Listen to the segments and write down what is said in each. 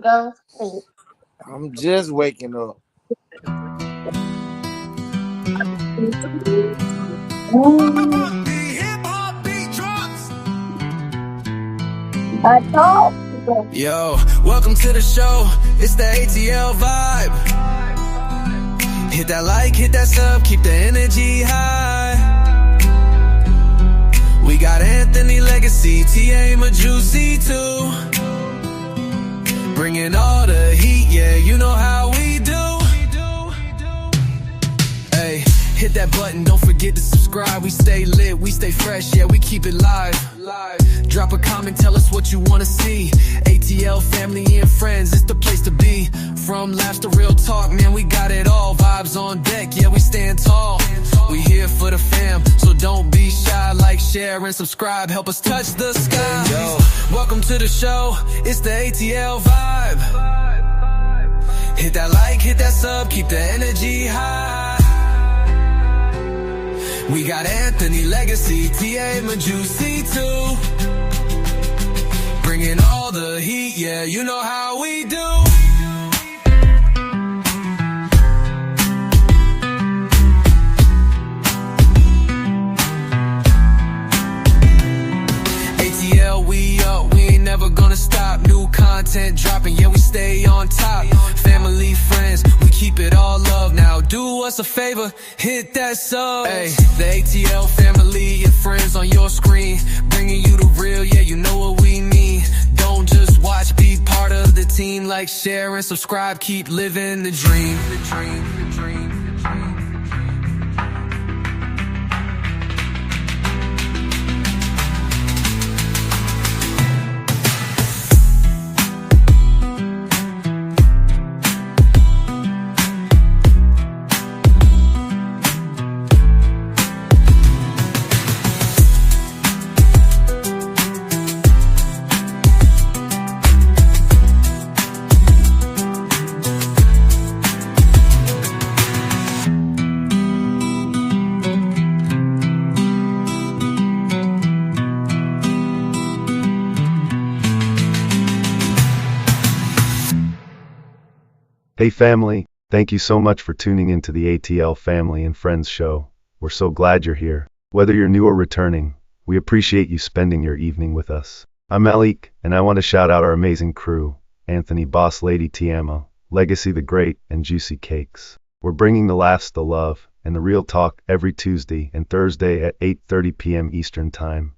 go to sleep. I'm just waking up. I told you. Yo, welcome to the show. It's the ATL vibe. Hit that like, hit that sub, keep the energy high. We got Anthony Legacy, TA Majusi too. Bringing all the heat, yeah, you know how we do. Hey, hit that button, don't forget to subscribe. We stay lit, we stay fresh, yeah, we keep it live. Drop a comment, tell us what you wanna see. ATL family and friends, it's the place to be. From laughs to real talk, man, we got it all. Vibes on deck, yeah, we stand tall. We here for the fam, so don't be shy. Like, share, and subscribe, help us touch the sky. Yo, welcome to the show, it's the ATL vibe. Hit that like, hit that sub, keep the energy high. We got Anthony Legacy, TA Majusi too. Bringing all the heat, yeah, you know how we do. ATL, we up, we ain't never gonna stop. New content dropping, yeah, we stay on top. Family, friends, we keep it all love. Now do us a favor, hit that sub. Hey, the ATL family and friends on your screen, bringing you the real, yeah, you know what we mean. Don't just watch, be part of the team. Like, share, and subscribe, keep living the dream. Hey family, thank you so much for tuning into the ATL Family and Friends show. We're so glad you're here. Whether you're new or returning, we appreciate you spending your evening with us. I'm Malik, and I want to shout out our amazing crew, Anthony Boss Lady Tiamo, Legacy the Great, and Juicy Cakes. We're bringing the laughs, the love, and the real talk every Tuesday and Thursday at 8:30 p.m. Eastern Time.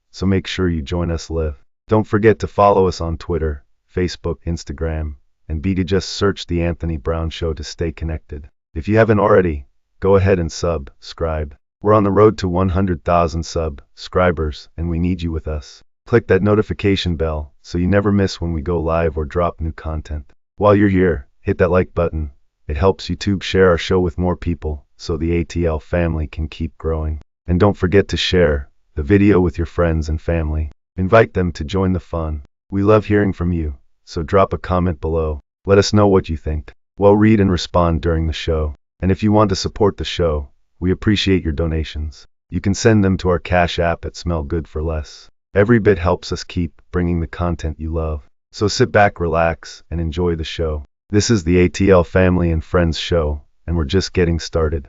So make sure you join us live. Don't forget to follow us on Twitter, Facebook, Instagram, and be to just search The Anthony Brown Show to stay connected. If you haven't already, go ahead and subscribe. We're on the road to 100,000 subscribers, and we need you with us. Click that notification bell so you never miss when we go live or drop new content. While you're here, hit that like button. It helps YouTube share our show with more people so the ATL family can keep growing. And don't forget to share the video with your friends and family. Invite them to join the fun. We love hearing from you. So drop a comment below. Let us know what you think. We'll read and respond during the show. And if you want to support the show, we appreciate your donations. You can send them to our Cash App at Smell Good for Less. Every bit helps us keep bringing the content you love. So sit back, relax, and enjoy the show. This is the ATL Family and Friends show, and we're just getting started.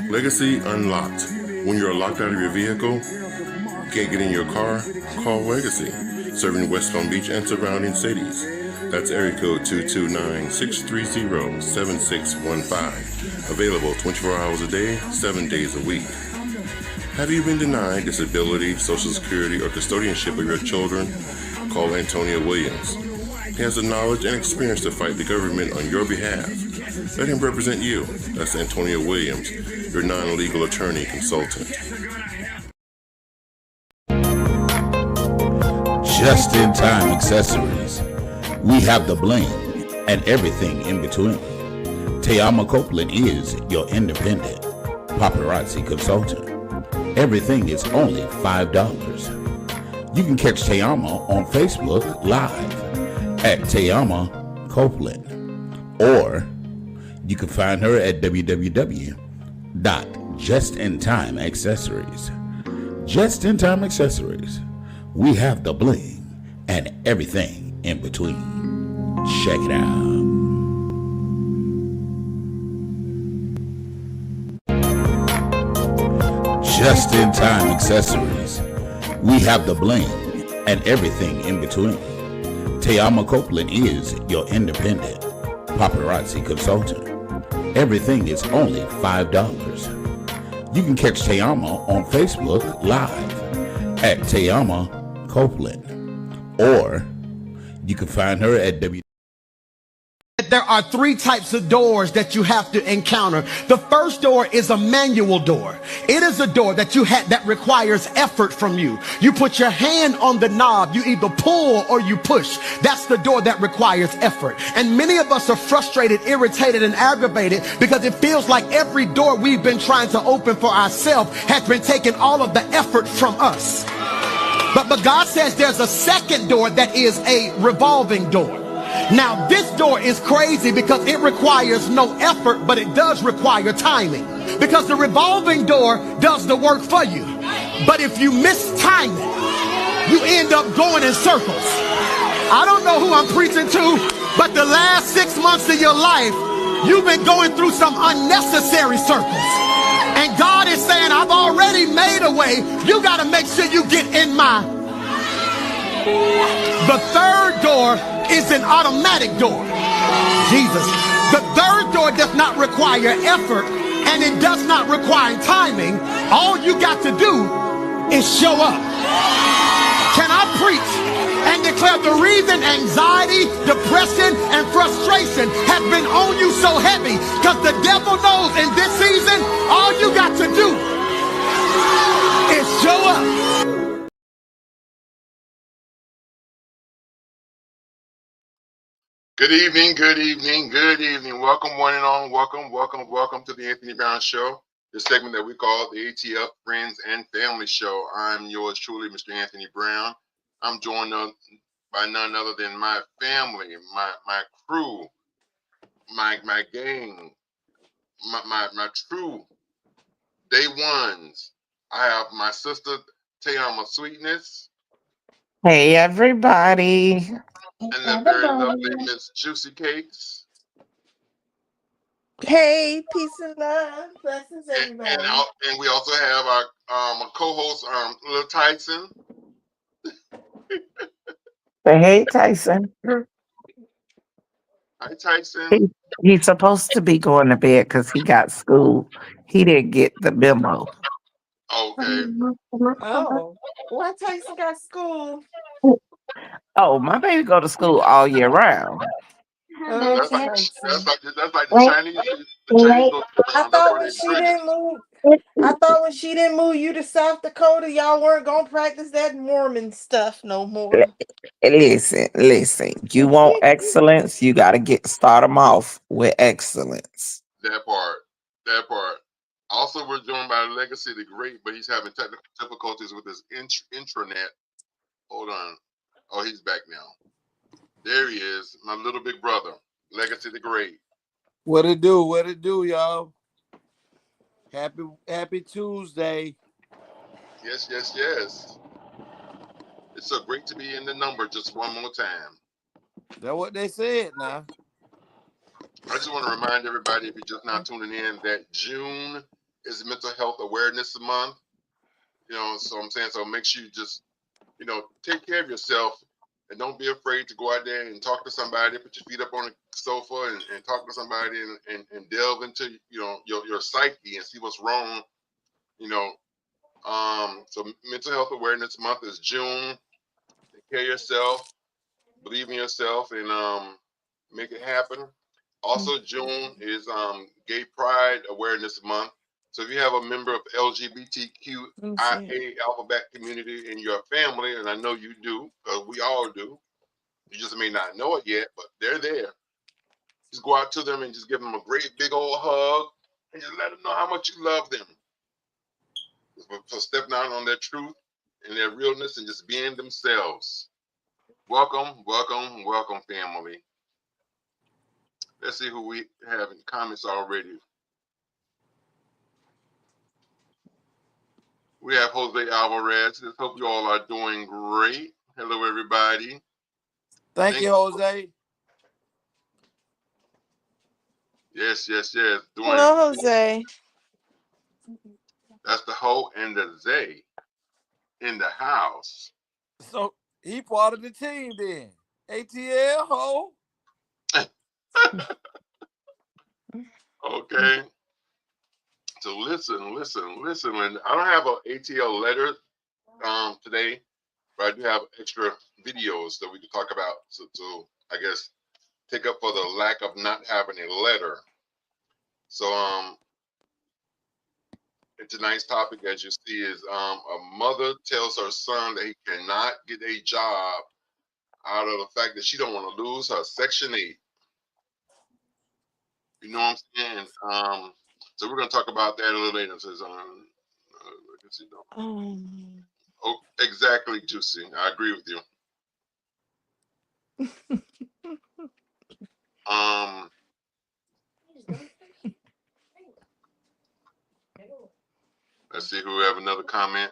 Legacy Unlocked. When you're locked out of your vehicle, can't get in your car, call Legacy, serving West Palm Beach and surrounding cities. That's area code 229-630-7615. Available 24 hours a day, 7 days a week. Have you been denied disability, Social Security, or custodianship of your children? Call Antonio Williams. He has the knowledge and experience to fight the government on your behalf. Let him represent you. That's Antonio Williams, your non-legal attorney consultant. Just in Time Accessories. We have the bling and everything in between. Tayama Copeland is your independent paparazzi consultant. Everything is only $5. You can catch Tayama on Facebook Live at Tayama Copeland, or you can find her at www.justintimeaccessories. Just in Time Accessories. We have the bling and everything in between. Check it out. Just in time accessories. We have the bling and everything in between. Tayama Copeland is your independent paparazzi consultant. Everything is only $5. You can catch Tayama on Facebook Live at Tayama Copeland, or you can find her at There are three types of doors that you have to encounter. The first door is a manual door. It is a door that that requires effort from you. You put your hand on the knob, you either pull or you push. That's the door that requires effort. And many of us are frustrated, irritated, and aggravated because it feels like every door we've been trying to open for ourselves has been taking all of the effort from us. But God says there's a second door that is a revolving door. Now, this door is crazy because it requires no effort, but it does require timing. Because the revolving door does the work for you. But if you miss timing, you end up going in circles. I don't know who I'm preaching to, but the last 6 months of your life, you've been going through some unnecessary circles. And God is saying, I've already made a way. You got to make sure you get in my. The third door is an automatic door. Jesus. The third door does not require effort, and it does not require timing. All you got to do is show up. Can I preach and declare the reason anxiety, depression, and frustration has been on you so heavy? Because the devil knows in this season, all you got to do is show up. Good evening, good evening, good evening. Welcome, one and all. Welcome to the Anthony Brown Show, the segment that we call the ATL Friends and Family Show. I'm yours truly, Mr. Anthony Brown. I'm joined by none other than my family, my crew, my gang, my true day ones. I have my sister, Tayama Sweetness. Hey, everybody. And the very lovely Miss Juicy Cakes. Hey, peace and love. Blessings, everybody. And we also have our co-host, Lil Tyson. Hey, Tyson. Hi, Tyson. He's supposed to be going to bed because he got school. He didn't get the memo. Okay. Oh, why Tyson got school? Oh, my baby go to school all year round. That's like the Chinese. I thought when she didn't move you to South Dakota, y'all weren't gonna practice that Mormon stuff no more. Listen. You want excellence, you got to start them off with excellence. That part. Also, we're joined by Legacy the Great, but he's having technical difficulties with his intranet. Hold on. Oh, he's back now. There he is, my little big brother, Legacy the Great. What it do, y'all? Happy Tuesday. Yes. It's so great to be in the number just one more time. That's what they said now. I just want to remind everybody, if you're just not tuning in, that June is Mental Health Awareness Month. So I'm saying, so make sure you just, take care of yourself. And don't be afraid to go out there and talk to somebody, put your feet up on the sofa and talk to somebody and delve into, your psyche and see what's wrong, So Mental Health Awareness Month is June. Take care of yourself, believe in yourself, and make it happen. Also, June is Gay Pride Awareness Month. So if you have a member of LGBTQIA alphabet community in your family, and I know you do, because we all do, you just may not know it yet, but they're there. Just go out to them and just give them a great big old hug and just let them know how much you love them. For stepping out on their truth and their realness and just being themselves. Welcome, family. Let's see who we have in comments already. We have Jose Alvarez. Just hope you all are doing great. Hello, everybody. Thank you, Jose. Yes. Hello, Doing Jose. that's the hoe and the Zay in the house. So he part of the team then. ATL ho. Okay. So listen. And I don't have an ATL letter today, but I do have extra videos that we can talk about. So I guess take up for the lack of not having a letter. So tonight's topic, as you see, is a mother tells her son that he cannot get a job out of the fact that she don't want to lose her Section 8. You know what I'm saying? So we're gonna talk about that a little later. It says oh, exactly, Juicy. I agree with you. Let's see who have another comment.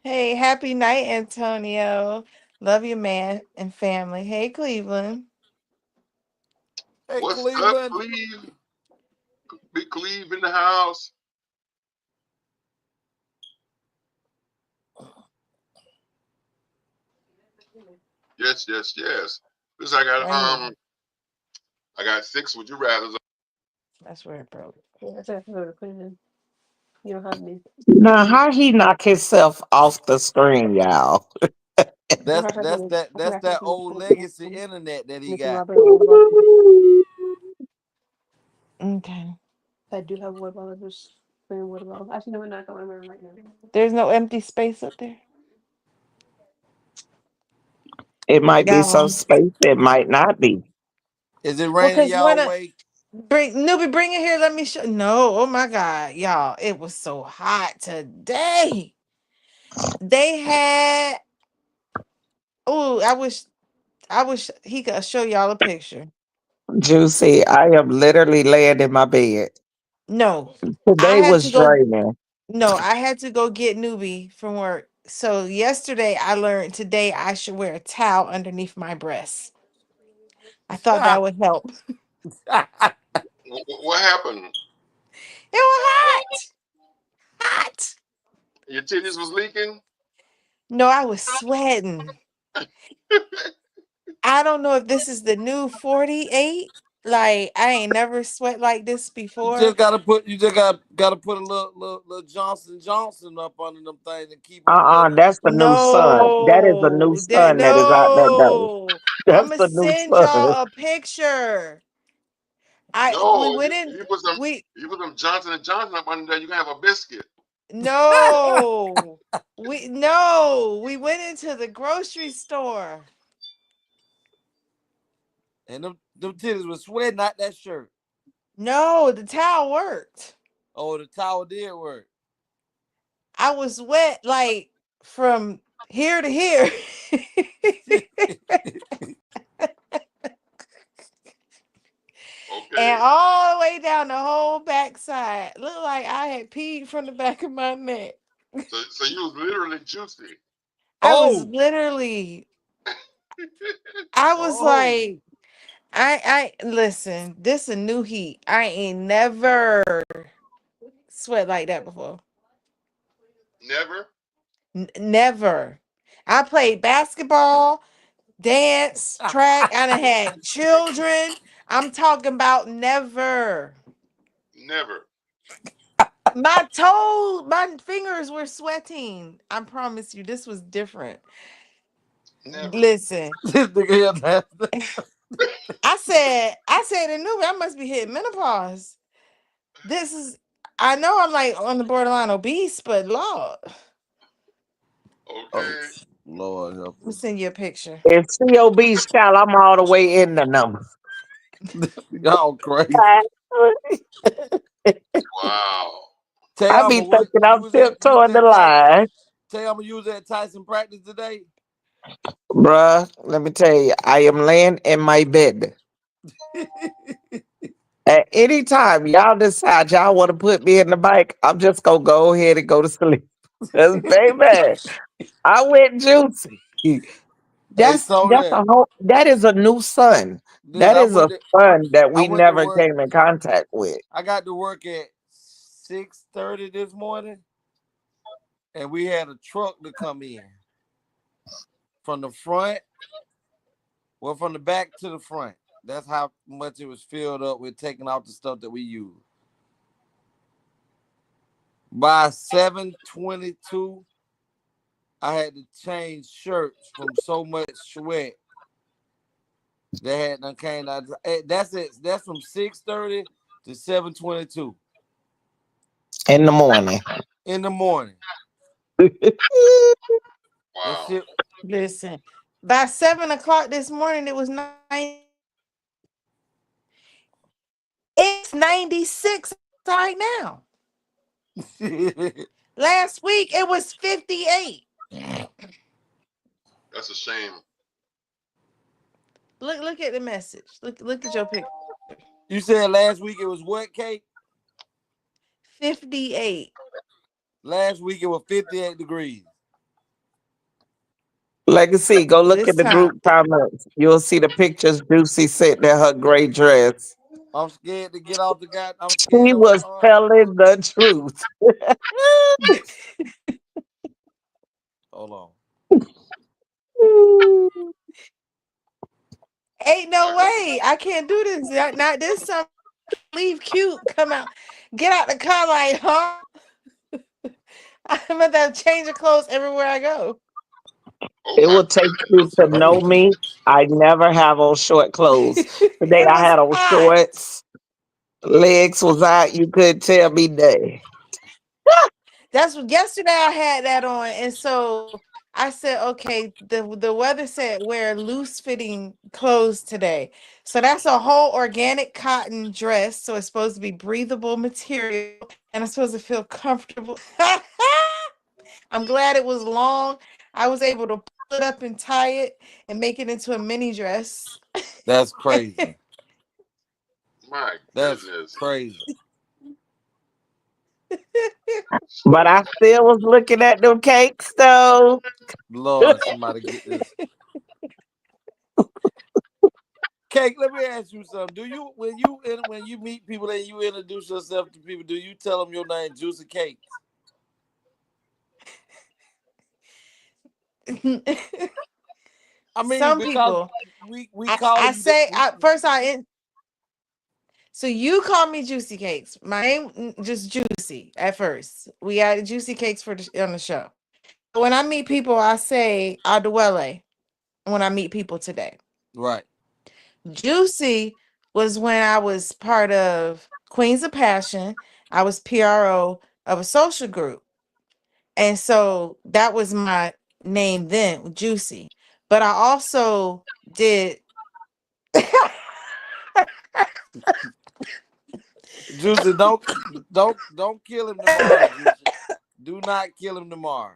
Hey, happy night, Antonio. Love you, man and family. Hey, Cleveland. Hey, What's Cleveland. up, Cleve? Big Cleve in the house. Yes. This I got 6 would you rather. That's where it broke. You don't have me. Now, how he knock himself off the screen, y'all? That's that old legacy internet that he got. Okay. I do have water bottle. Just bring water bottle. Actually, no, we're not going right now. There's no empty space up there. It might be Got some one. space. It might not be. Is it Well, raining cause y'all when way? bring Newbie, bring it here. Let me show. No, oh my God, y'all, it was so hot today. They had. Oh, I wish he could show y'all a picture. Juicy, I am literally laying in my bed. No, I Today had was to go. draining. No, I had to go get Newbie from work. So yesterday I learned today I should wear a towel underneath my breast. I thought that would help. What happened? It was hot. Hot. Your titties was leaking? No, I was sweating. I don't know if this is the new 48. Like I ain't never sweat like this You before. just gotta put a little Johnson up under them things and keep them from That's the new sun. That is the new sun that is out there, though. No. I'm That's gonna the new send sun. y'all a picture. We No, went in. you put some Johnson and Johnson up under there, you can have a biscuit. No. We went into the grocery store. And them titties was sweating out that shirt. No, the towel worked. Oh, the towel did work. I was wet like from here to here. Okay. And all the way down the whole backside. Looked like I had peed from the back of my neck. So you was literally juicy. I was literally. I was like, I listen, this a new heat. I ain't never sweat like that before. Never? Never. I played basketball, dance, track. I done had children. I'm talking about never. Never. My fingers were sweating. I promise you, this was different. Never. Listen. I said to Newbie, I must be hitting menopause. I know I'm like on the borderline obese, but Lord. Okay. Oh, Lord help Let me send you a picture. If COB style, I'm all the way in the number. Y'all crazy. Wow. I be thinking I'm tiptoeing the line. Tell you I'm gonna use that Tyson practice today. Bruh, let me tell you, I am laying in my bed. At any time y'all decide y'all want to put me in the bike, I'm just gonna go ahead and go to sleep. Cause baby, I went Juicy. That's Tony, a whole, that is a new son. dude, That is a son that I we went to never work. came in contact with. I got to work at 6:30 this morning, and we had a truck to come in from the front, well, from the back to the front. That's how much it was filled up with taking out the stuff that we use. By 7:22, I had to change shirts from so much sweat that had done came out. That's it. That's from 6:30 to 7:22 In the morning. in the morning. Wow. That shit. Listen, by 7 o'clock this morning, it was 96 right now. Last week it was 58. That's a shame. Look at the message. Look at your picture. You said last week it was what, Kate? 58. Last week it was 58 degrees. Legacy, go look This at the time. group comments. You'll see the pictures Juicy sitting in her gray dress. I'm scared to get off the guy. I'm She scared of was telling the truth. Hold on. Ain't no way. I can't do this. Not this summer. Leave cute. Come out. Get out the car like, huh? I'm about to change of clothes everywhere I go. It will take you to know me. I never have on short clothes. Today I had on shorts. Legs was out. You couldn't tell me nothing. That's what yesterday I had that on, and so I said, okay, the weather said wear loose fitting clothes today. So that's a whole organic cotton dress. So it's supposed to be breathable material, and I'm supposed to feel comfortable. I'm glad it was long. I was able to pull it up and tie it and make it into a mini dress. That's crazy. My That's goodness. crazy. But I still was looking at them cakes though. Lord, somebody get this. Cake, let me ask you something. Do you when you meet people and you introduce yourself to people, do you tell them your name Juicy Cakes? I mean, Some because people we call I you say that. first so you call me Juicy Cakes. My name just Juicy at first. We added Juicy Cakes on the show. When I meet people, I say Adewale when I meet people today. Right. Juicy was when I was part of Queens of Passion. I was PRO of a social group. And so that was my name then, Juicy. But I also did Juicy, don't kill him tomorrow, Juicy. Do not kill him tomorrow.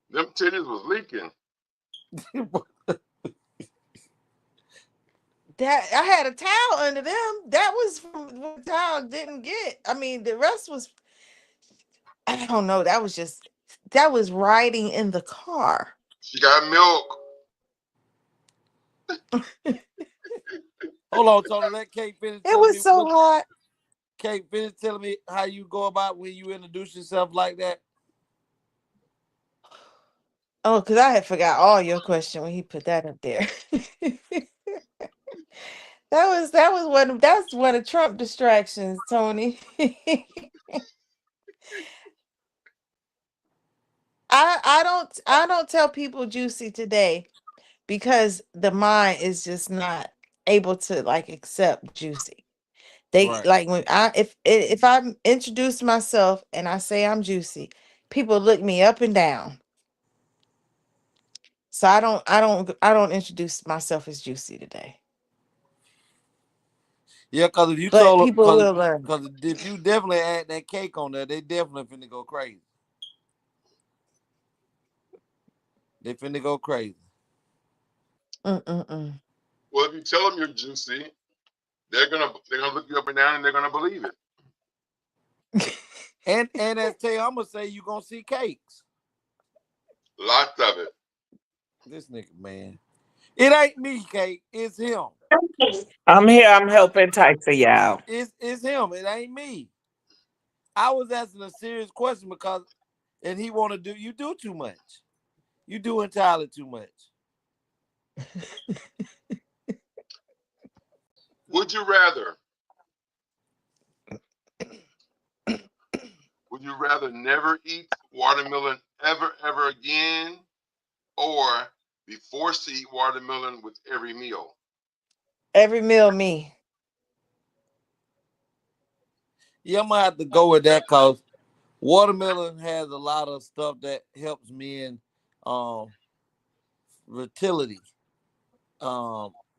Them titties was leaking. that I had a towel under them. That was from what the towel didn't get. I mean, the rest was I don't know. That was riding in the car. She got milk. Hold on, Tony. Let Kate finish. It was so hot. Kate, finish telling me how you go about when you introduce yourself like that. Oh, because I had forgot all your question when he put that up there. That's one of Trump distractions, Tony. I don't tell people Juicy today because the mind is just not able to like accept Juicy. They Right. like when if I introduce myself and I say I'm Juicy, people look me up and down. So I don't introduce myself as Juicy today. Yeah, because if you But told people will learn. because if you definitely add that cake on there, they definitely finna go crazy. They finna go crazy. Well, if you tell them you're Juicy, they're gonna look you up and down and they're gonna believe it. And as Tay, I'm gonna say you gonna see cakes. Lots of it. This nigga, man. It ain't me, Kate. It's him. I'm here. I'm helping Tyson, y'all. It's him. It ain't me. I was asking a serious question because, and he want to do. You do too much. You do entirely too much. Would you rather? Would you rather never eat watermelon ever again, or be forced to eat watermelon with every meal? Every meal, me. Yeah, I'm gonna have to go with that because watermelon has a lot of stuff that helps me in fertility.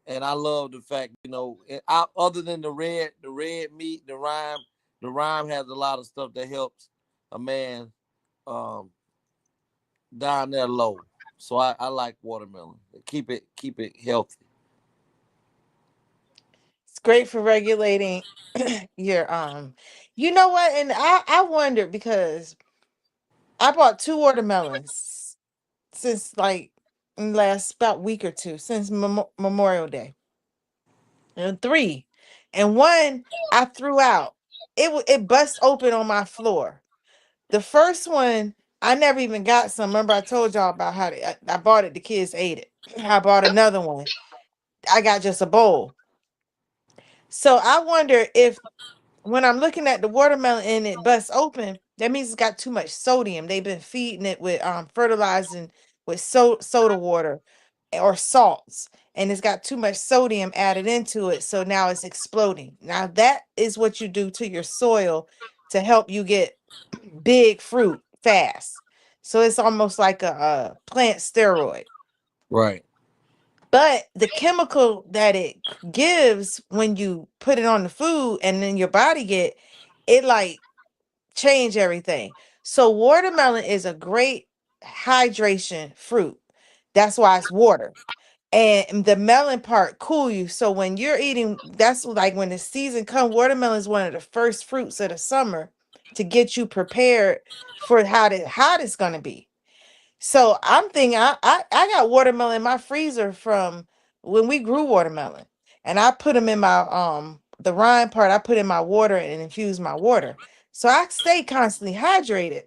And I love the fact, other than the red meat, the rime has a lot of stuff that helps a man down there low. So I like watermelon. Keep it healthy. It's great for regulating your you know what? And I wondered because I bought 2 watermelons since like in the last about week or two since Memorial Day. And 3. And 1 I threw out. It bust open on my floor. The first one I never even got some. Remember I told y'all about how I bought it, the kids ate it. I bought another one. I got just a bowl. So I wonder if when I'm looking at the watermelon and it busts open, that means it's got too much sodium. They've been feeding it with fertilizing with soda water or salts, and it's got too much sodium added into it. So now it's exploding. Now that is what you do to your soil to help you get big fruit fast. So it's almost like a plant steroid. Right. But the chemical that it gives when you put it on the food and then your body get it, like change everything. So watermelon is a great hydration fruit. That's why it's water. And the melon part cool you. So when you're eating, that's like when the season comes, watermelon is one of the first fruits of the summer to get you prepared for how hot it's gonna be. So I'm thinking I got watermelon in my freezer from when we grew watermelon. And I put them in my the rind part, I put in my water and infuse my water. So I stay constantly hydrated.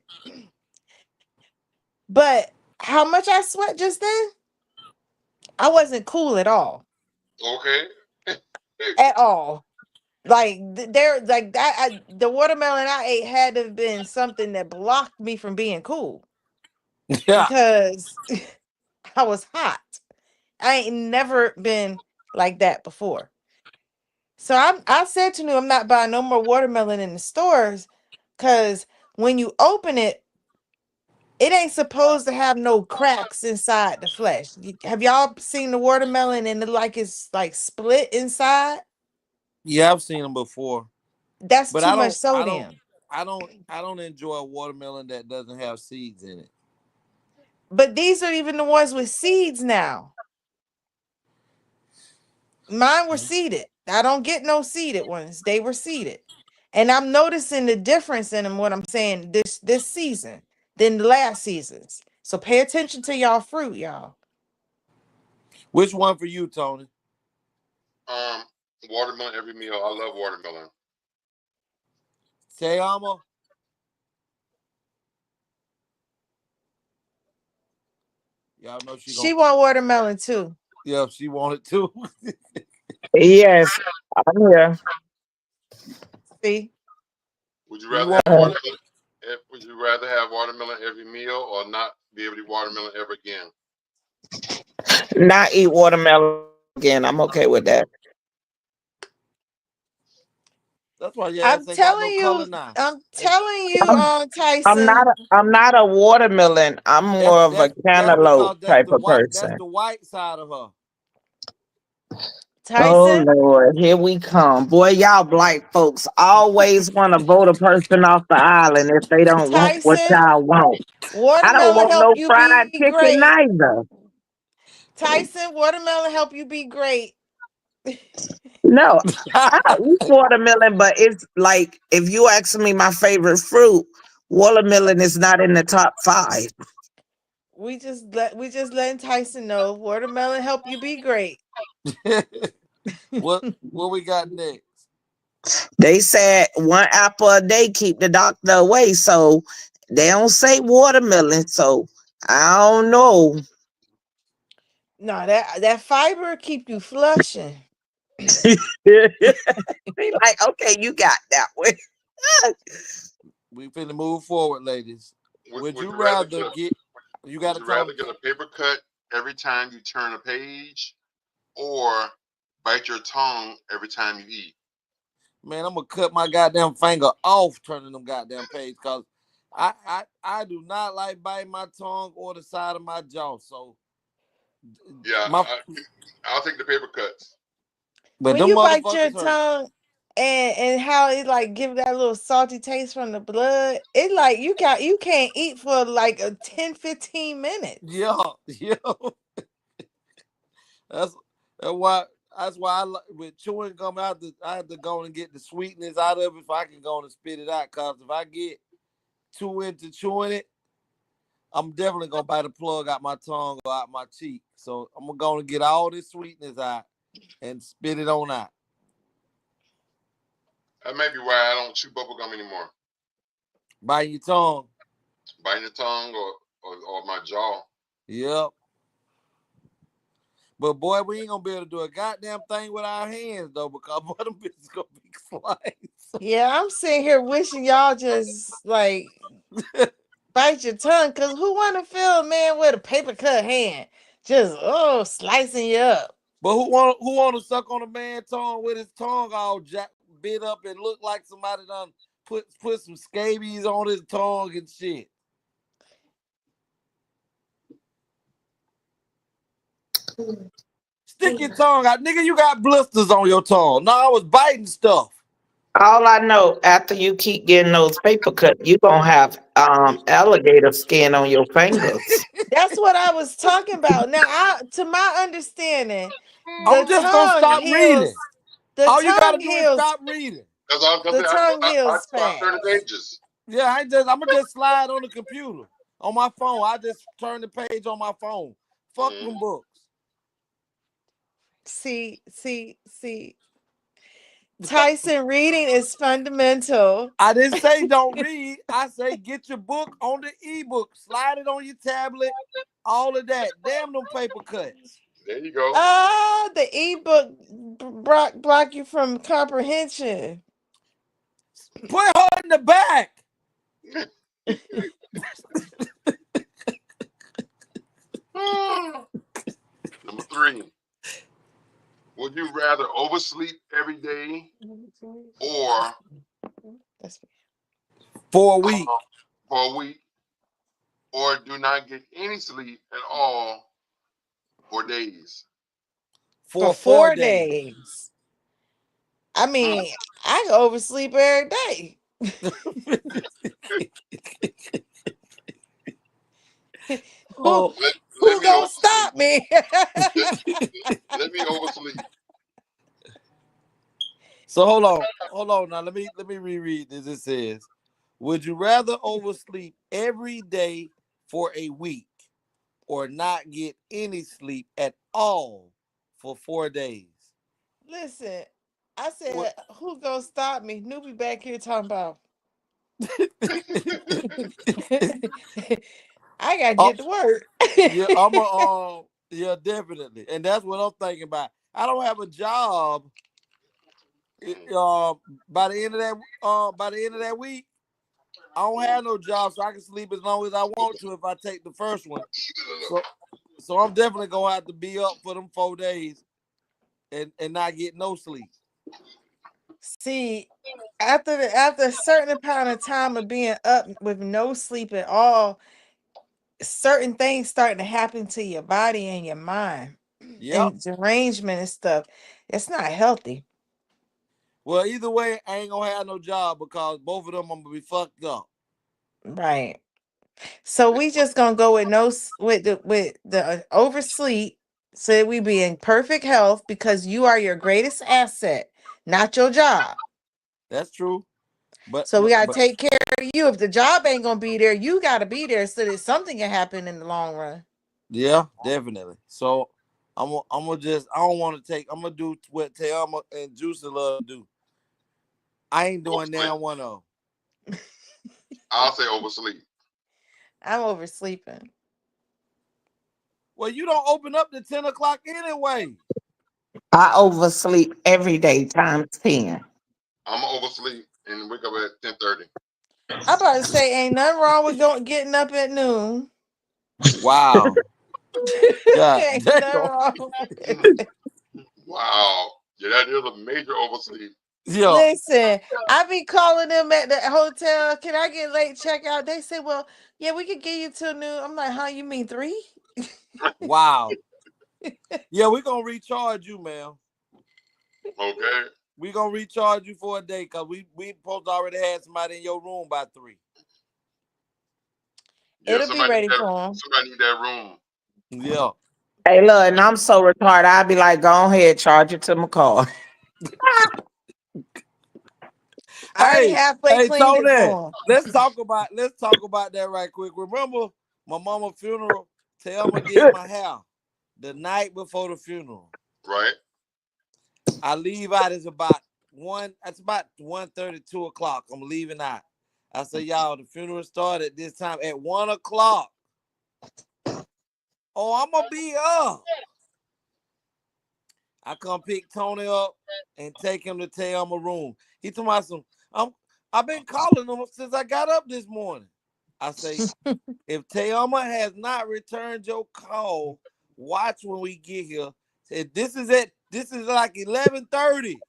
But how much I sweat just then? I wasn't cool at all. Okay. At all. Like there like that the watermelon I ate had to have been something that blocked me from being cool Yeah. because I was hot. I ain't never been like that before. So I said to him, I'm not buying no more watermelon in the stores because when you open it, it ain't supposed to have no cracks inside the flesh. Have y'all seen the watermelon and it's like split inside? Yeah, I've seen them before. That's But too much sodium. I don't enjoy a watermelon that doesn't have seeds in it. But these are even the ones with seeds now. Mine were seeded. I don't get no seeded ones. They were seeded. And I'm noticing the difference in them, what I'm saying, this season than the last seasons. So pay attention to y'all fruit, y'all. Which one for you, Tony? Watermelon every meal. I love watermelon. Te amo. Y'all know she want watermelon too. Yeah, she wanted to. Yes, I'm here. See? Would you rather would you rather have watermelon every meal or not be able to eat watermelon ever again? Not eat watermelon again. I'm okay with that. That's why I'm telling you, Tyson. I'm not a watermelon. I'm more of a cantaloupe type of person. That's the white side of her. Tyson? Oh Lord, here we come. Boy, y'all black folks always want to vote a person off the island if they don't want what y'all want. I don't want no fried chicken either. Tyson, watermelon help you be great. No, I eat watermelon, but it's like if you ask me my favorite fruit, watermelon is not in the top 5. We just letting Tyson know watermelon help you be great. what we got next? They said 1 apple a day keep the doctor away, so they don't say watermelon. So I don't know. No, that fiber keep you flushing. They like, okay, you got that one. We finna move forward, ladies. Would you rather rather get? You got to rather get a paper cut every time you turn a page, or bite your tongue every time you eat? Man, I'm gonna cut my goddamn finger off turning them goddamn page, cause I do not like biting my tongue or the side of my jaw. So yeah, I'll take the paper cuts. But when them you bite your motherfuckers hurt. tongue and how it like give that little salty taste from the blood, it like you can't eat for like 10-15 minutes. Yeah. That's why I with chewing gum I have to go and get the sweetness out of it if I can go and spit it out. Cause if I get too into chewing it, I'm definitely gonna bite a plug out my tongue or out my cheek. So I'm gonna get all this sweetness out and spit it on out. That may be why I don't chew bubble gum anymore. Biting your tongue. Biting the tongue or my jaw. Yep. But boy, we ain't gonna be able to do a goddamn thing with our hands though, because boy, them bitches gonna be sliced. Yeah, I'm sitting here wishing y'all just like bite your tongue, cause who wanna feel a man with a paper cut hand just slicing you up? But who want to suck on a man's tongue with his tongue all bit up and look like somebody done put some scabies on his tongue and shit? Stick your tongue out, nigga. You got blisters on your tongue. No, I was biting stuff. All I know, after you keep getting those paper cuts, you're gonna have alligator skin on your fingers. That's what I was talking about. Now, to my understanding, I'm just gonna stop reading. All you gotta do is stop reading. That's all. The tongue heals fast. 30 pages. Yeah, I'm gonna just slide on the computer on my phone. I just turn the page on my phone. Fuck them books. See. Tyson, reading is fundamental. I didn't say don't read. I say get your book on the ebook. Slide it on your tablet. All of that. Damn them paper cuts. There you go. The ebook block you from comprehension. Put her in the back. Number 3. Would you rather oversleep every day or for a week? Or do not get any sleep at all for days? For 4 days. I mean, I can oversleep every day. Who gonna stop me? Let me oversleep. So hold on. Now let me reread this. It says, would you rather oversleep every day for a week or not get any sleep at all for 4 days? Listen, I said, who gonna stop me? Newbie back here talking about. I gotta get to work. Yeah, definitely, and that's what I'm thinking about. I don't have a job. By the end of that week, I don't have no job, so I can sleep as long as I want to if I take the first one. So I'm definitely gonna have to be up for them 4 days and not get no sleep. See, after a certain amount of time of being up with no sleep at all, certain things starting to happen to your body and your mind. And derangement and stuff. It's not healthy. Well, either way, I ain't gonna have no job because both of them I'm gonna be fucked up. Right. So we just gonna go with the oversleep So we be in perfect health because you are your greatest asset, not your job. That's true. But So we gotta but take care of you. If the job ain't gonna be there, you gotta be there so that something can happen in the long run. yeah, definitely. So I'm gonna just I don't want to take. I'm gonna do what Tayama and Juicy love to do. I ain't doing Oversleep. damn one of them. I'll say oversleep. I'm oversleeping. Well, you don't open up to 10 o'clock anyway. I oversleep every day times 10. I'm gonna oversleep and wake up at 10:30. I'm about to say ain't nothing wrong with getting up at noon. Wow. God Ain't damn. nothing wrong. Wow. Yeah, that is a major oversleep. Yeah. Listen, I be calling them at the hotel. Can I get late checkout? They say, well, yeah, we could get you till noon. I'm like, huh? You mean 3? Wow. Yeah, we're gonna recharge you, man. Okay. We're gonna recharge you for a day because we supposed to already have somebody in your room by 3. Yeah, It'll be ready for them. somebody need that room. Yeah. Hey, look, and I'm so retarded. I'll be like, go ahead, charge it to my car. I already Hey, halfway cleaned it Tony, for them. let's talk about that right quick. Remember my mama's funeral? Thelma did my hair the night before the funeral. Right. I leave out it's about 1:30, 2 o'clock. I'm leaving out. I say, y'all, the funeral started this time at 1 o'clock. Oh, I'm gonna be up. I come pick Tony up and take him to Thelma's room. He told me some, I've been calling him since I got up this morning. I say, if Thelma has not returned your call, watch when we get here. This is like 11:30.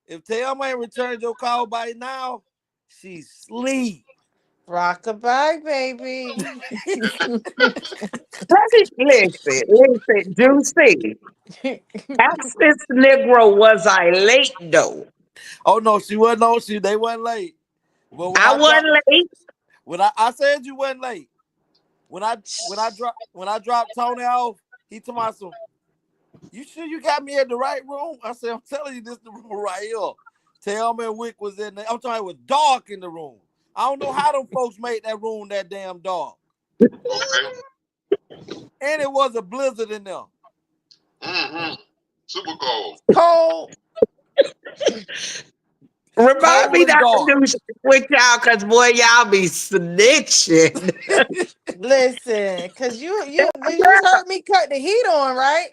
If Thelma ain't returned your call by now, she's asleep. Rockabye, baby. Listen, Juicy. Ask this Negro, was I late though? Oh no, she wasn't. No, they wasn't late. But when I I dropped, wasn't late. when I said you wasn't late. When I dropped Tony off, he told me some. You sure you got me at the right room? I said, I'm telling you, this the room right here. Thelma and Wick was in there. I'm talking, it was dark in the room. I don't know how them folks made that room that damn dark. Okay. And it was a blizzard in there. Mm-hmm. Super cold. Cold. Remind me and not dark. to do shit with y'all, cause boy, y'all be snitching. Listen, cause you heard me cut the heat on, right?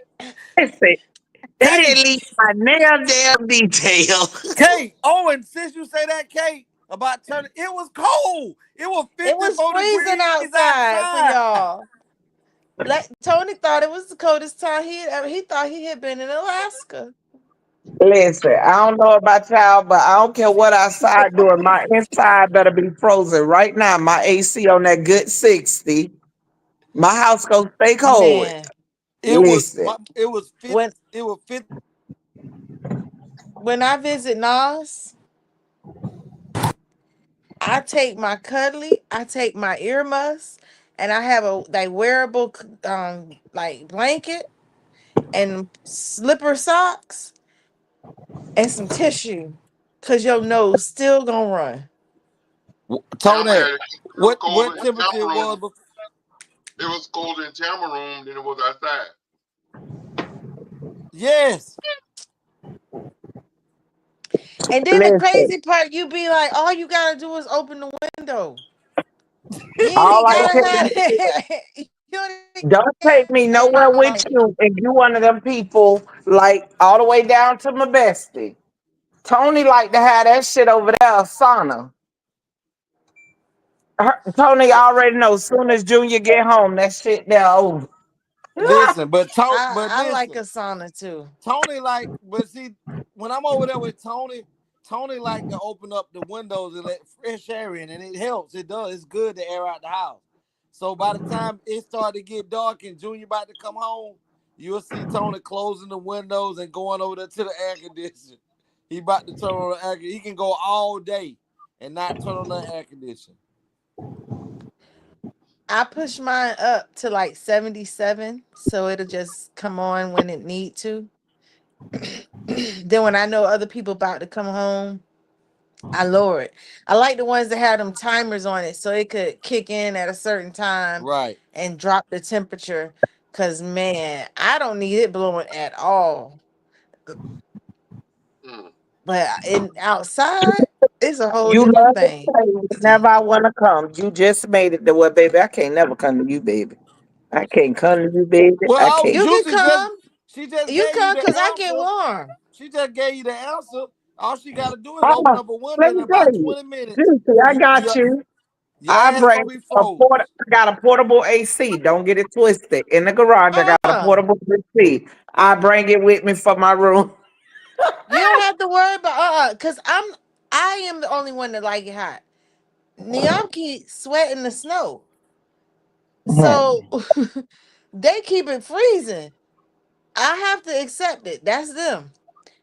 Listen, they didn't leave my damn detail. Kate, and since you say that, Kate, about turning, it was cold. It was 54 It was freezing degrees outside for y'all. Tony thought it was the coldest time he thought he had been in Alaska. Listen, I don't know about y'all, but I don't care what outside doing. My inside better be frozen right now. My AC on that good 60. My house gonna stay cold. Man, It was 50. When I visit Nas, I take my cuddly, I take my ear muffs, and I have a wearable like blanket and slipper socks and some tissue, cause your nose still gonna run. Tony, what temperature it was? It was colder in Thelma room than it was outside. Yes. And then the crazy part, you be like, all you gotta do is open the window. You ain't gotta have it. Don't take me nowhere with you if you one of them people like all the way down to my bestie. Tony like to have that shit over there, a sauna. Tony already knows soon as Junior get home, that shit there over. Listen, but I like a sauna too. Tony but see, when I'm over there with Tony like to open up the windows and let fresh air in, and it helps. It does. It's good to air out the house. So by the time it started to get dark and Junior about to come home, you'll see Tony closing the windows and going over there to the air conditioner. He about to turn on the air conditioner. He can go all day and not turn on the air conditioner. I push mine up to like 77, so it'll just come on when it need to. Then when I know other people about to come home, I lower it. I like the ones that have them timers on it, so it could kick in at a certain time Right. and drop the temperature. Cause man, I don't need it blowing at all. But in outside, it's a whole You different love to thing. play whenever I want to come. You just made it to what, baby? I can't never come to you, baby. I can't come to you, baby. I Well, can't. You can Juicy just come. she just You gave you come the because I get answer. warm. She just gave you the answer. All she got to do is open Mama, up a window let in me tell about you. 20 minutes. Juicy, I got Your you. I ass bring gonna be a froze. I got a portable AC. Don't get it twisted. In the garage, I got a portable AC. I bring it with me for my room. You don't have to worry about because I am the only one that like it hot. Niamki sweating the snow. So they keep it freezing. I have to accept it. That's them.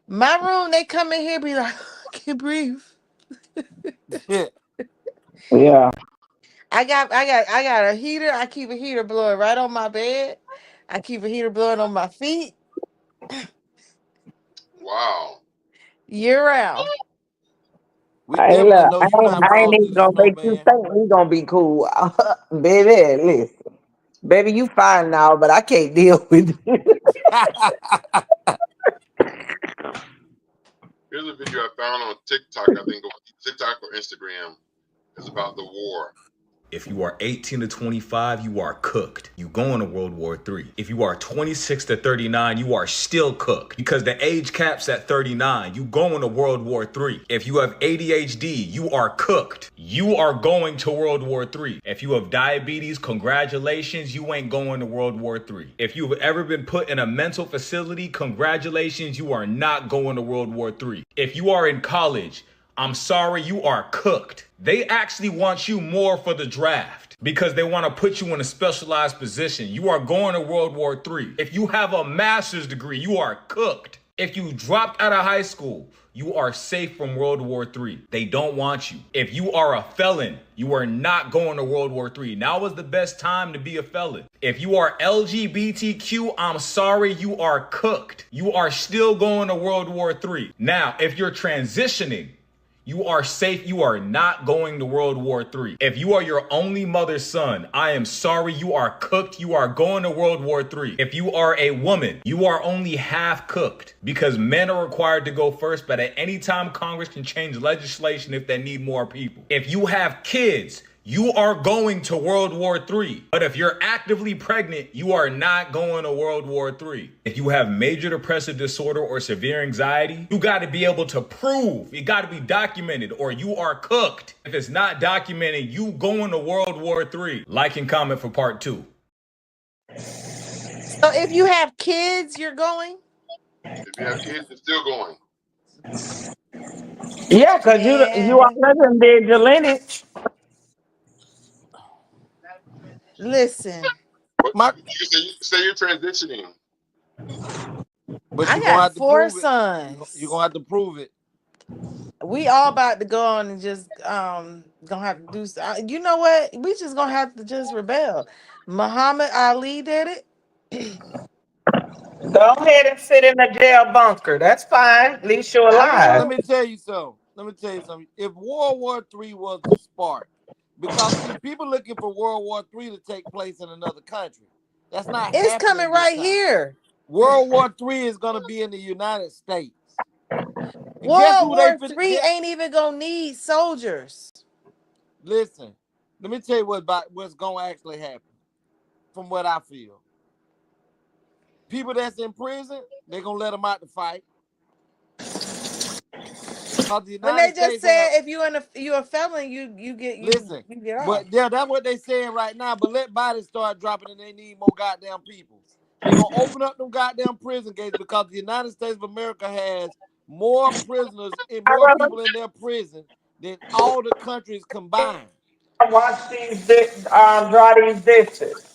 My room, they come in here be like, I can't breathe. Yeah. I got a heater. I keep a heater blowing right on my bed. I keep a heater blowing on my feet Wow. year round. We Hey, definitely look, know you not I ain't Frosty even the gonna make you Snowman. think we gonna be cool. Baby, listen. Baby, you fine now, but I can't deal with you. Here's a video I found on TikTok. I think it was TikTok or Instagram. It's about the war. If you are 18 to 25, you are cooked. You going to World War III. If you are 26 to 39, you are still cooked because the age cap's at 39. You going to World War III. If you have ADHD, you are cooked. You are going to World War III. If you have diabetes, congratulations, you ain't going to World War III. If you've ever been put in a mental facility, congratulations, you are not going to World War III. If you are in college, I'm sorry, you are cooked. They actually want you more for the draft because they want to put you in a specialized position. You are going to World War III. If you have a master's degree, you are cooked. If you dropped out of high school, you are safe from World War III. They don't want you. If you are a felon, you are not going to World War III. Now is the best time to be a felon. If you are LGBTQ, I'm sorry, you are cooked. You are still going to World War III. Now, if you're transitioning, you are safe. You are not going to World War III. If you are your only mother's son, I am sorry. You are cooked. You are going to World War III. If you are a woman, you are only half cooked because men are required to go first. But at any time, Congress can change legislation if they need more people. If you have kids, you are going to World War III. But if you're actively pregnant, you are not going to World War III. If you have major depressive disorder or severe anxiety, you got to be able to prove, it got to be documented, or you are cooked. If it's not documented, you going to World War III. Like and comment for part 2. So if you have kids, you're going? If you have kids, you're still going. Yeah, because you are nothing did your lineage. Listen. But you say you're transitioning. But I you're gonna got have to 4 prove it. sons. You're gonna have to prove it. We all about to go on and just gonna have to do. You know what? We just gonna have to just rebel. Muhammad Ali did it. Go ahead and sit in a jail bunker. That's fine. At least you're alive. Let me tell you something. If World War III was the spark, because see, people looking for World War III to take place in another country. That's not It's happening coming this right time. here. World War III is gonna be in the United States. And World War III ain't even gonna need soldiers. Listen, let me tell you what's gonna actually happen. From what I feel, people that's in prison, they're gonna let them out to fight. When they just said if you're a felon, you get off. But yeah, that's what they saying right now. But let bodies start dropping, and they need more goddamn people. They're gonna open up them goddamn prison gates because the United States of America has more prisoners and more people in their prison than all the countries combined. Watch these draw these dishes.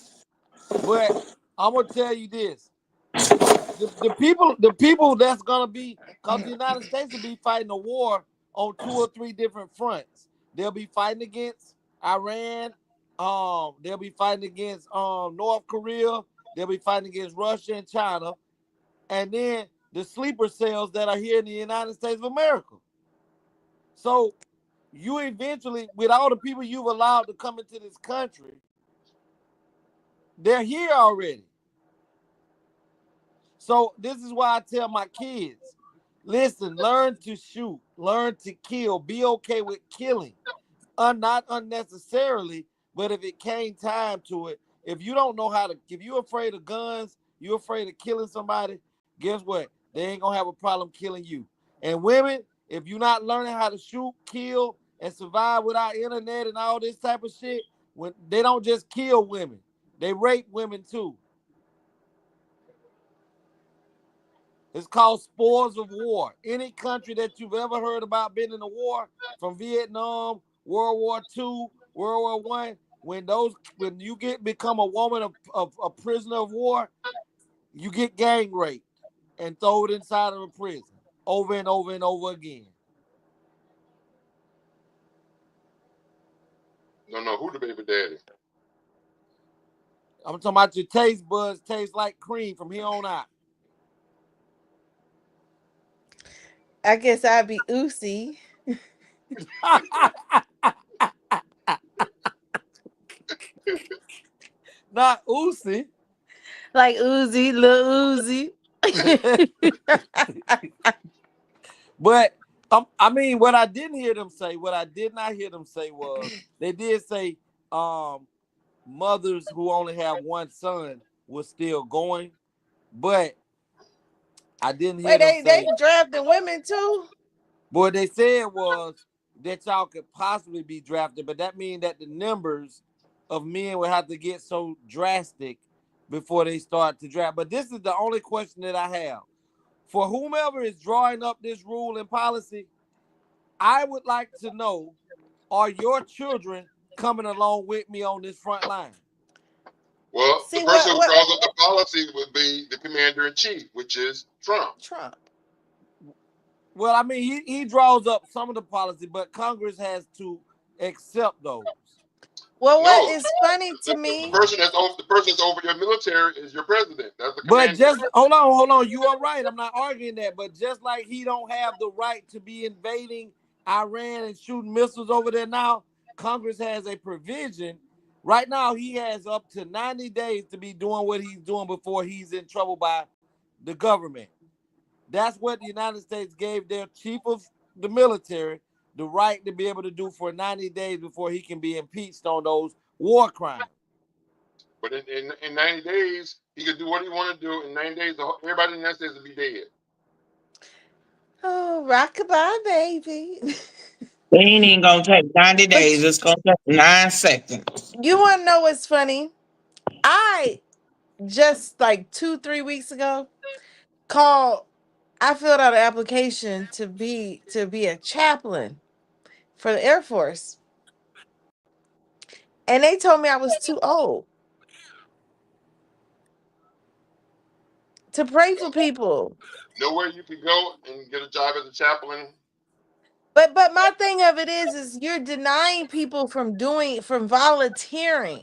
But I'm gonna tell you this: the people that's gonna be, because the United States will be fighting a war on 2 or 3 different fronts. They'll be fighting against Iran, They'll be fighting against North Korea. They'll be fighting against Russia and China, and then the sleeper cells that are here in the United States of America. So you eventually, with all the people you've allowed to come into this country, they're here already. So this is why I tell my kids, listen, learn to shoot, learn to kill, be okay with killing. Not unnecessarily, but if it came time to it, if you don't know how to, if you're afraid of guns, you're afraid of killing somebody, guess what? They ain't gonna have a problem killing you. And women, if you're not learning how to shoot, kill, and survive without internet and all this type of shit, when they don't just kill women, they rape women too. It's called spoils of war. Any country that you've ever heard about being in a war, from Vietnam, World War II, World War I, when you become a woman of a prisoner of war, you get gang raped and thrown inside of a prison over and over and over again. No, who the baby daddy? I'm talking about your taste buds taste like cream from here on out. I guess I'd be Uzi. Not Uzi. Like Uzi, Lil Uzi. But I mean, what I did not hear them say was they did say mothers who only have one son was still going, but I didn't hear them say they drafted women too. What they said was that y'all could possibly be drafted, but that means that the numbers of men would have to get so drastic before they start to draft. But this is the only question that I have. For whomever is drawing up this rule and policy, I would like to know, are your children coming along with me on this front line? Well, the person who draws up the policy would be the commander-in-chief, which is Trump. Well, I mean, he draws up some of the policy, but Congress has to accept those. Well, what is funny to me? The person that's over your military is your president. That's the commander. But just hold on. You are right. I'm not arguing that. But just like he don't have the right to be invading Iran and shooting missiles over there now, Congress has a provision. Right now, he has up to 90 days to be doing what he's doing before he's in trouble by the government. That's what the United States gave their chief of the military the right to be able to do for 90 days before he can be impeached on those war crimes. But in 90 days, he could do what he want to do. In 90 days, everybody in the United States will be dead. Oh, rockabye, baby. It ain't even going to take 90 days. It's going to take 9 seconds. You want to know what's funny? I just like 2-3 weeks ago I filled out an application to be a chaplain for the Air Force. And they told me I was too old to pray for people. Nowhere you could go and get a job as a chaplain. But my thing of it is you're denying people from volunteering.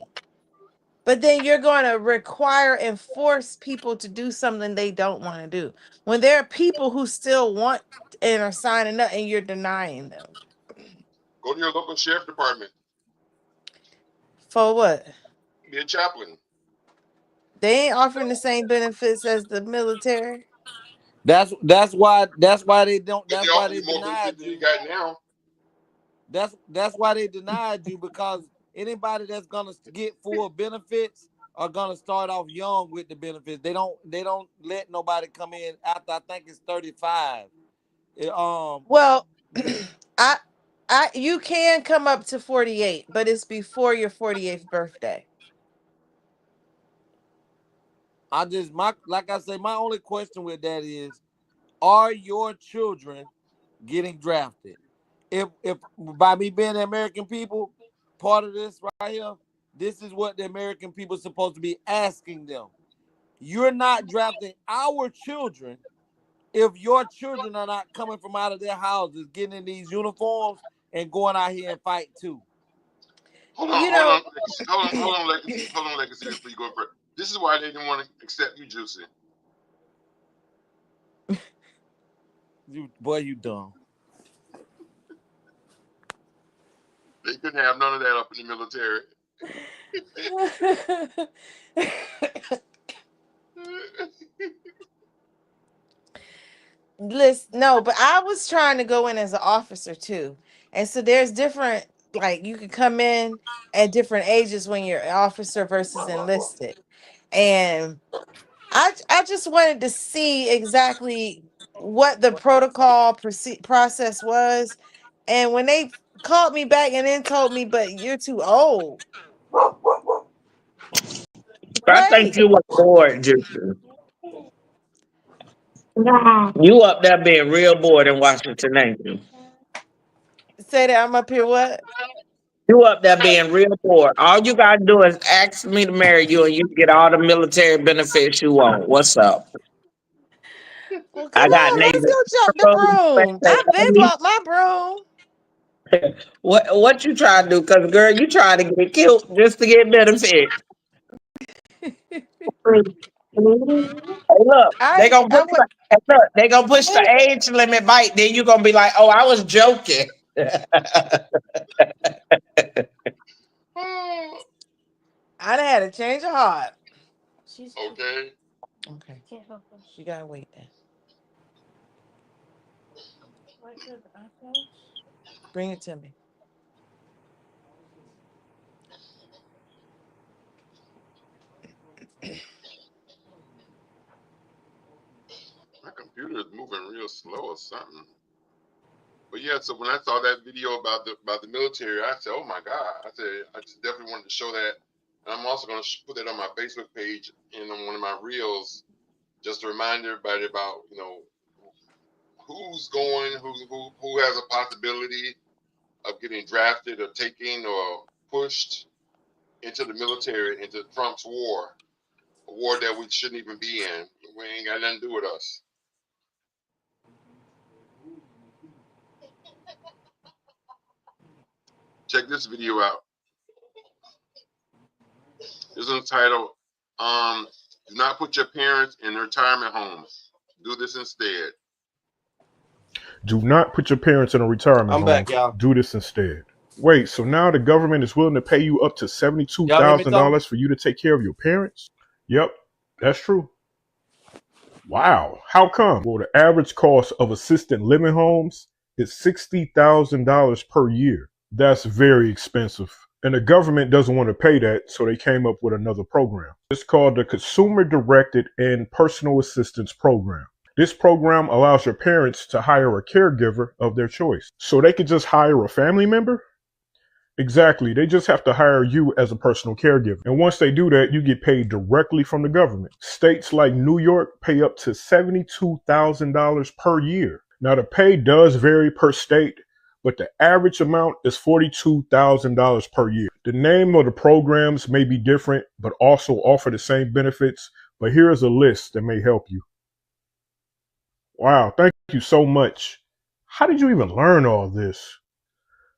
But then you're going to require and force people to do something they don't want to do. When there are people who still want and are signing up and you're denying them. Go to your local sheriff department. For what? Be a chaplain. They ain't offering the same benefits as the military. That's why they don't. That's why they denied you. Got now. That's why they denied you, because anybody that's gonna get full benefits are gonna start off young with the benefits. They don't let nobody come in after, I think it's 35. Well, you can come up to 48, but it's before your 48th birthday. Like I say, my only question with that is, are your children getting drafted? If by me being the American people, part of this right here, this is what the American people are supposed to be asking them. You're not drafting our children if your children are not coming from out of their houses, getting in these uniforms and going out here and fight too. Hold on, You hold know, on, Legacy. Hold on, Legacy. Before you go for it, this is why they didn't want to accept you, Juicy. You dumb. They couldn't have none of that up in the military. listen, no, but I was trying to go in as an officer too. And so there's different, like you could come in at different ages when you're an officer versus enlisted. And I just wanted to see exactly what the protocol process was. And when they called me back and then told me, but you're too old. I think Right. you were bored, Juicy. You up there being real bored in Washington, ain't you? Say that I'm up here what? You up there being real bored. All you gotta do is ask me to marry you, and you get all the military benefits you want. What's up? Well, I come got on, let's Navy. go jump the broom. I've been bought my broom. What you trying to do? Cause girl, you trying to get killed just to get benefits. Hey, look, they I gonna I push would they gonna push the age limit bite. Then you gonna be like, oh, I was joking. I'd have had a change of heart. Okay. Okay. You gotta wait then. Bring it to me. My computer is moving real slow or something. But yeah, so when I saw that video about the military, I said, "Oh my God!" I said, "I just definitely wanted to show that." And I'm also going to put that on my Facebook page and on one of my reels, just to remind everybody about who's going, who has a possibility of getting drafted or taken or pushed into the military, into Trump's war, a war that we shouldn't even be in. We ain't got nothing to do with us. Check this video out. This is entitled, "Do not put your parents in retirement homes. Do this instead." Do not put your parents in a retirement I'm home. back, y'all. Do this instead. Wait, so now the government is willing to pay you up to Y'all hear me, Tom? $72,000 for you to take care of your parents? Yep, that's true. Wow. How come? Well, the average cost of assisted living homes is $60,000 per year. That's very expensive. And the government doesn't want to pay that, so they came up with another program. It's called the Consumer Directed and Personal Assistance Program. This program allows your parents to hire a caregiver of their choice. So they could just hire a family member? Exactly. They just have to hire you as a personal caregiver. And once they do that, you get paid directly from the government. States like New York pay up to $72,000 per year. Now, the pay does vary per state, but the average amount is $42,000 per year. The name of the programs may be different, but also offer the same benefits. But here is a list that may help you. Wow, thank you so much. How did you even learn all this?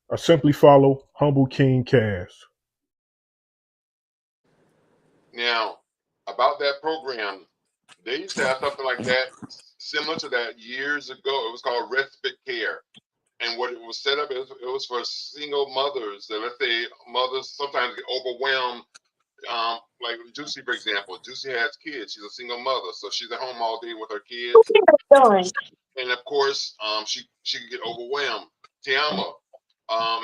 I simply follow Humble King Cass. Now, about that program, they used to have something like that, similar to that years ago. It was called respite care. And what it was set up, it was for single mothers. So let's say mothers sometimes get overwhelmed. Like Juicy, for example. Juicy has kids. She's a single mother, so she's at home all day with her kids. And of course, she can get overwhelmed. Tiama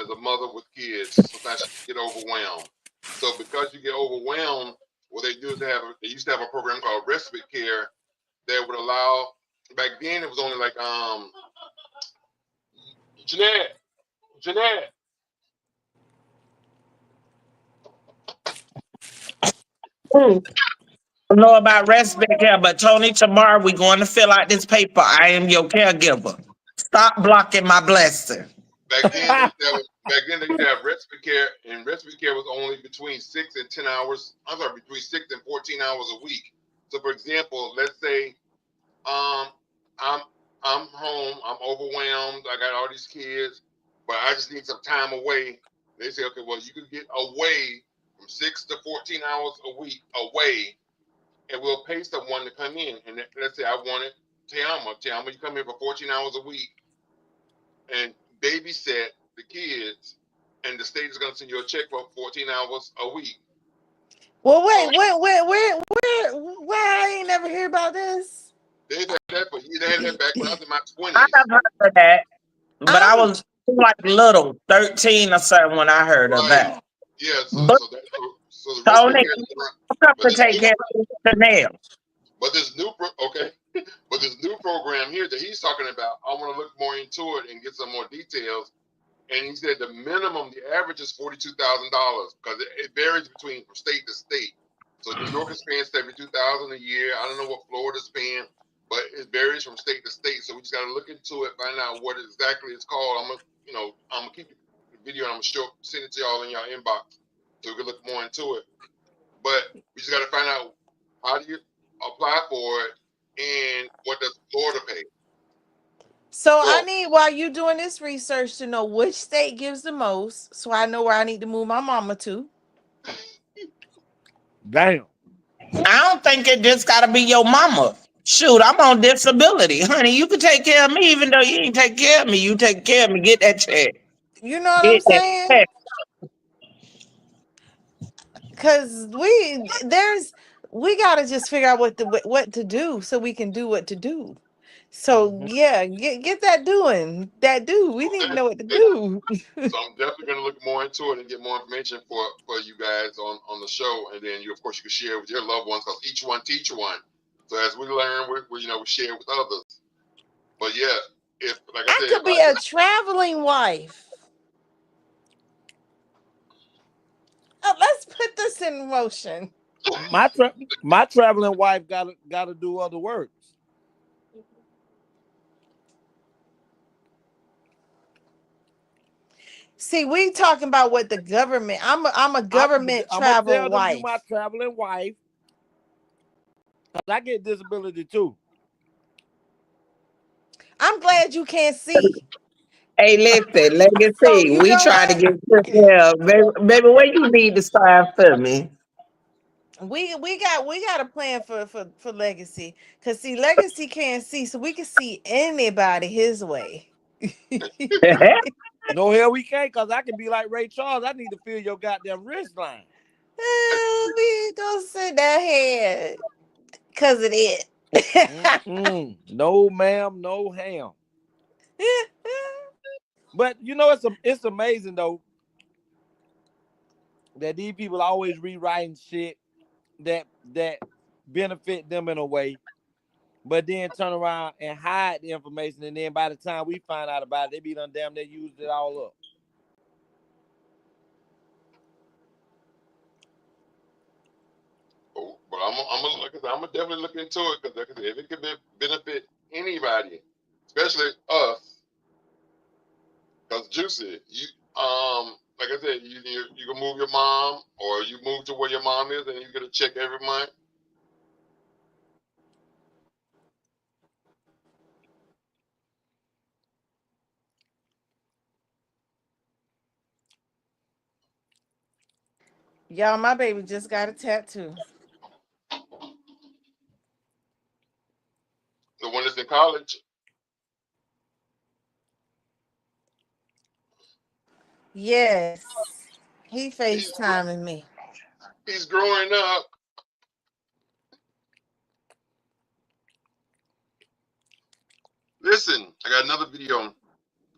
is a mother with kids. Sometimes she can get overwhelmed. So because you get overwhelmed, what they do is they used to have a program called respite care that would allow. Back then, it was only like Jeanette. I know about respite care, but Tony, tomorrow we're going to fill out this paper. I am your caregiver. Stop blocking my blessing. Back then, they used to have respite care, and respite care was only between 6 and 10 hours. I'm sorry, between 6 and 14 hours a week. So, for example, let's say I'm home, I'm overwhelmed, I got all these kids, but I just need some time away They say, okay, well, you can get away from 6 to 14 hours a week away, and we'll pay someone to come in. And let's say I wanted Tiama, you come here for 14 hours a week and babysit the kids, and the state is going to send you a check for 14 hours a week. Well, wait, where I ain't never hear about this. They had that for years. They had that back when I was in my 20s. I have heard of that, but I was like little, 13 or something when I heard of that. Yeah, so the Tony, but to take care of Chanel. But this new but this new program here that he's talking about, I want to look more into it and get some more details. And he said the minimum, the average is $42,000 because it varies from state to state. So New York is paying $72,000 a year. I don't know what Florida's paying, but it varies from state to state. So we just got to look into it, find out what exactly it's called. I'm gonna keep the video and I'm gonna send it to y'all in your inbox so we can look more into it. But we just got to find out how do you apply for it and what does Florida pay. So I need, while you doing this research, to know which state gives the most, so I know where I need to move my mama to. Damn. I don't think it just gotta be your mama. Shoot, I'm on disability, honey. You can take care of me, even though you ain't take care of me. You take care of me. Get that check. You know what I'm saying? Because we gotta just figure out what to do so we can do what to do. So yeah, get that doing. We need to know what to do. So I'm definitely gonna look more into it and get more information for you guys on the show, and then of course you can share with your loved ones because each one teach one. So as we learn, we share with others. But yeah, if like I said, could be a traveling wife. Let's put this in motion. My traveling wife gotta do other works. See, we talking about what the government. I'm a government travel wife. I'm my traveling wife. Cause I get disability too. I'm glad you can't see. Hey, listen, Legacy. We try to get baby. Where you need to sign for me? We got a plan for Legacy, cause see, Legacy can't see, so we can see anybody his way. No, hell we can't, cause I can be like Ray Charles. I need to feel your goddamn wrist line. We don't sit that head, cause it is. No, ma'am, no ham. But it's amazing though that these people always rewriting shit that benefit them in a way, but then turn around and hide the information, and then by the time we find out about it, they be done damn near used it all up. But I'm gonna definitely look into it because if it could benefit anybody, especially us. Because Juicy, like I said, you can move your mom, or you move to where your mom is, and you get a check every month. Y'all, my baby just got a tattoo. The one that's in college. Yes, he FaceTiming me. He's growing up. Listen, I got another video.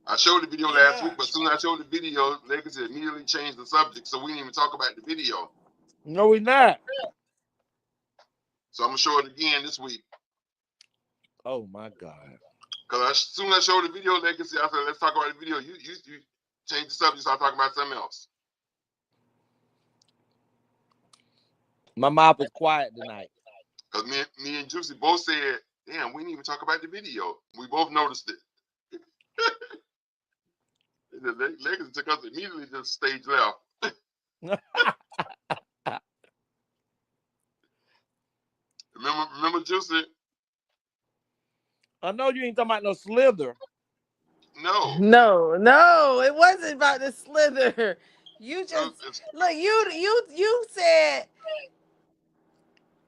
I showed the video last week, but as soon as I showed the video, Legacy immediately changed the subject, so we didn't even talk about the video. No, we're not. So I'm gonna show it again this week. Oh my God! Because as soon as I showed the video, Legacy, I said, "Let's talk about the video." You change the subject, start talking about something else. My mouth was quiet tonight. Because me and Juicy both said, "Damn, we didn't even talk about the video." We both noticed it. Legacy took us immediately to stage left. Remember Juicy? I know you ain't talking about no Slither. No, it wasn't about the Slither. You just look. You said.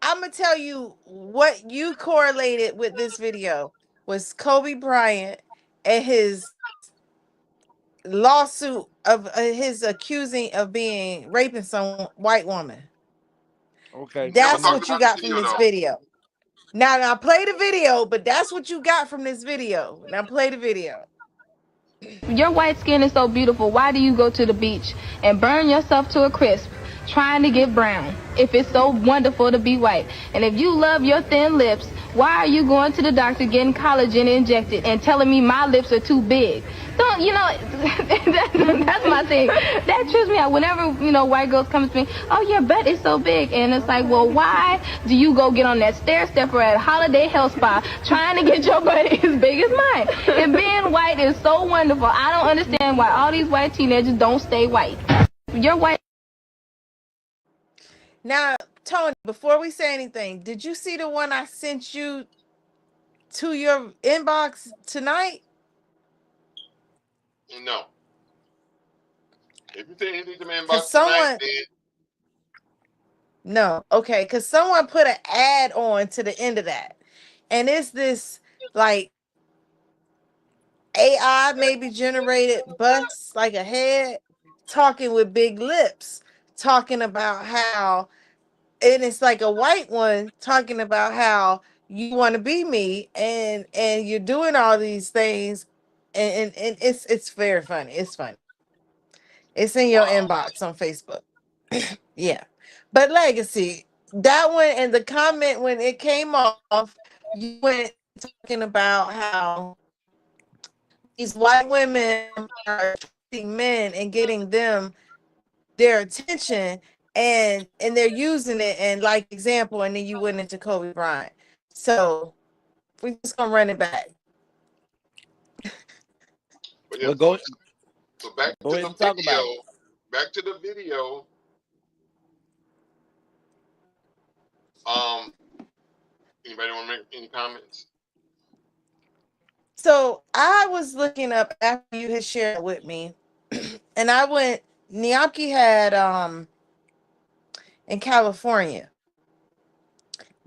I'm gonna tell you what you correlated with this video was Kobe Bryant and his lawsuit of his accusing of being raping some white woman. Okay. That's what you got from this video. Now play the video, but that's what you got from this video. Now play the video. Your white skin is so beautiful. Why do you go to the beach and burn yourself to a crisp trying to get brown if it's so wonderful to be white? And if you love your thin lips, why are you going to the doctor getting collagen injected and telling me my lips are too big? Don't, that's my thing. That trips me out. Whenever, white girls come to me, oh, your butt is so big. And it's like, well, why do you go get on that stair stepper at Holiday Health Spa trying to get your butt as big as mine? And being white is so wonderful. I don't understand why all these white teenagers don't stay white. You're white. Now, Tony, before we say anything, did you see the one I sent you to your inbox tonight? No. If you say anything to my inbox tonight, then... No. Okay, because someone put an ad on to the end of that. And it's this, like, AI maybe generated bust, like a head, talking with big lips, talking about how, and it's like a white one talking about how you want to be me and you're doing all these things and it's very funny. It's funny. It's in your inbox on Facebook. Yeah. But Legacy, that one and the comment when it came off, you went talking about how these white women are attracting men and getting them their attention and they're using it and like example, and then you went into Kobe Bryant. So we're just gonna run it back. Well, go so back go to ahead the and talk about video. it. Back to the video. Anybody want to make any comments? So I was looking up after you had shared it with me, and I went. Niaki had in California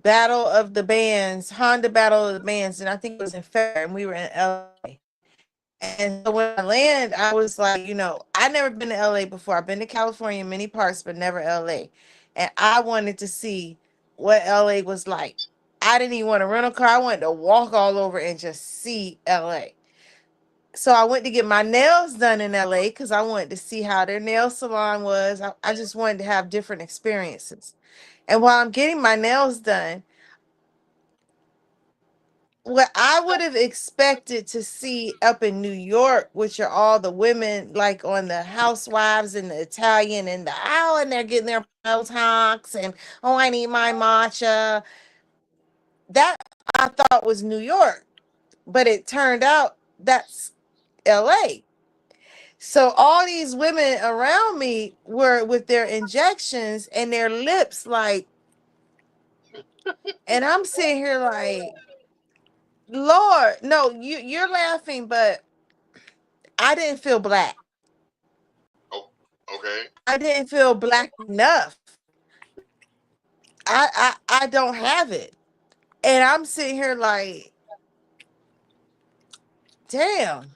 Battle of the Bands, Honda Battle of the Bands, and I think it was in February, and we were in LA. And so when I landed, I was like, I've never been to LA before. I've been to California in many parts, but never LA. And I wanted to see what LA was like. I didn't even want to rent a car. I wanted to walk all over and just see LA. So I went to get my nails done in LA because I wanted to see how their nail salon was. I just wanted to have different experiences. And while I'm getting my nails done, what I would have expected to see up in New York, which are all the women like on the Housewives and the Italian and and they're getting their Botox and I need my matcha. That I thought was New York, but it turned out that's LA. So all these women around me were with their injections and their lips like, and I'm sitting here like, Lord, no, you're laughing, but I didn't feel black. Oh, okay. I didn't feel black enough. I don't have it. And I'm sitting here like, damn.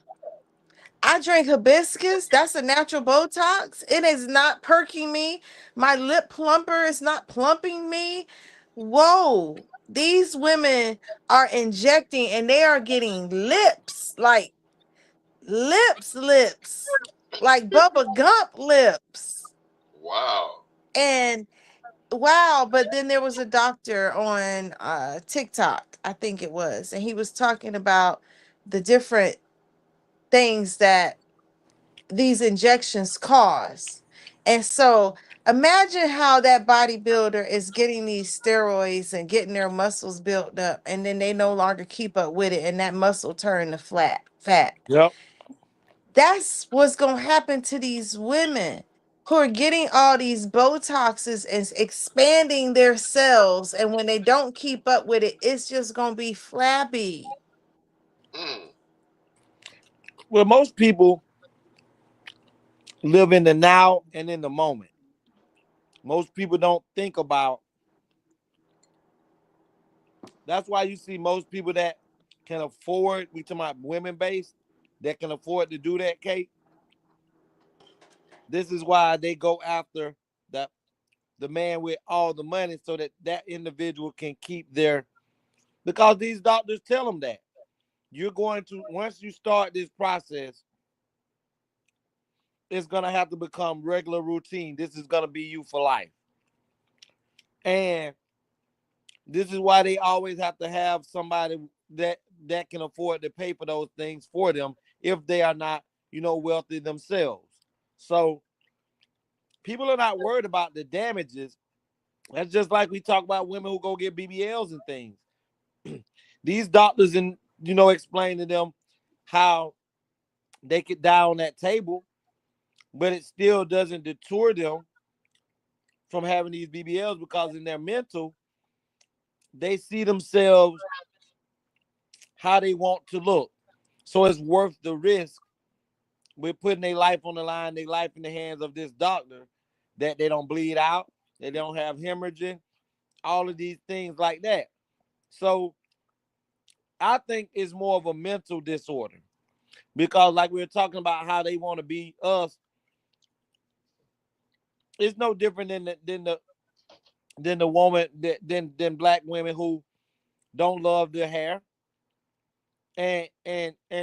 I drink hibiscus. That's a natural Botox. It is not perking me. My lip plumper is not plumping me. Whoa. These women are injecting and they are getting lips, like lips, like Bubba Gump lips. Wow. And wow, but then there was a doctor on TikTok, I think it was, and he was talking about the different things that these injections cause. And so imagine how that bodybuilder is getting these steroids and getting their muscles built up, and then they no longer keep up with it, and that muscle turn to fat. Yep. That's what's going to happen to these women who are getting all these Botoxes and expanding their cells. And when they don't keep up with it, it's just going to be flabby. Well, most people live in the now and in the moment. Most people don't think about. That's why you see most people that can afford. We talking about women based that can afford to do that, Kate. This is why they go after the man with all the money so that that individual can keep their. Because these doctors tell them that you're going to, once you start this process, it's going to have to become regular routine. This is going to be you for life. And this is why they always have to have somebody that can afford to pay for those things for them if they are not, wealthy themselves. So people are not worried about the damages. That's just like we talk about women who go get BBLs and things. These doctors and explain to them how they could die on that table, but it still doesn't deter them from having these BBLs because in their mental, they see themselves how they want to look. So it's worth the risk with putting their life on the line, their life in the hands of this doctor, that they don't bleed out, they don't have hemorrhaging, all of these things like that. So I think it's more of a mental disorder because like we were talking about how they want to be us. It's no different than the woman than black women who don't love their hair and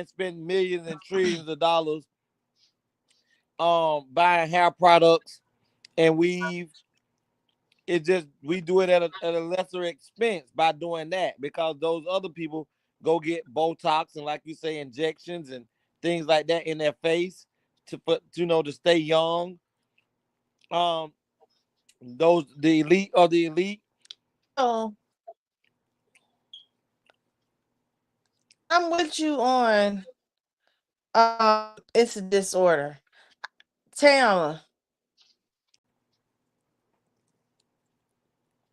spend millions and trillions of dollars buying hair products and weave. It just we do it at a lesser expense by doing that because those other people go get Botox and like you say injections and things like that in their face to put to stay young. Those the elite or the elite. Oh, I'm with you on it's a disorder. Tayama,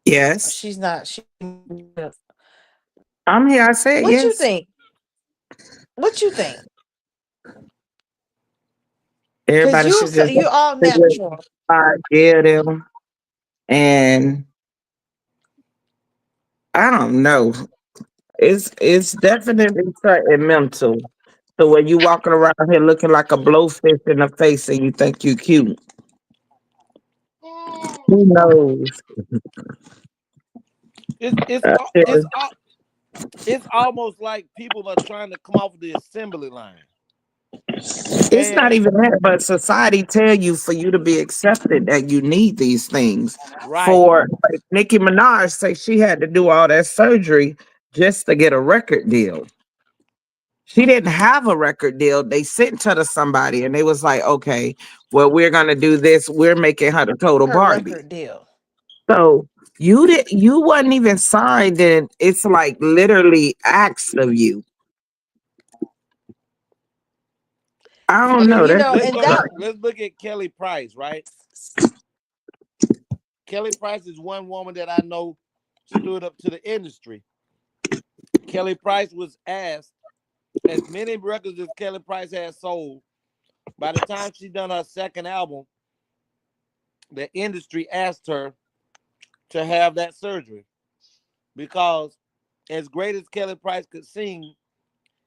Yes, she's not. I'm here. I said What you yes. think? What you think? Because Everybody should just you all do what natural. God give them, and I don't know. It's definitely something mental. So when you walking around here looking like a blowfish in the face and you think you cute, who knows? It's it's Uh, al- it's al- it's almost like people are trying to come off the assembly line. It's not And even that, but society tell you for you to be accepted that you need these things. right, For like Nicki Minaj say she had to do all that surgery just to get a record deal. She didn't have a record deal. They sent her to somebody and they was like, okay, well, we're gonna do this. We're making her the total Her Barbie. record deal. So you wasn't even signed, and it's like literally acts of you. I don't okay. know. That's Let's And just go. that like, Let's look at Kelly Price. Right, Kelly Price is one woman that I know stood up to the industry. Kelly Price was asked as many records as Kelly Price had sold. By the time she done her second album, the industry asked her to have that surgery because, as great as Kelly Price could sing,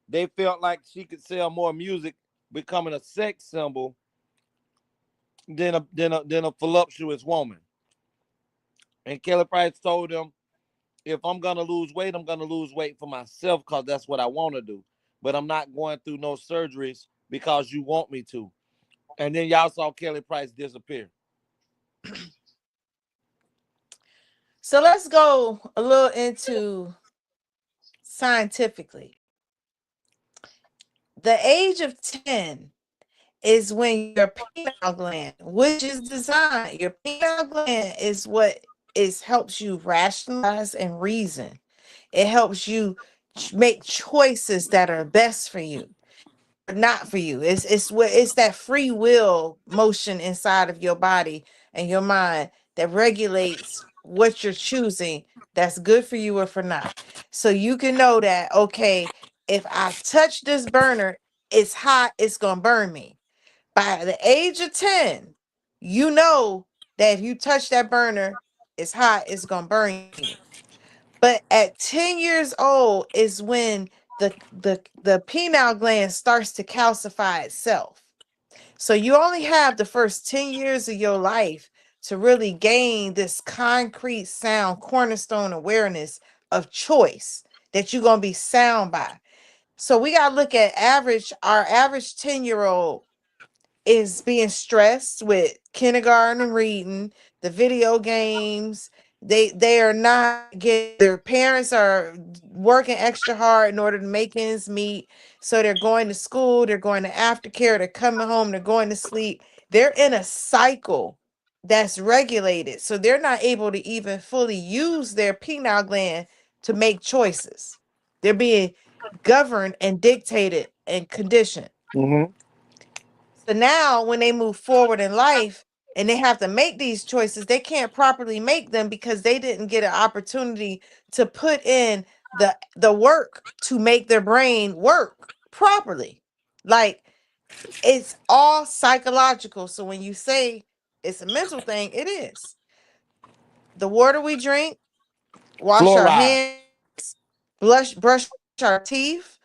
they felt like she could sell more music, becoming a sex symbol than a voluptuous woman. And Kelly Price told them, if I'm gonna lose weight, I'm gonna lose weight for myself because that's what I want to do. But I'm not going through no surgeries because you want me to. And then y'all saw Kelly Price disappear. so let's go a little into scientifically. The age of 10 is when your pineal gland, which is designed, your pineal gland is what helps you rationalize and reason. It helps you make choices that are best for you, or not for you. It's that free will motion inside of your body and your mind that regulates what you're choosing that's good for you or for not. So you can know that, okay, if I touch this burner, it's hot, it's gonna burn me. By the age of 10, you know that if you touch that burner, it's hot, it's gonna burn you. But at 10 years old is when the pineal gland starts to calcify itself. So you only have the first 10 years of your life to really gain this concrete sound cornerstone awareness of choice that you're going to be sound by. So we got to look at our average 10-year-old is being stressed with kindergarten and reading, the video games. They are not getting, their parents are working extra hard in order to make ends meet. So they're going to school, they're going to aftercare, they're coming home, they're going to sleep. They're in a cycle that's regulated. So they're not able to even fully use their pineal gland to make choices. They're being governed and dictated and conditioned. Mm-hmm. So now when they move forward in life and they have to make these choices, they can't properly make them because they didn't get an opportunity to put in the work to make their brain work properly. Like, it's all psychological. So when you say it's a mental thing, it is. The water we drink, wash our Fluoride. hands, brush our teeth,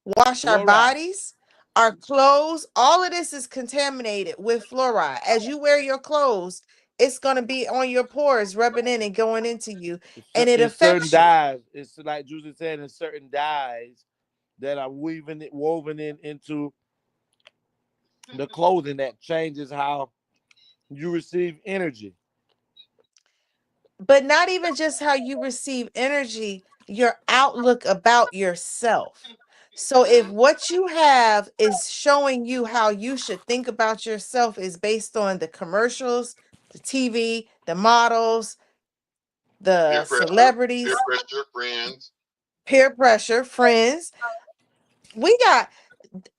wash our Fluoride. bodies, our clothes. All of this is contaminated with fluoride. As you wear your clothes, it's going to be on your pores, rubbing in and going into you, and it It's certain affects you. dyes. It's like Juicy said, it's certain dyes that are woven into the clothing that changes how you receive energy. But not even just how you receive energy, your outlook about yourself. So if what you have is showing you how you should think about yourself is based on the commercials, the TV, the models, the celebrities, peer pressure, friends.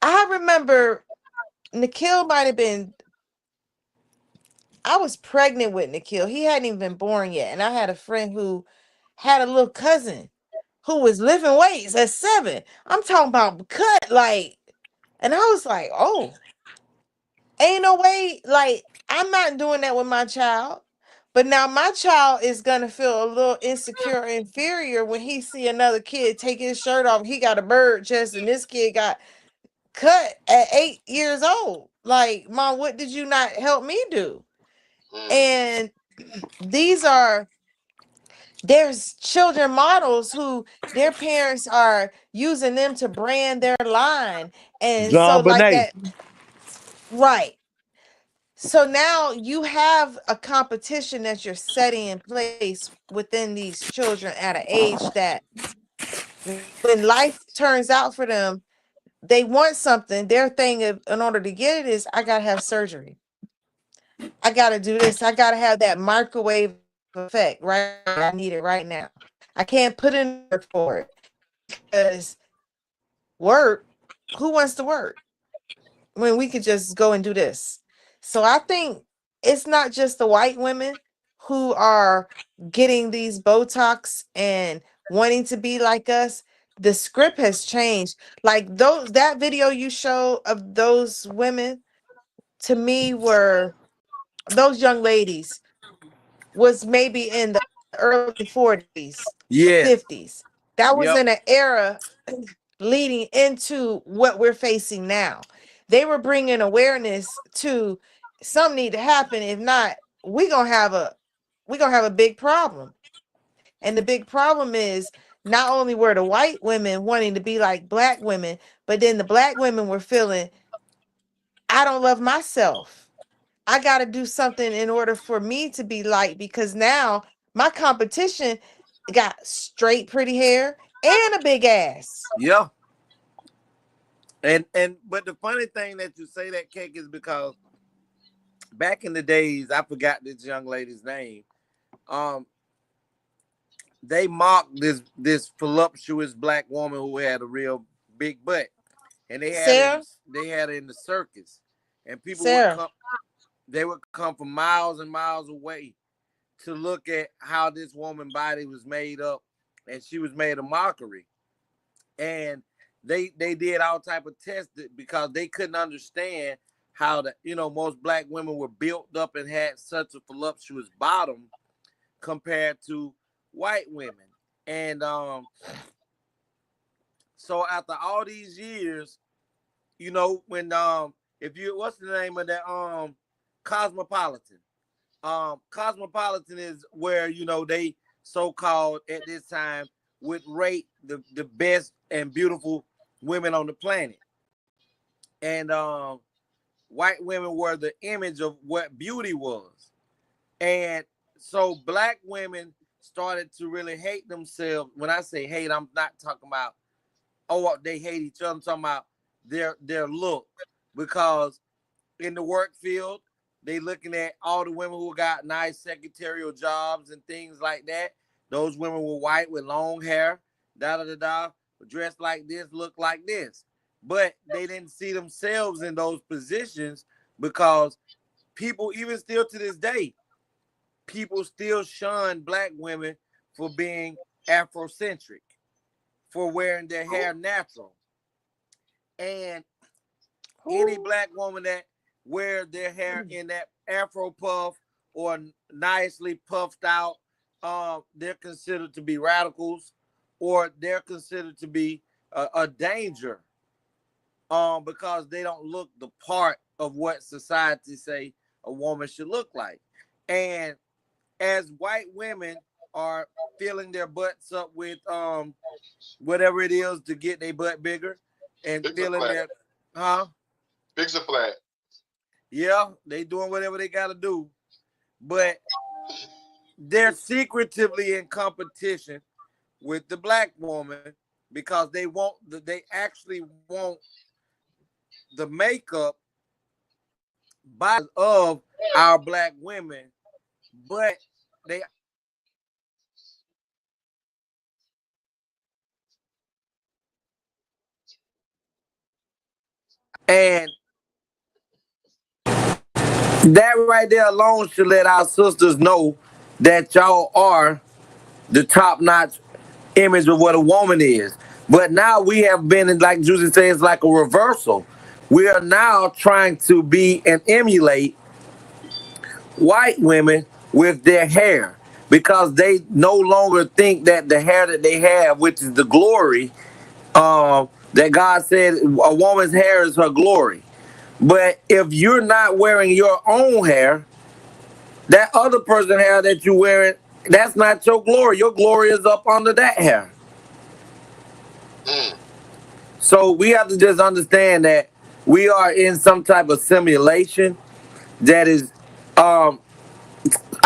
I remember Nikhil might have been, I was pregnant with Nikhil. He hadn't even been born yet. And I had a friend who had a little cousin who was lifting weights at 7. I'm talking about cut, like, and I was like, oh, ain't no way, like, I'm not doing that with my child. But now my child is gonna feel a little insecure, inferior when he see another kid take his shirt off. He got a bird chest, and this kid got cut at 8 years old. Like, Mom, what did you not help me do? And there's children models who their parents are using them to brand their line. And so John like Bonet. that, right. So now you have a competition that you're setting in place within these children at an age that when life turns out for them, they want something. Their thing in order to get it is, I gotta have surgery. I gotta do this. I gotta have that microwave effect, right? I need it right now. I can't put in work for it because work. Who wants to work when we could just go and do this? So I think it's not just the white women who are getting these Botox and wanting to be like us. The script has changed. Like that video you show of those women, to me, were those young ladies was maybe in the early 40s, Yes. 50s. That was Yep. in an era leading into what we're facing now. They were bringing awareness to something need to happen. If not, we're gonna have a big problem. And the big problem is not only were the white women wanting to be like black women, but then the black women were feeling, I don't love myself. I got to do something in order for me to be liked, because now my competition got straight pretty hair and a big ass. Yeah. But the funny thing that you say that, Cake, is because back in the days, I forgot this young lady's name. They mocked this voluptuous black woman who had a real big butt, and they had it in the circus, and people would come from miles and miles away to look at how this woman's body was made up, and she was made a mockery. And they did all type of tests because they couldn't understand how most black women were built up and had such a voluptuous bottom compared to white women. And so after all these years, when if you what's the name of that Cosmopolitan? Cosmopolitan is where they so-called at this time would rate the best and beautiful women on the planet. And white women were the image of what beauty was. And so black women started to really hate themselves. When I say hate, I'm not talking about, they hate each other. I'm talking about their look. Because in the work field, they looking at all the women who got nice secretarial jobs and things like that. Those women were white with long hair, dressed like this, look like this. But they didn't see themselves in those positions because people, even still to this day, people still shun black women for being Afrocentric, for wearing their hair natural. And any black woman that wear their hair in that Afro puff or nicely puffed out, they're considered to be radicals, or they're considered to be a danger, because they don't look the part of what society say a woman should look like. And as white women are filling their butts up with whatever it is to get their butt bigger, and feeling their Big's a flat. Yeah, they doing whatever they gotta do, but they're secretively in competition with the black woman because they actually want the makeup bodies of our black women, but they and that right there alone should let our sisters know that y'all are the top-notch image of what a woman is. But now we have been, like Juicy says, like a reversal. We are now trying to be and emulate white women with their hair, because they no longer think that the hair that they have, which is the glory, that God said a woman's hair is her glory. But if you're not wearing your own hair, that other person's hair that you're wearing, that's not your glory. Your glory is up under that hair. So we have to just understand that we are in some type of simulation that is, I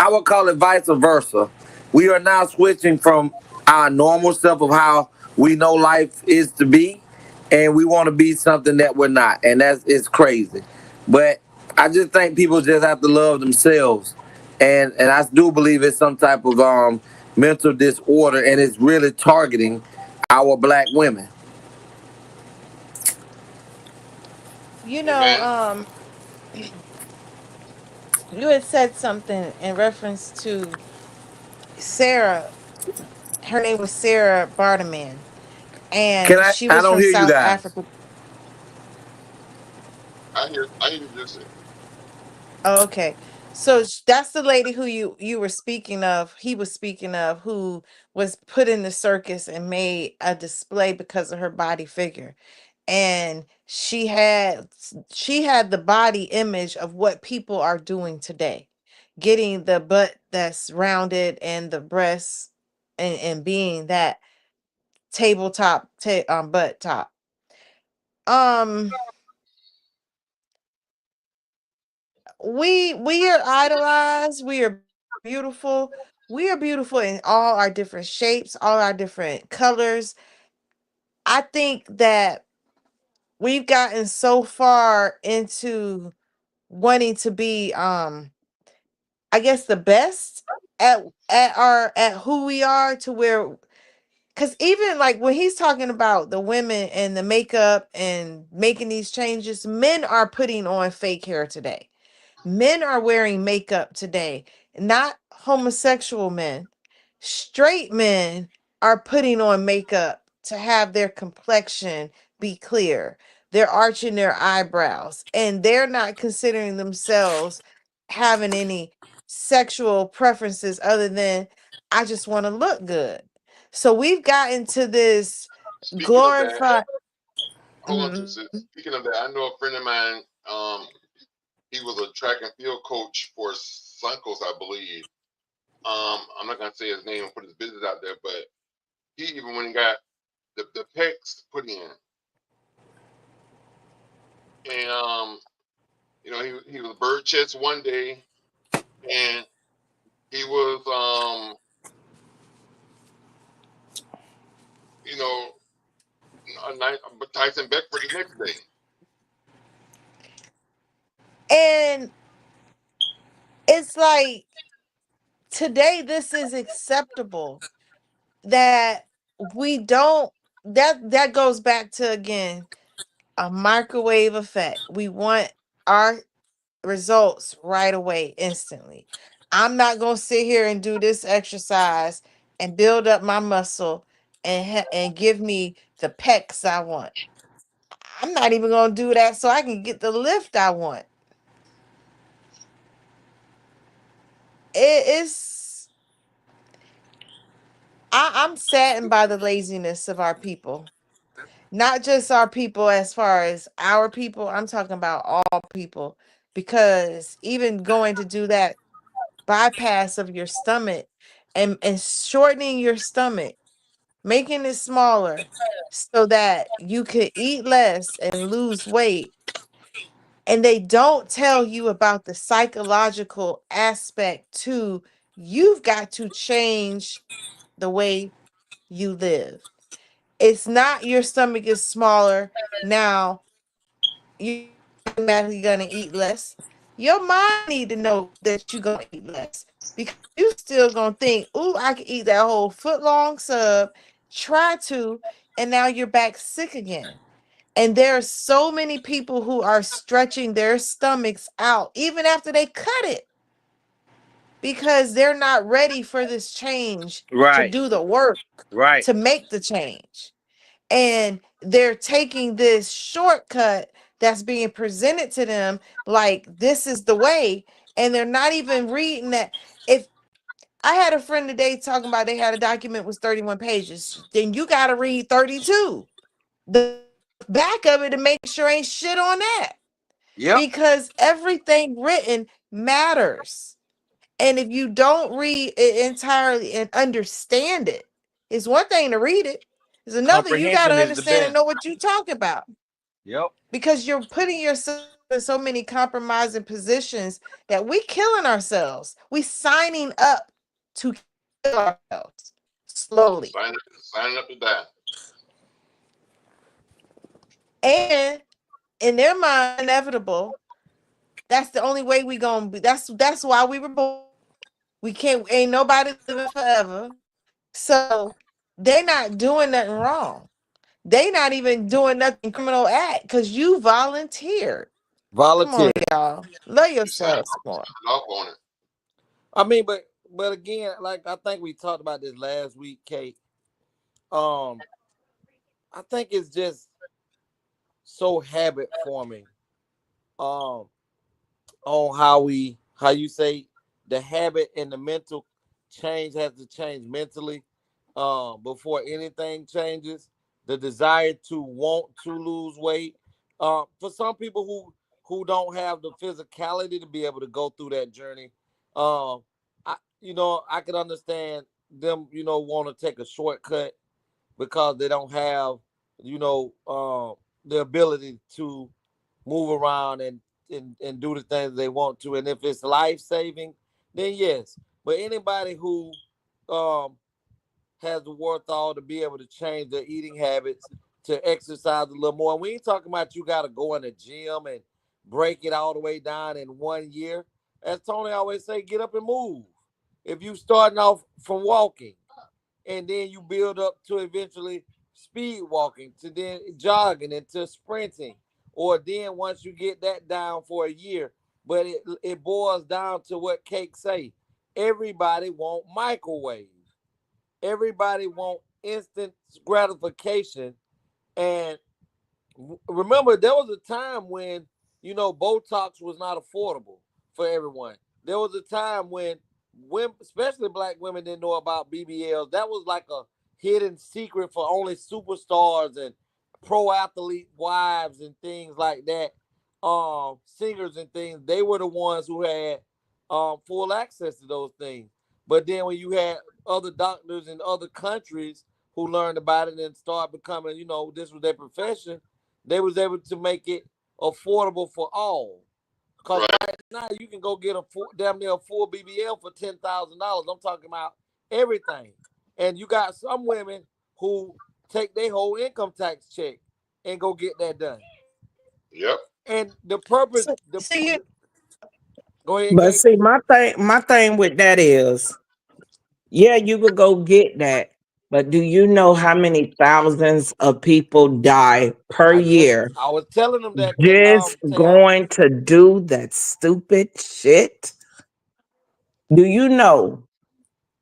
would call it vice versa. We are now switching from our normal self of how we know life is to be, and we want to be something that we're not, and it's crazy. But I just think people just have to love themselves, and I do believe it's some type of mental disorder, and it's really targeting our black women. You know, you had said something in reference to Sarah. Her name was Sarah Bartiman, and she I was don't from hear you South guys. Africa. I hear you just say. Oh, okay. So that's the lady who you were speaking of. He was speaking of, who was put in the circus and made a display because of her body figure. And she had the body image of what people are doing today, getting the butt that's rounded and the breasts, and being that tabletop butt top. Um we are idolized, we are beautiful. We are beautiful in all our different shapes, all our different colors. I think that we've gotten so far into wanting to be, I guess, the best at who we are, to where, because even like when he's talking about the women and the makeup and making these changes, men are putting on fake hair today. Men are wearing makeup today, not homosexual men. Straight men are putting on makeup to have their complexion be clear. they're arching their eyebrows, and they're not considering themselves having any sexual preferences other than I just want to look good. So we've gotten to this Speaking of that, glorified. hold on, Tristan. Speaking of that, I know a friend of mine. He was a track and field coach for Sunkos, I believe. I'm not gonna say his name and put his business out there, but he even when he got the pecs put in, and you know, he was bird chest one day, and he was you know, a nice Tyson Beckford the next day. And it's like today this is acceptable that we don't that goes back to again a microwave effect. We want our results right away instantly. I'm not going to sit here and do this exercise and build up my muscle and give me the pecs I want. I'm not even going to do that so I can get the lift I want. I'm saddened by the laziness of our people. Not just our people as far as our people, I'm talking about all people. Because even going to do that bypass of your stomach and shortening your stomach, making it smaller so that you could eat less and lose weight. And they don't tell you about the psychological aspect too. You've got to change the way you live. It's not your stomach is smaller now. You automatically gonna eat less. Your mind need to know that you're gonna eat less because you still gonna think, "Ooh, I can eat that whole foot long sub." Try to, and now you're back sick again. And there are so many people who are stretching their stomachs out even after they cut it because they're not ready for this change to Right. do the work Right. to make the change. And they're taking this shortcut that's being presented to them like this is the way, and they're not even reading that. If I had a friend today talking about they had a document was 31 pages, then you got to read 32, the back of it, to make sure ain't shit on that. Yep. Because everything written matters. And if you don't read it entirely and understand it, it's one thing to read it. It's another you got to Comprehension is the understand and best. know what you're talking about. Yep. Because you're putting yourself in so many compromising positions that we killing ourselves. We signing up to kill ourselves slowly. Signing up to die. And in their mind, inevitable. That's the only way we gonna be. That's why we were born. We can't. Ain't nobody living forever. So they're not doing nothing wrong. They not even doing nothing criminal act because you volunteered. Come on, Volunteer. y'all. Love You signed yourselves more. off on it. I mean, but again, like I think we talked about this last week, Kate. I think it's just so habit forming. On how you say the habit and the mental change has to change mentally before anything changes. The desire to want to lose weight. For some people who don't have the physicality to be able to go through that journey, I could understand them, want to take a shortcut because they don't have, the ability to move around and do the things they want to. And if it's life saving, then yes. But anybody who has the wherewithal to be able to change their eating habits, to exercise a little more. And we ain't talking about you got to go in the gym and break it all the way down in 1 year. As Tony always say, get up and move. If you starting off from walking and then you build up to eventually speed walking, to then jogging, and to sprinting, or then once you get that down for a year. But it boils down to what Cake say. Everybody want microwave. Everybody want instant gratification. And Remember, there was a time when, Botox was not affordable for everyone. There was a time when women, especially black women, didn't know about BBLs. That was like a hidden secret for only superstars and pro athlete wives and things like that. Singers and things, they were the ones who had full access to those things. But then when you had other doctors in other countries who learned about it and started becoming, this was their profession, they was able to make it affordable for all. Because right now you can go get damn near a full BBL for $10,000. I'm talking about everything. And you got some women who take their whole income tax check and go get that done. Yep. And the purpose. Go ahead. But Kate. see, my thing with that is, yeah, you could go get that, but do you know how many thousands of people die per year I was telling them that just going to do that stupid shit? Do you know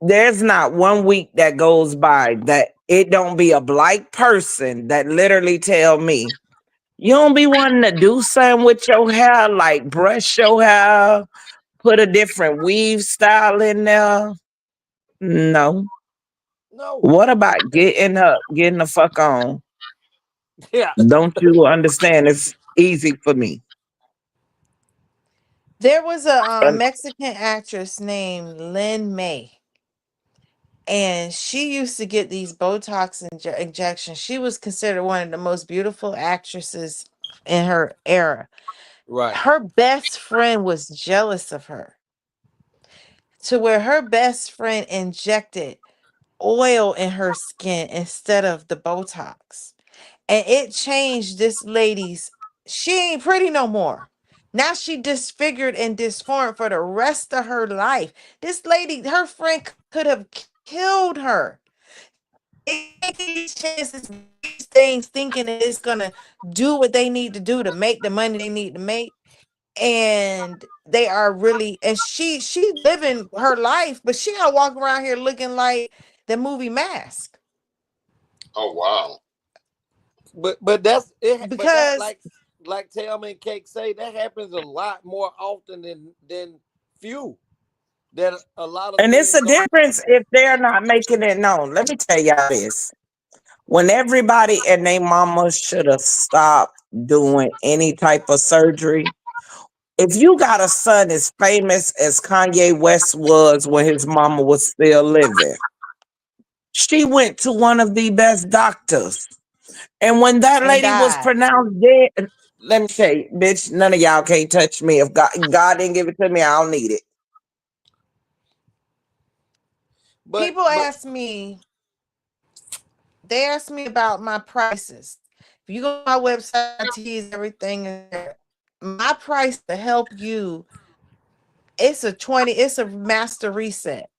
there's not 1 week that goes by that it don't be a black person that literally tell me, you don't be wanting to do something with your hair, like brush your hair, put a different weave style in there? No. What about getting up, getting the fuck on? Yeah. Don't you understand? It's easy for me. There was a Mexican actress named Lynn May, and she used to get these Botox injections. She was considered one of the most beautiful actresses in her era. Right. Her best friend was jealous of her, to where her best friend injected oil in her skin instead of the Botox. And it changed this lady's, she ain't pretty no more. Now she disfigured and disformed for the rest of her life. This lady, her friend could have killed her. These chances, these things, thinking that it's gonna do what they need to do to make the money they need to make. And they are really, and she's living her life, but she gotta walk around here looking like the movie Mask. Oh wow. But that's it. Because but that, like Thelma and Cake say, that happens a lot more often than few. That a lot of And it's a difference if they're not making it known. Let me tell y'all this. When everybody and their mama should have stopped doing any type of surgery. If you got a son as famous as Kanye West was when his mama was still living, she went to one of the best doctors. And when that lady was pronounced dead, let me tell you, bitch, none of y'all can't touch me. If God didn't give it to me, I don't need it. People ask me, they ask me about my prices. If you go to my website, I tease everything in there. My price to help you, it's a master reset.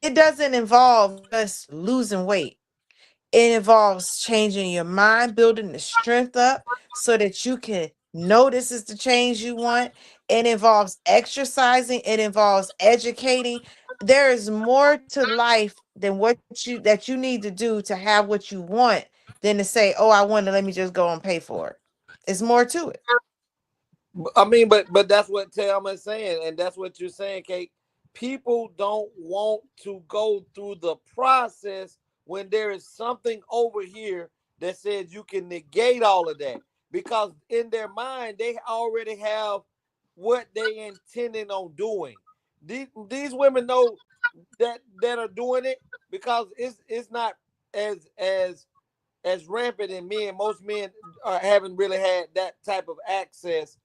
It doesn't involve just losing weight. It involves changing your mind, building the strength up so that you can know this is the change you want. It involves exercising. It involves educating. There is more to life than that you need to do to have what you want than to say, oh, I want to, let me just go and pay for it. It's more to it. I mean, but that's what Thelma is saying, and that's what you're saying, Kate. People don't want to go through the process when there is something over here that says you can negate all of that, because in their mind they already have what they intending on doing. These women know that are doing it because it's not as rampant in men. Most men haven't really had that type of access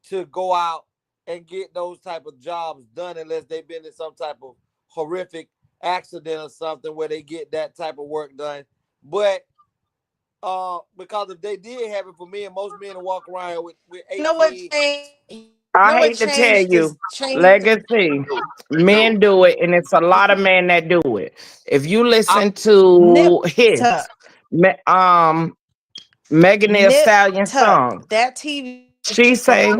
to go out and get those type of jobs done unless they've been in some type of horrific accident or something where they get that type of work done. But because if they did have it for men, most men will walk around with 18. You know what I hate to tell you, Legacy, men do it, and it's a lot of men that do it. If you listen to Megan Thee Stallion song, that TV, she say,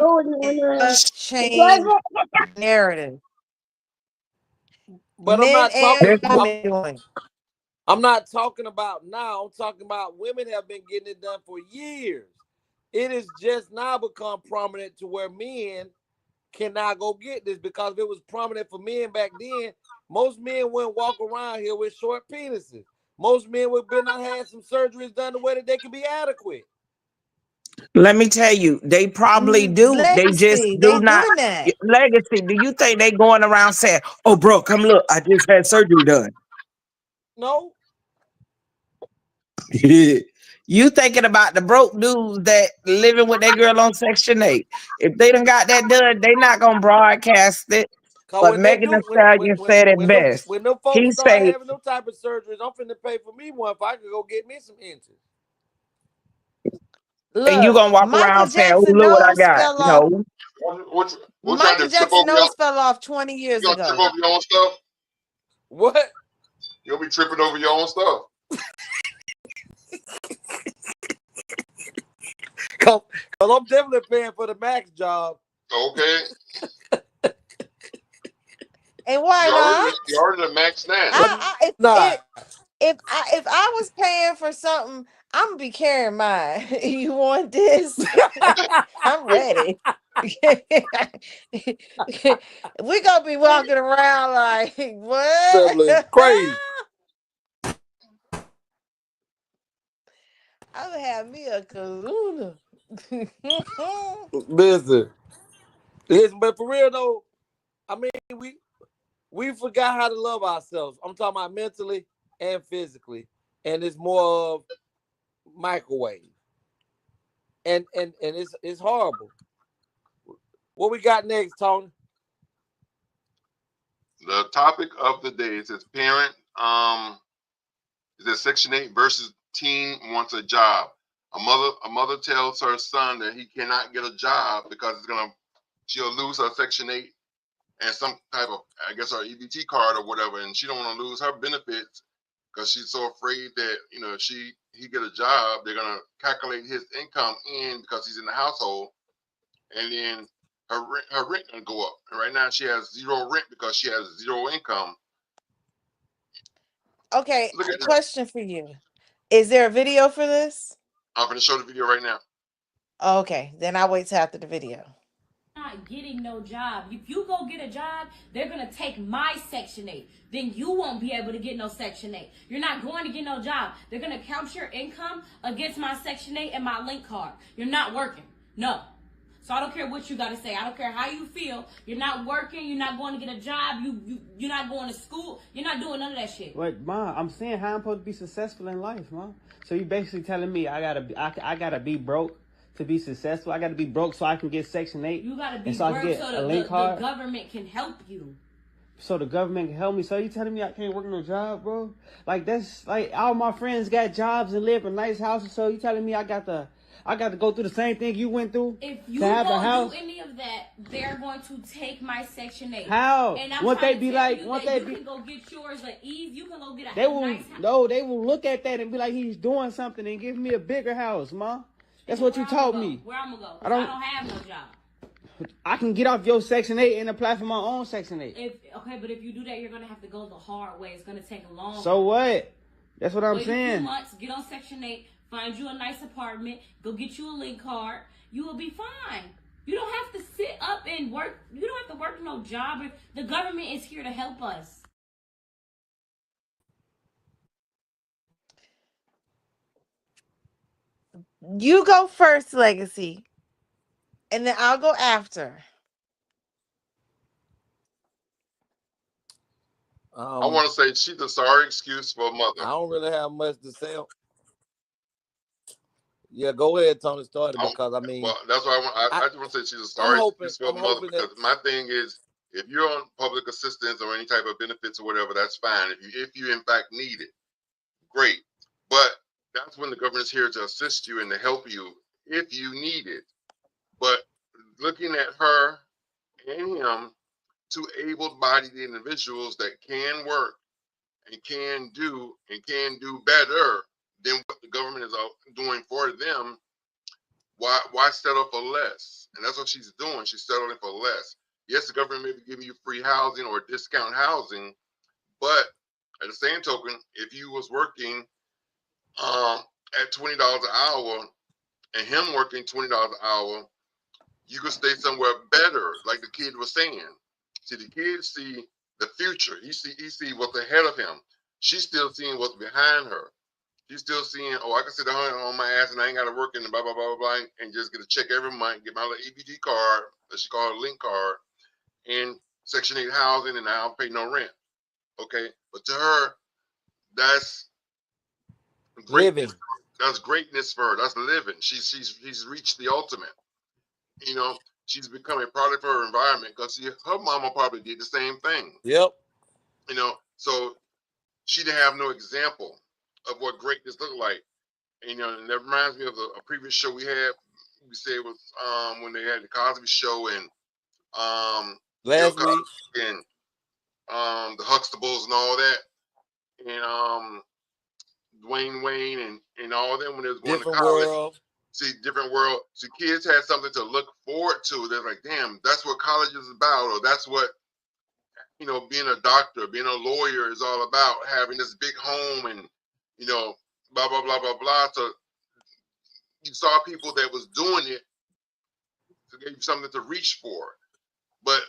change narrative. But I'm not talking about now. I'm talking about women have been getting it done for years. It is just now become prominent to where men cannot go get this, because if it was prominent for men back then, most men wouldn't walk around here with short penises. Most men would have not had some surgeries done the way that they could be adequate. Let me tell you, they probably do. Legacy, They don't not do that. Legacy. Do you think they going around saying, "Oh, bro, come look, I just had surgery done"? No. You thinking about the broke dudes that living with their girl on Section 8. If they done got that done, they not gonna broadcast it. But Megan Thee Stallion said it best. When them folks He start said, having them type of surgeries, I'm finna pay for me one if I could go get me some inches. Look, and you gonna walk Michael around saying, "Oh, Jackson look what I nose got." fell off. No. What trying Michael to trip Jackson over your? nose fell off 20 You years gonna trip ago. over your own stuff? What? You'll be tripping over your own stuff. Cause I'm definitely paying for the max job. Okay. And why not? You're already the max now. If I was paying for something, I'm gonna be carrying mine. You want this? I'm ready. We gonna be walking around like what? Crazy. I'm gonna have me a kahuna. Listen, but for real though, I mean, we forgot how to love ourselves. I'm talking about mentally and physically, and it's more of microwave, and it's horrible. What we got next, Tony? The topic of the day is this parent. Is it Section 8 versus teen wants a job? A mother tells her son that he cannot get a job because she'll lose her Section 8 and some type of, I guess, her EBT card or whatever, and she don't want to lose her benefits because she's so afraid that if he get a job, they're gonna calculate his income in because he's in the household, and then her rent gonna go up. And right now she has zero rent because she has zero income. Okay, question for you. Is there a video for this? I'm gonna show the video right now. Okay, then I'll wait till after the video. Not getting no job. If you go get a job, they're gonna take my Section 8. Then you won't be able to get no Section 8. You're not going to get no job. They're gonna count your income against my Section 8 and my link card. You're not working. No. So I don't care what you gotta say. I don't care how you feel. You're not working. You're not going to get a job. You're not going to school. You're not doing none of that shit. But Ma, I'm saying how I'm supposed to be successful in life, Ma. So you basically telling me I gotta be broke to be successful. I gotta be broke so I can get Section 8. You gotta be so broke so the government can help you. So the government can help me. So you telling me I can't work no job, bro? Like that's like all my friends got jobs and live in nice houses. So you telling me I got to go through the same thing you went through? If you to have a don't house? do any of that, they're going to take my Section 8. How? And I'm Won't trying they to be tell like? you Won't that they you be? can go get yours at ease. You can go get a They will nice house. no. They will look at that and be like, he's doing something and give me a bigger house, Ma. That's what you told me. Where I'm gonna go? 'Cause I don't have no job. I can get off your Section 8 and apply for my own Section 8. But if you do that, you're gonna have to go the hard way. It's gonna take long. So what? That's what I'm Wait a saying. few months, get on Section 8, find you a nice apartment, go get you a link card. You will be fine. You don't have to sit up and work. You don't have to work no job. The government is here to help us. You go first, Legacy, and then I'll go after. I want to say she's a sorry excuse for a mother. I don't really have much to say. Yeah, go ahead, Tony. Start it because I mean. Well, that's why I just want to say she's a sorry excuse for a mother because my thing is, if you're on public assistance or any type of benefits or whatever, that's fine. If you in fact need it, great. But that's when the government is here to assist you and to help you if you need it. But looking at her and him, two able-bodied individuals that can work and can do better than what the government is doing for them, why settle for less? And that's what she's doing. She's settling for less. Yes, the government may be giving you free housing or discount housing, but at the same token, if you was working at $20 an hour and him working $20 an hour, you could stay somewhere better, like the kid was saying. See, the kids see the future. He see what's ahead of him. She's still seeing what's behind her. She's still seeing, oh, I can sit down on my ass and I ain't got to work and blah, blah, blah, blah, blah, and just get a check every month, get my little EBT card, that she called a link card, and Section 8 housing, and I don't pay no rent. Okay? But to her, that's greatness. Living. That's greatness for her. That's living. She's reached the ultimate. You know, she's become a product for her environment because her mama probably did the same thing. Yep. You know, so she didn't have no example of what greatness looked like. And, you know, and that reminds me of a previous show we had. We said it was when they had the Cosby Show and last Bill week Cosby and the Huxtables and all that, and Dwayne Wayne and all them when they was going different to college. world. See, different world. See, kids had something to look forward to. They're like, damn, that's what college is about, or that's what, you know, being a doctor, being a lawyer is all about, having this big home and, you know, blah, blah, blah, blah, blah. So you saw people that was doing it to give you something to reach for. But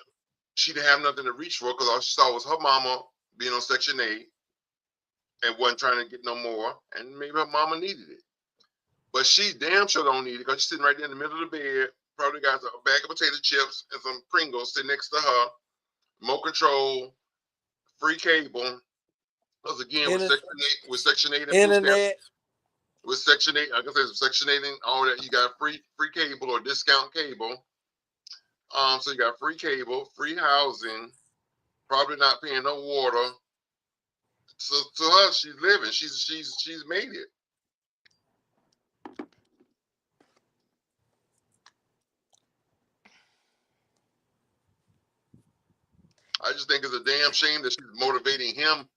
she didn't have nothing to reach for because all she saw was her mama being on Section 8 and wasn't trying to get no more. And maybe her mama needed it. But she damn sure don't need it because she's sitting right there in the middle of the bed, probably got a bag of potato chips and some Pringles sitting next to her, remote control, free cable. Because again, with Section 8 and internet. With Section 8, like I said, Section 8 and all that, you got free cable or discount cable. So you got free cable, free housing, probably not paying no water. So to her, she's living. She's made it. I just think it's a damn shame that she's motivating him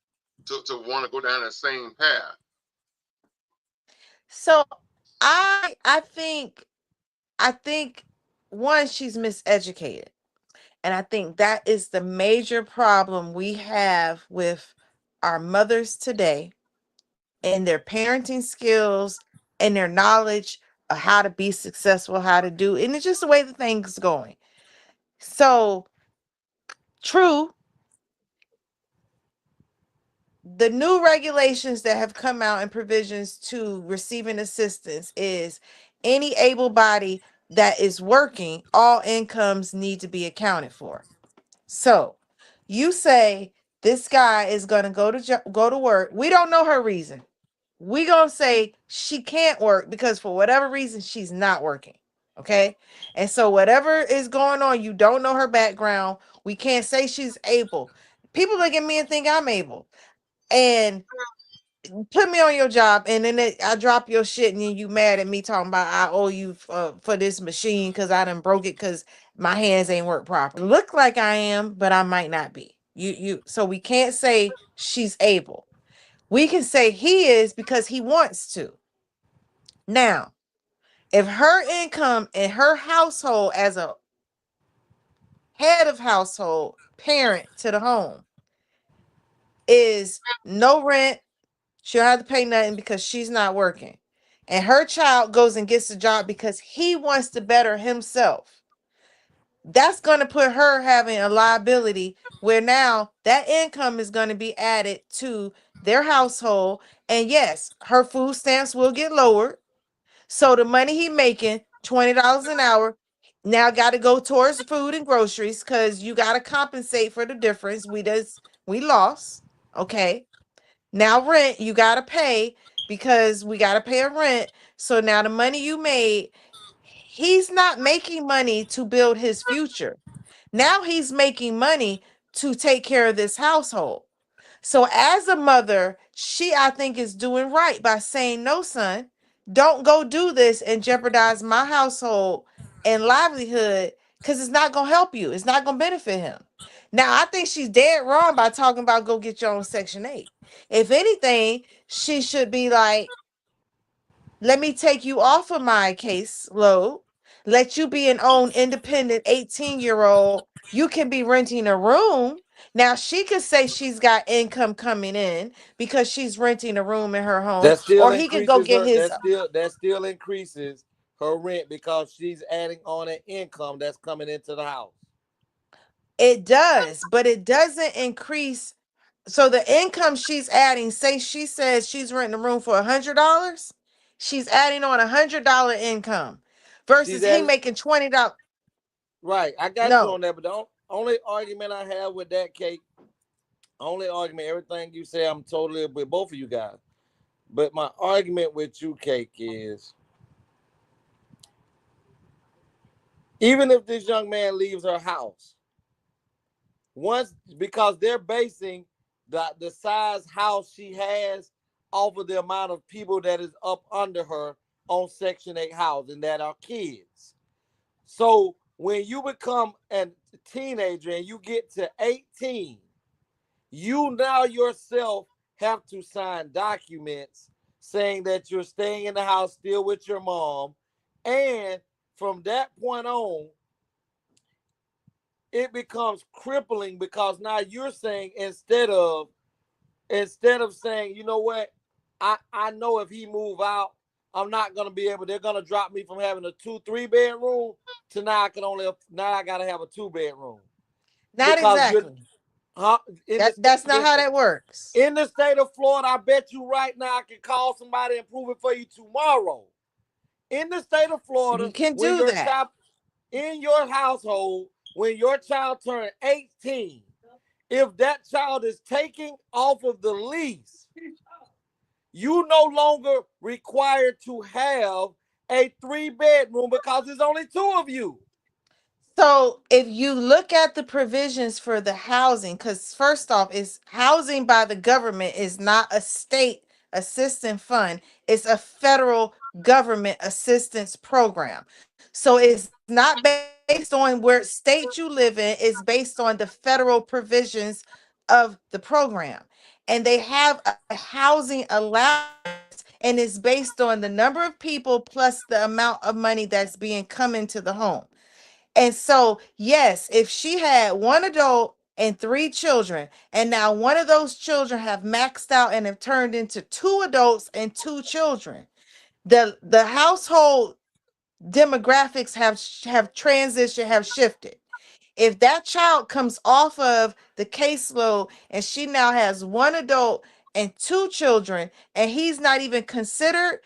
to want to go down that same path. So I think one, she's miseducated. And I think that is the major problem we have with our mothers today and their parenting skills and their knowledge of how to be successful, how to do, and it's just the way the thing's going. So true, the new regulations that have come out and provisions to receiving assistance is any able body that is working, all incomes need to be accounted for. So you say this guy is going to go to work. We don't know her reason. We going to say she can't work because for whatever reason, she's not working. Okay. And so whatever is going on, you don't know her background. We can't say she's able. People look at me and think I'm able. And put me on your job, and then I drop your shit, and then you mad at me talking about I owe you for this machine because I done broke it because my hands ain't work properly. Look like I am, but I might not be. So we can't say she's able. We can say he is because he wants to. Now, if her income in her household as a head of household, parent to the home, is no rent, she'll have to pay nothing because she's not working. And her child goes and gets a job because he wants to better himself. That's going to put her having a liability where now that income is going to be added to their household. And yes, her food stamps will get lowered. So the money he making, $20 an hour, now got to go towards food and groceries because you got to compensate for the difference. We lost. Okay. Now rent, you got to pay because we got to pay a rent. So now the money you made, he's not making money to build his future. Now he's making money to take care of this household. So as a mother, I think is doing right by saying, no, son, don't go do this and jeopardize my household and livelihood because it's not going to help you. It's not going to benefit him. Now, I think she's dead wrong by talking about go get your own Section 8. If anything, she should be like, let me take you off of my caseload, let you be an own independent 18-year-old. You can be renting a room. Now, she could say she's got income coming in because she's renting a room in her home. That still Or he could go get his. That still increases her rent because she's adding on an income that's coming into the house. It does, but it doesn't increase. So the income she's adding, say she says she's renting a room for $100, she's adding on $100 income versus She's he adding, making $20. right. I got you No, on that, but the only argument I have with that, Kate, only argument, everything you say, I'm totally with both of you guys. But my argument with you, Cake, is even if this young man leaves her house, once, because they're basing the size house she has off of the amount of people that is up under her on Section 8 housing that are kids. So when you become a teenager and you get to 18, you now yourself have to sign documents saying that you're staying in the house still with your mom. And from that point on, it becomes crippling because now you're saying instead of saying, you know what, I know if he move out, I'm not gonna be able, they're gonna drop me from having a 2-3 bedroom to now I gotta have a 2-bedroom. not Because exactly. That's not how that works. In the state of Florida, I bet you right now I can call somebody and prove it for you tomorrow. In the state of Florida, You can when do your that. child in your household, when your child turns 18, if that child is taking off of the lease, you no longer required to have a 3-bedroom because there's only 2 of you. So if you look at the provisions for the housing, because first off, is housing by the government is not a state assistance fund, it's a federal government assistance program. So it's not based on where state you live in, it's based on the federal provisions of the program. And they have a housing allowance, and it's based on the number of people plus the amount of money that's being come into the home. And so, yes, if she had one adult and 3 children, and now one of those children have maxed out and have turned into 2 adults and 2 children, the household demographics have transitioned, have shifted. If that child comes off of the caseload and she now has 1 adult and 2 children, and he's not even considered,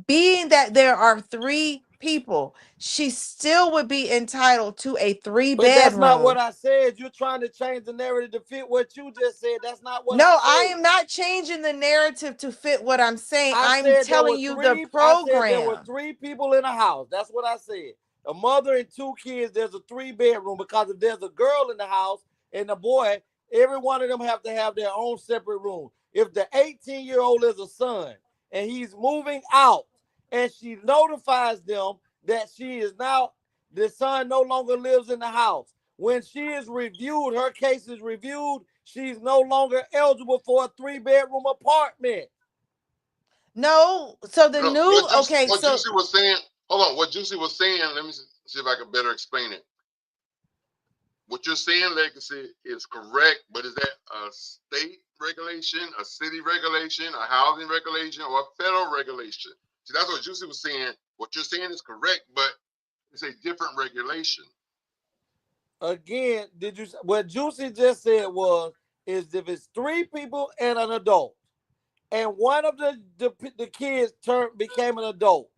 being that there are 3 people, she still would be entitled to a 3 But that's not what bedroom. I said. You're trying to change the narrative to fit what you just said. That's not what No, I I said. am not changing the narrative to fit what I'm saying. I I'm said there telling were you the 3. I said there were program. 3 people in a house. That's what I said. A mother and 2 kids. There's a 3-bedroom because if there's a girl in the house and a boy, every one of them have to have their own separate room. If the 18-year-old is a son and he's moving out and she notifies them that she is now, the son no longer lives in the house. When she is reviewed, her case is reviewed, she's no longer eligible for a 3-bedroom apartment. No, so the No, new, what okay, so Juicy was saying, hold on, what Juicy was saying, let me see if I can better explain it. What you're saying, Legacy, is correct, but is that a state regulation, a city regulation, a housing regulation, or a federal regulation? See, that's what Juicy was saying. What you're saying is correct, but it's a different regulation. Again, what Juicy just said is if it's 3 people and an adult, and one of the kids became an adult.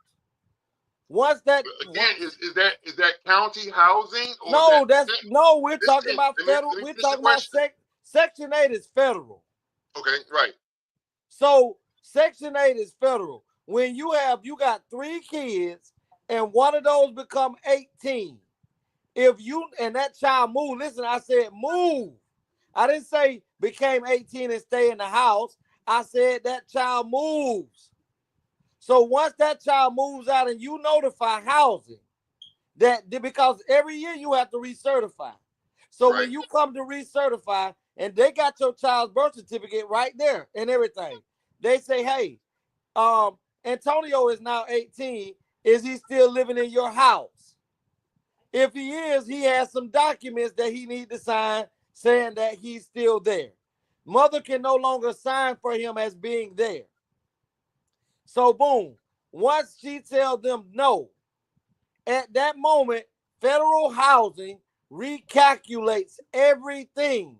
Once that again, is that county housing? Or no, we're talking about federal. Let me We're finish the talking about question. Section 8 is federal. Okay, right. So Section 8 is federal. When you got 3 kids and one of those become 18, and that child move, listen, I said move. I didn't say became 18 and stay in the house. I said that child moves. So once that child moves out and you notify housing, because every year you have to recertify. So when you come to recertify and they got your child's birth certificate right there and everything, they say, hey, Antonio is now 18. Is he still living in your house? If he is, he has some documents that he needs to sign saying that he's still there. Mother can no longer sign for him as being there. So boom, Once she tells them no, at that moment, federal housing recalculates everything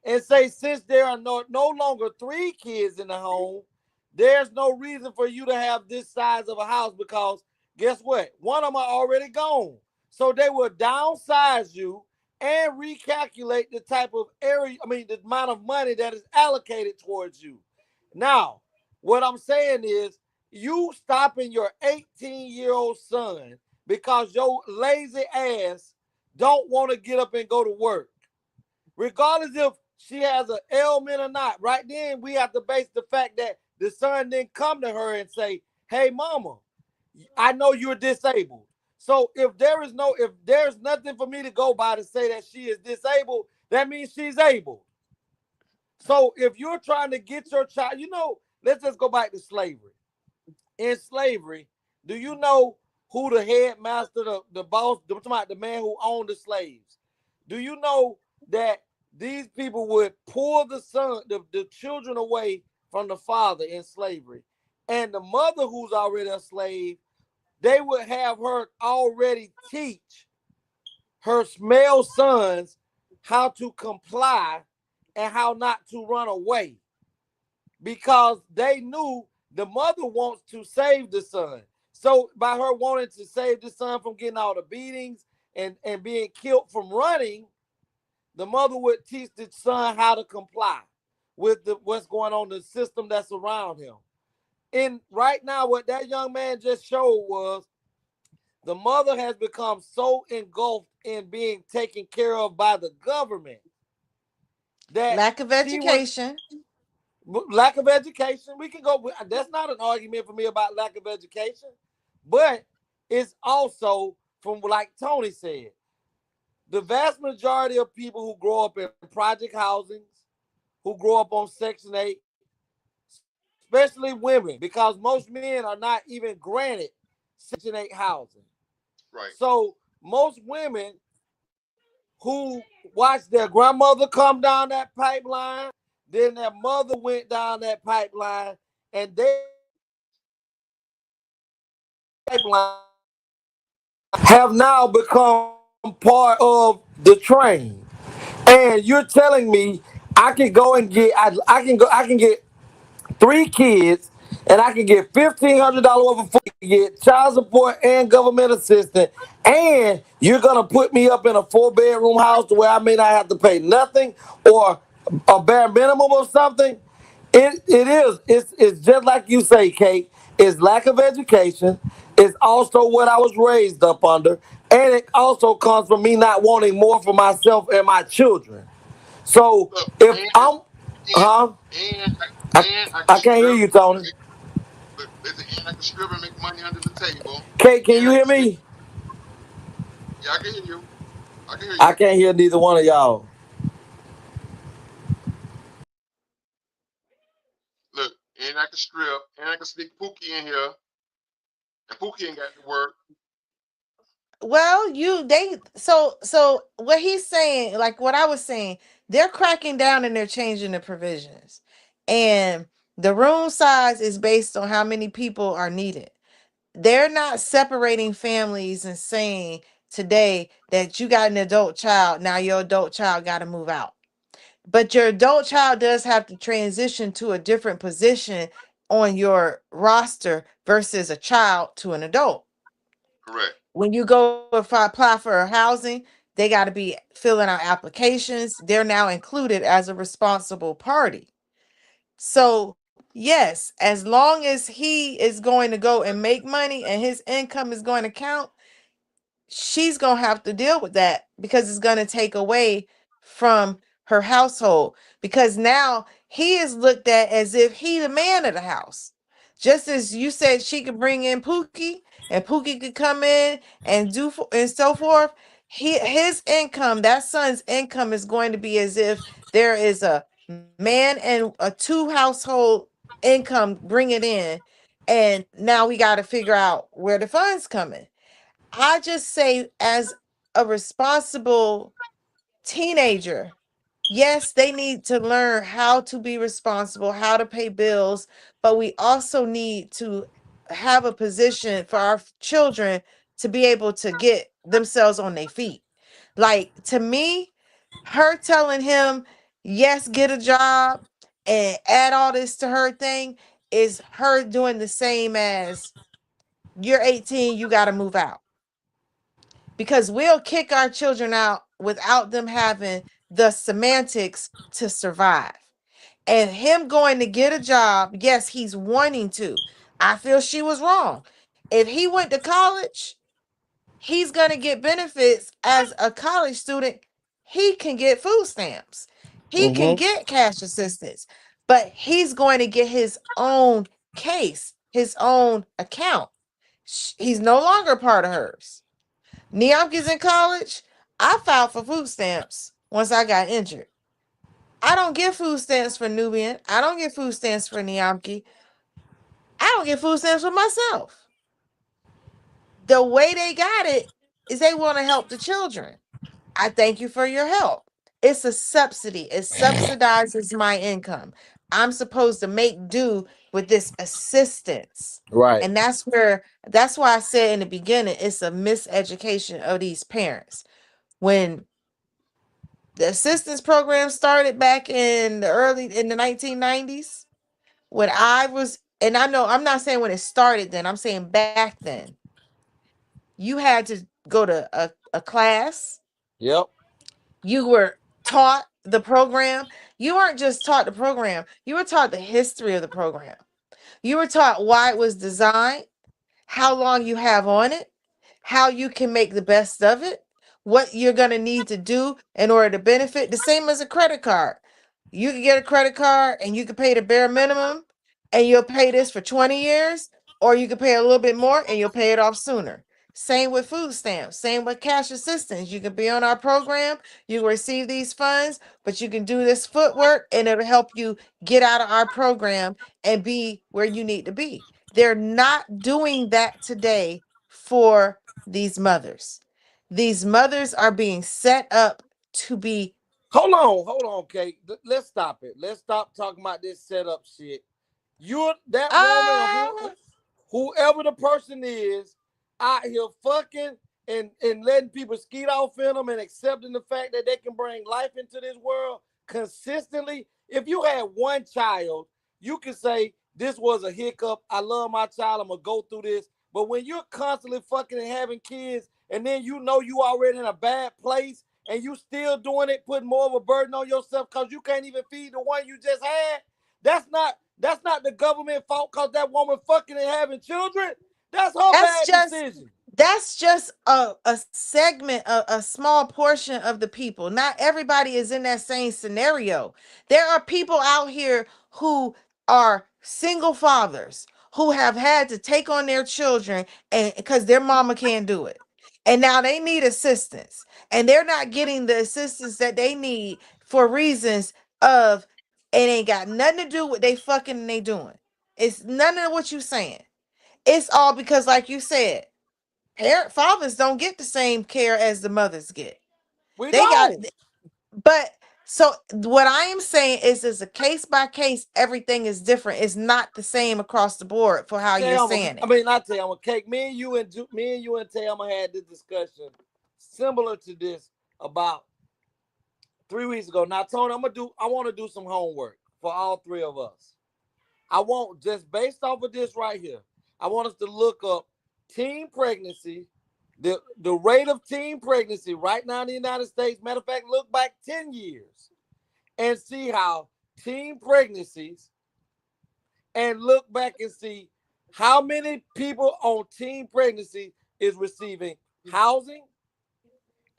and say, since there are no longer 3 kids in the home, there's no reason for you to have this size of a house, because guess what? One of them are already gone. So they will downsize you and recalculate the type of area, the amount of money that is allocated towards you. Now, what I'm saying is, you stopping your 18-year-old son because your lazy ass don't want to get up and go to work. Regardless if she has an ailment or not, right then we have to base the fact that the son didn't come to her and say, hey, mama, I know you're disabled. So if there's nothing for me to go by to say that she is disabled, that means she's able. So if you're trying to get your child, let's just go back to slavery. In slavery, do you know who the headmaster, the boss, the man who owned the slaves? Do you know that these people would pull the children away from the father in slavery? And the mother, who's already a slave, they would have her already teach her male sons how to comply and how not to run away, because they knew the mother wants to save the son. So by her wanting to save the son from getting all the beatings and being killed from running, the mother would teach the son how to comply with what's going on, the system that's around him. And right now, what that young man just showed was the mother has become so engulfed in being taken care of by the government that lack of education. Lack of education. We can go. That's not an argument for me about lack of education, but it's also, from like Tony said, the vast majority of people who grow up in project housings, who grow up on Section 8, especially women, because most men are not even granted Section 8 housing. Right. So most women who watched their grandmother come down that pipeline, then their mother went down that pipeline, and they have now become part of the train. And you're telling me I can go and get I can get 3 kids, and I can get $1,500 worth of food, get child support and government assistance, and you're gonna put me up in a 4-bedroom house where I may not have to pay nothing, or a bare minimum or something. It's just like you say, Kate. It's lack of education. It's also what I was raised up under, and it also comes from me not wanting more for myself and my children. So Look, if I'm, huh? and I can't hear you, Tony. Listen, and I can strip and make money under the table. Kate, can And you I hear can sneak. me? Yeah, I can hear you. I can hear I you. can't hear neither one of y'all. Look, and I can strip, and I can sneak Pookie in here, and Pookie ain't got to work. Well, so what he's saying, like what I was saying, they're cracking down and they're changing the provisions. And the room size is based on how many people are needed. They're not separating families and saying today that you got an adult child, now your adult child got to move out. But your adult child does have to transition to a different position on your roster versus a child to an adult. Correct. When you go apply for housing, they got to be filling out applications. They're now included as a responsible party. So, yes, as long as he is going to go and make money and his income is going to count, she's going to have to deal with that because it's going to take away from her household, because now he is looked at as if he the man of the house. Just as you said she could bring in Pookie and Pookie could come in and and so forth, his income, that son's income, is going to be as if there is a man and a 2 household income bring it in, and now we got to figure out where the funds coming. I just say, as a responsible teenager, yes, they need to learn how to be responsible, how to pay bills, but we also need to have a position for our children to be able to get themselves on their feet. Like, to me, her telling him, yes, get a job and add all this to her thing is her doing the same as, you're 18, you got to move out. Because we'll kick our children out without them having the semantics to survive. And him going to get a job, yes, he's wanting to. I feel she was wrong. If he went to college, he's going to get benefits as a college student. He can get food stamps. He can get cash assistance, but he's going to get his own case, his own account. He's no longer part of hers. Niamki's in college. I filed for food stamps once I got injured. I don't get food stamps for Nubian. I don't get food stamps for Niamki. I don't get food stamps for myself. The way they got it is they want to help the children. I thank you for your help. It's a subsidy. It subsidizes my income. I'm supposed to make do with this assistance. Right. And that's why I said in the beginning, it's a miseducation of these parents. When the assistance program started back in the 1990s, when I was, and I know I'm not saying when it started then, I'm saying back then, you had to go to a class. Yep. You were taught the program. You weren't just taught the program, you were taught the history of the program. You were taught why it was designed, how long you have on it, how you can make the best of it, what you're going to need to do in order to benefit. The same as a credit card. You can get a credit card and you can pay the bare minimum and you'll pay this for 20 years, or you can pay a little bit more and you'll pay it off sooner. Same with food stamps, same with cash assistance. You can be on our program, you can receive these funds, but you can do this footwork and it'll help you get out of our program and be where you need to be. They're not doing that today for these mothers. These mothers are being set up to be. Hold on, Kate. Let's stop it. Let's stop talking about this setup shit. You're that woman, whoever the person is, out here fucking and letting people skeet off in them and accepting the fact that they can bring life into this world consistently. If you had one child, you can say, this was a hiccup. I love my child. I'm going to go through this. But when you're constantly fucking and having kids, and then you know you already in a bad place, and you still doing it, putting more of a burden on yourself because you can't even feed the one you just had, that's not the government fault because that woman fucking and having children. That's her bad decision. That's just a segment, a small portion of the people. Not everybody is in that same scenario. There are people out here who are single fathers who have had to take on their children and because their mama can't do it. And now they need assistance. And they're not getting the assistance that they need for reasons of it ain't got nothing to do with they fucking and they doing. It's none of what you saying. It's all because, like you said, fathers don't get the same care as the mothers get. But so what I am saying is a case by case, everything is different. It's not the same across the board for how you're saying it. I mean, not Tayama, Cake. Me and you and Tayama had this discussion similar to this about 3 weeks ago. Now, Tony, I want to do some homework for all three of us. I want, just based off of this right here, I want us to look up teen pregnancy, the rate of teen pregnancy right now in the United States. Matter of fact, look back 10 years and see how teen pregnancies, and look back and see how many people on teen pregnancy is receiving housing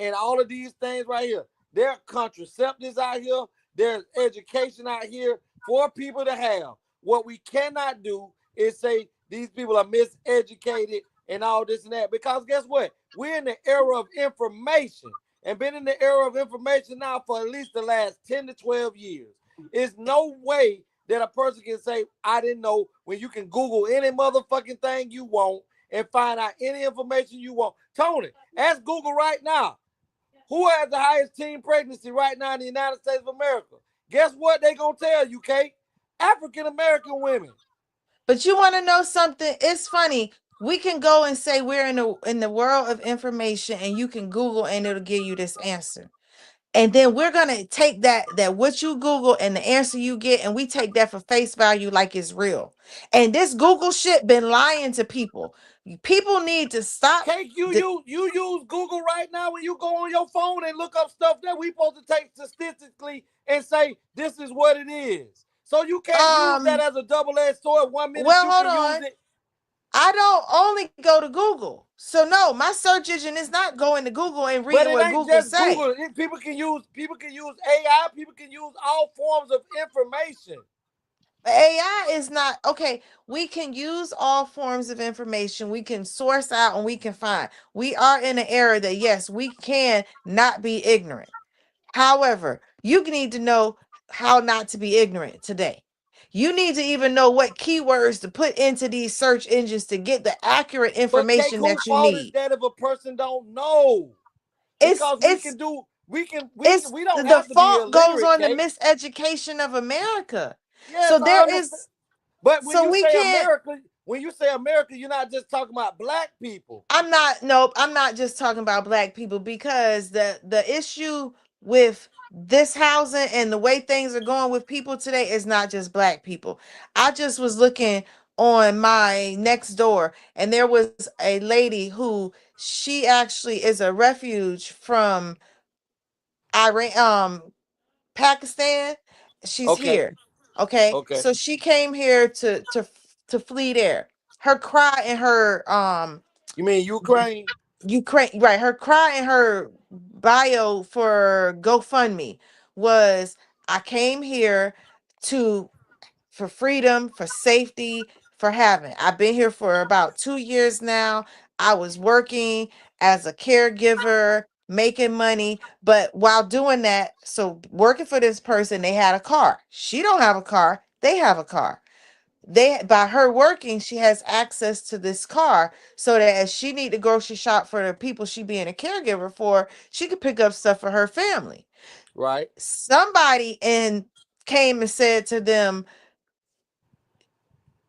and all of these things right here. There are contraceptives out here. There's education out here for people to have. What we cannot do is say these people are miseducated and all this and that, because guess what? We're in the era of information and been in the era of information now for at least the last 10 to 12 years. There's no way that a person can say, I didn't know, when you can Google any motherfucking thing you want and find out any information you want. Tony, ask Google right now, who has the highest teen pregnancy right now in the United States of America? Guess what they gonna tell you, Kate? African-American women. But you want to know something? It's funny. We can go and say we're in the world of information, and you can Google and it'll give you this answer. And then we're gonna take that what you Google and the answer you get, and we take that for face value like it's real. And this Google shit been lying to people. People need to stop. Cake, you use Google right now when you go on your phone and look up stuff that we supposed to take statistically and say this is what it is. So you can't use that as a double-edged sword. 1 minute Well, you hold can on. use it. I don't only go to Google. So no, my search engine is not going to Google and reading what Google just say. Google. People can use AI, people can use all forms of information. AI is not okay. We can use all forms of information. We can source out and we can find. We are in an era that yes, we can not be ignorant. However, you need to know how not to be ignorant today. You need to even know what keywords to put into these search engines to get the accurate information that you need. Is that if a person don't know? Because we don't have to be illiterate. The fault goes on the miseducation of America. Yes, so there is, but when so you we say can't. America, when you say America, you're not just talking about black people. I'm not just talking about black people, because the issue with this housing and the way things are going with people today is not just black people. I just was looking on my next door, and there was a lady who she actually is a refuge from Iran, Pakistan. She's here. Okay. So she came here to flee there. Her cry and her You mean Ukraine? Ukraine, right? Her cry and her bio for GoFundMe was, I came here for freedom, for safety, for having. I've been here for about 2 years now. I was working as a caregiver, making money, but while doing that, so working for this person, they had a car. She don't have a car. They have a car. By her working, she has access to this car, so that as she need to grocery shop for the people she being a caregiver for, she could pick up stuff for her family. Right. Somebody came and said to them,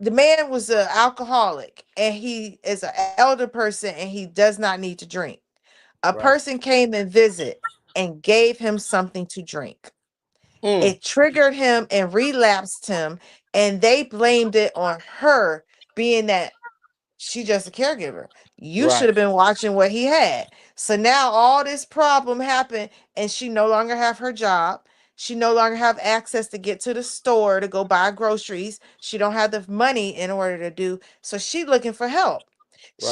the man was an alcoholic and he is an elder person and he does not need to drink. A person came and visit and gave him something to drink. It triggered him and relapsed him, and they blamed it on her, being that she just a caregiver. You should have been watching what he had. So now all this problem happened, and she no longer have her job. She no longer have access to get to the store to go buy groceries. She don't have the money in order to do. So she looking for help.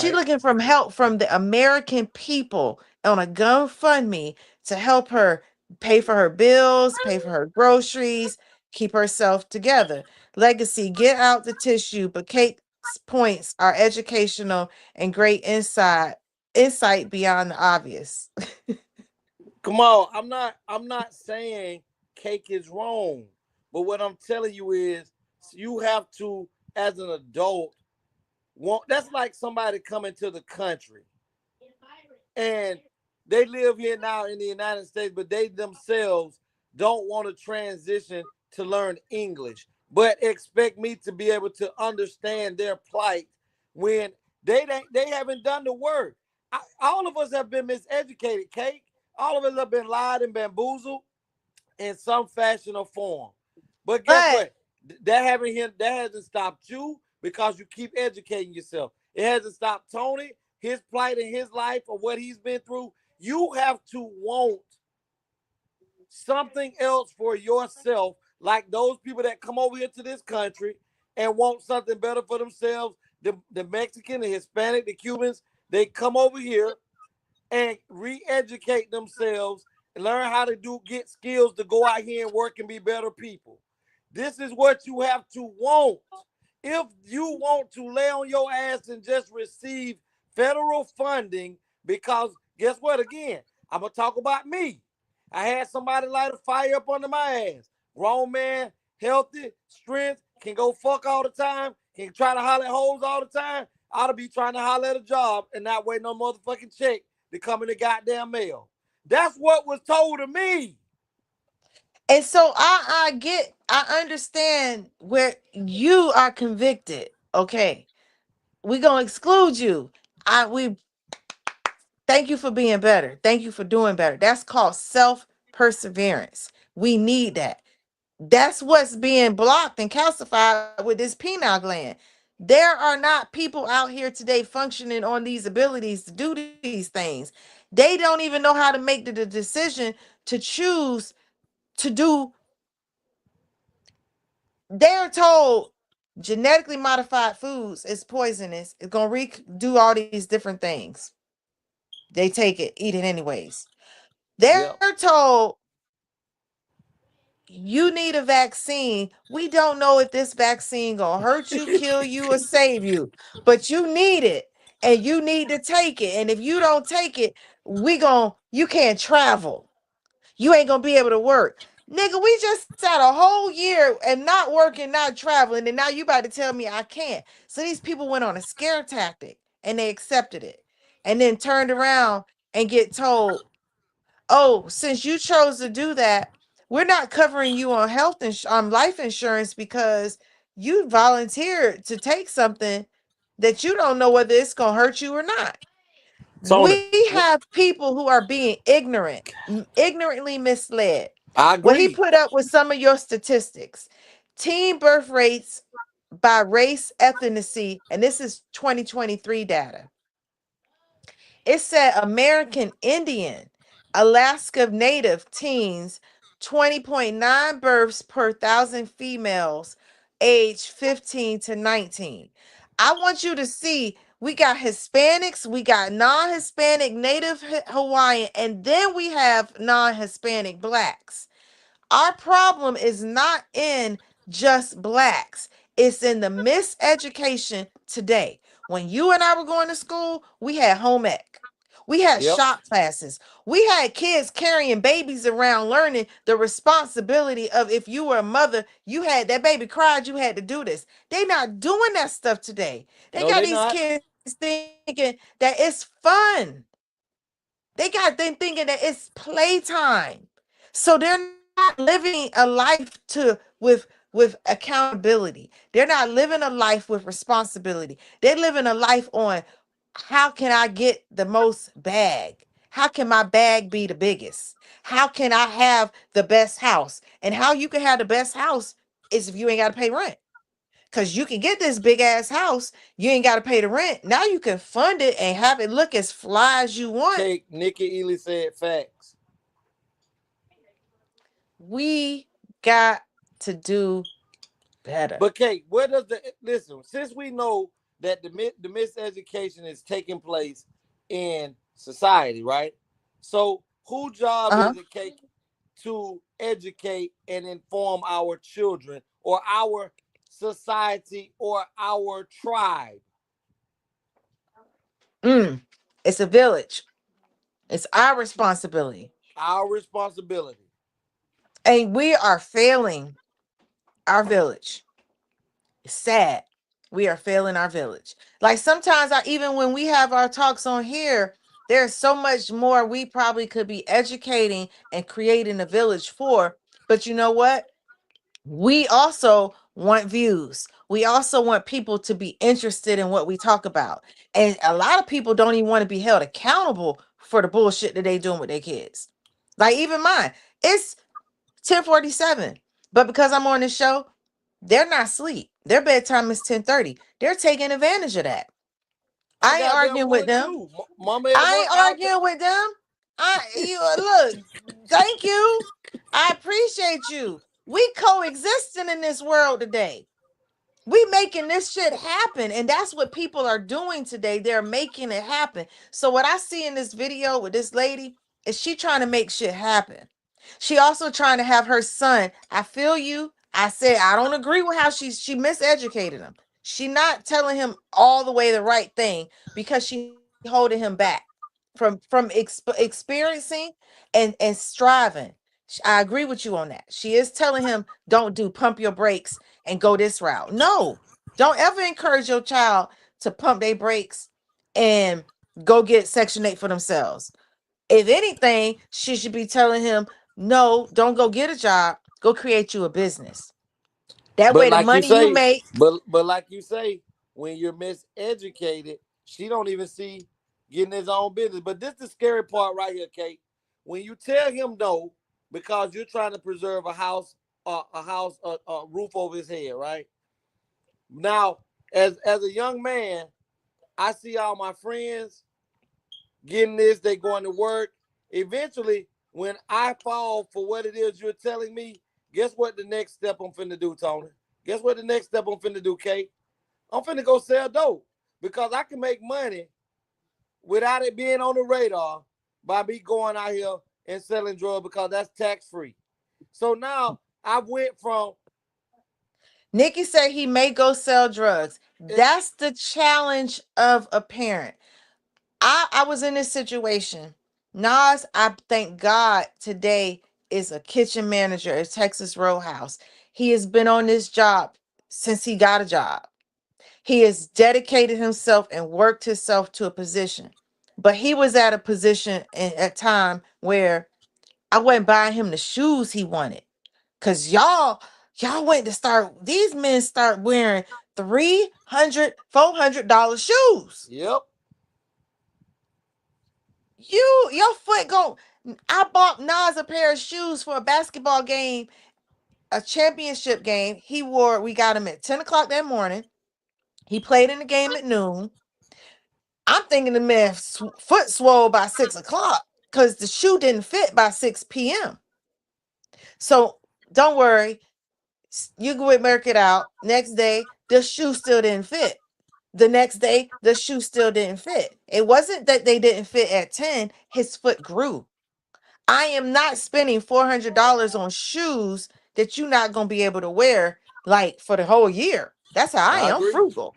She looking for help from the American people on a GoFundMe to help her pay for her bills, pay for her groceries, keep herself together. Legacy, get out the tissue, but Kate's points are educational and great insight beyond the obvious. Come on, I'm not saying Cake is wrong, but what I'm telling you is you have to, as an adult, that's like somebody coming to the country and they live here now in the United States, but they themselves don't want to transition to learn English, but expect me to be able to understand their plight when they haven't done the work. All of us have been miseducated, Cake. All of us have been lied and bamboozled in some fashion or form. But guess what? That hasn't stopped you because you keep educating yourself. It hasn't stopped Tony, his plight in his life or what he's been through. You have to want something else for yourself, like those people that come over here to this country and want something better for themselves. The Mexican, the Hispanic, the Cubans, they come over here and re-educate themselves and learn how to get skills to go out here and work and be better people. This is what you have to want. If you want to lay on your ass and just receive federal funding, because guess what? Again, I'm going to talk about me. I had somebody light a fire up under my ass. Grown man, healthy, strength, can go fuck all the time, can try to holler at hoes all the time. I ought to be trying to holler at a job and not wait no motherfucking check to come in the goddamn mail. That's what was told to me. And so I understand where you are convicted Okay, we gonna exclude you. We thank you for being better. Thank you for doing better. That's called self-perseverance. We need that. That's what's being blocked and calcified with this pineal gland. There are not people out here today functioning on these abilities to do these things. They don't even know how to make the decision to choose to do. They're told genetically modified foods is poisonous. It's going to do all these different things. They take it, eat it anyways. They're told you need a vaccine. We don't know if this vaccine gonna hurt you, kill you, or save you, but you need it and you need to take it. And if you don't take it, you can't travel. You ain't gonna be able to work. Nigga, we just sat a whole year and not working, not traveling, and now you about to tell me I can't. So these people went on a scare tactic and they accepted it and then turned around and get told, oh, since you chose to do that, we're not covering you on life insurance because you volunteered to take something that you don't know whether it's going to hurt you or not. Tony, We have people who are being ignorantly misled. I Well, he agree. put up with some of your statistics. Teen birth rates by race, ethnicity, and this is 2023 data. It said American Indian, Alaska Native teens, 20.9 births per 1,000 females aged 15 to 19. I want you to see we got Hispanics, we got non-Hispanic, Native Hawaiian, and then we have non-Hispanic blacks. Our problem is not in just blacks. It's in the miseducation today. When you and I were going to school, we had home ec. We had shop classes. We had kids carrying babies around learning the responsibility of if you were a mother, you had that baby cried, you had to do this. They not doing that stuff today. They got these kids thinking that it's fun. They got them thinking that it's playtime. So they're not living a life with accountability. They're not living a life with responsibility. They're living a life on how can I get the most bag? How can my bag be the biggest? How can I have the best house? And how you can have the best house is if you ain't got to pay rent. Because you can get this big ass house, you ain't got to pay the rent. Now you can fund it and have it look as fly as you want. Okay, Nikki Ely said facts. We got to do better. But Kate, where does listen? Since we know that the miseducation is taking place in society, right? So, whose job is it, Kate, to educate and inform our children or our society or our tribe? It's a village. It's our responsibility. Our responsibility. And we are failing our village. It's sad. We are failing our village. Like sometimes even when we have our talks on here, there's so much more we probably could be educating and creating a village for. But you know what? We also want views. We also want people to be interested in what we talk about. And a lot of people don't even want to be held accountable for the bullshit that they doing with their kids. Like even mine. It's 10:47. But because I'm on this show, they're not asleep. Their bedtime is 10:30. They're taking advantage of that. I ain't arguing with them. I ain't arguing with them. Look, thank you. I appreciate you. We coexisting in this world today. We making this shit happen. And that's what people are doing today. They're making it happen. So what I see in this video with this lady is she trying to make shit happen. She also trying to have her son. I feel you. I said, I don't agree with how she miseducated him. She not telling him all the way the right thing because she holding him back from experiencing and striving. I agree with you on that. She is telling him, don't pump your brakes and go this route. No, don't ever encourage your child to pump their brakes and go get Section 8 for themselves. If anything, she should be telling him, no, don't go get a job. Go create you a business. That way the money you make. But like you say, when you're miseducated, she don't even see getting his own business. But this is the scary part right here, Kate. When you tell him no because you're trying to preserve a house, a roof over his head, right? Now, as a young man, I see all my friends getting this, they going to work. Eventually, when I fall for what it is you're telling me, guess what the next step I'm finna do, Tony? Guess what the next step I'm finna do, Kate? I'm finna go sell dope because I can make money without it being on the radar by me going out here and selling drugs because that's tax-free. So now I went from Nikki said he may go sell drugs. That's the challenge of a parent. I was in this situation. Nas, I thank God today is a kitchen manager at Texas Roadhouse. He has been on this job since he got a job. He has dedicated himself and worked himself to a position. But he was at a position at a time where I wasn't buying him the shoes he wanted. Cause y'all went to start, these men start wearing $300, $400 shoes. Yep. Your foot go. I bought Nas a pair of shoes for a basketball game, a championship game. We got him at 10 o'clock that morning. He played in the game at noon. I'm thinking the man's foot swole by 6 o'clock because the shoe didn't fit by 6 p.m. So don't worry. You go work it out. Next day, the shoe still didn't fit. The next day, the shoe still didn't fit. It wasn't that they didn't fit at 10. His foot grew. I am not spending $400 on shoes that you're not going to be able to wear like for the whole year. That's how I am. I'm agree. frugal.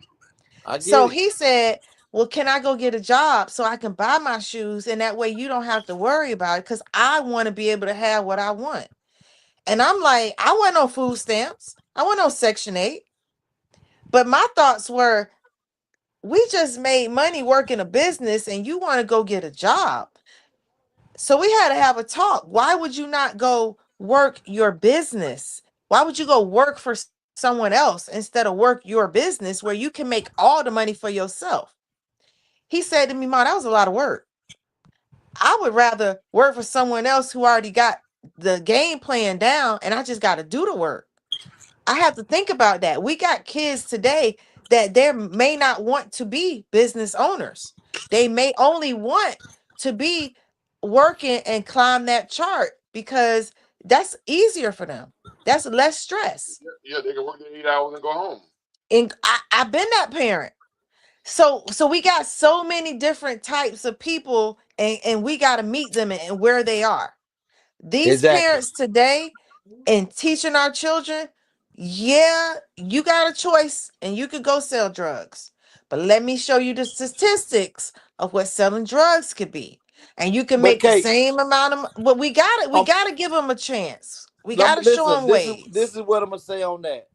I get So it. he said, well, can I go get a job so I can buy my shoes? And that way you don't have to worry about it because I want to be able to have what I want. And I'm like, I wasn't on food stamps. I wasn't on Section 8. But my thoughts were, we just made money working a business and you want to go get a job. So we had to have a talk. Why would you not go work your business? Why would you go work for someone else instead of work your business where you can make all the money for yourself? He said to me, Ma, that was a lot of work. I would rather work for someone else who already got the game plan down and I just got to do the work. I have to think about that. We got kids today that they may not want to be business owners. They may only want to be working and climb that chart because that's easier for them. That's less stress. Yeah, they can work their 8 hours and go home. And I've been that parent. So we got so many different types of people and we got to meet them and where they are. These parents today and teaching our children, yeah, you got a choice and you could go sell drugs. But let me show you the statistics of what selling drugs could be. And you can make the same amount of, but we got to give them a chance. We got to show them ways. This is what I'm going to say on that.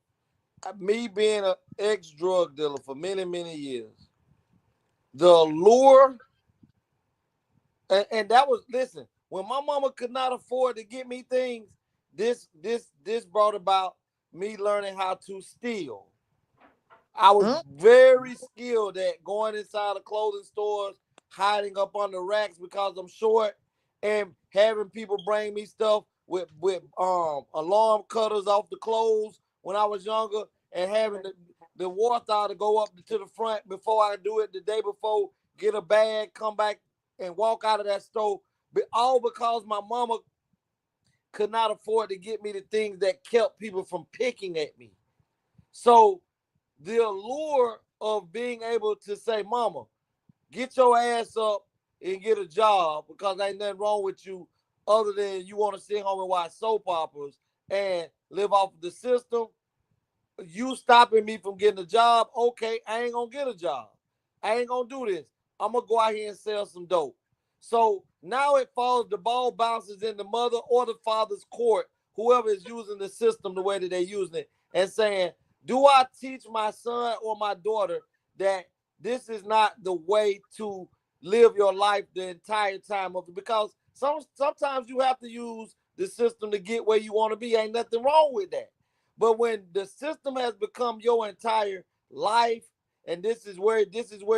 Me being an ex-drug dealer for many, many years, the allure, and that was, listen, when my mama could not afford to get me things, this brought about me learning how to steal. I was very skilled at going inside of clothing stores, hiding up on the racks because I'm short, and having people bring me stuff with alarm cutters off the clothes when I was younger, and having the warthog to go up to the front before I do it the day before, get a bag, come back and walk out of that store, but all because my mama could not afford to get me the things that kept people from picking at me. So the allure of being able to say, Mama, get your ass up and get a job because ain't nothing wrong with you other than you want to sit home and watch soap operas and live off of the system. You stopping me from getting a job, okay, I ain't gonna get a job. I ain't gonna do this. I'm gonna go out here and sell some dope. So now it falls, the ball bounces in the mother or the father's court, whoever is using the system the way that they're using it, and saying, do I teach my son or my daughter that this is not the way to live your life the entire time of it? Because sometimes you have to use the system to get where you want to be. Ain't nothing wrong with that. But when the system has become your entire life and this is where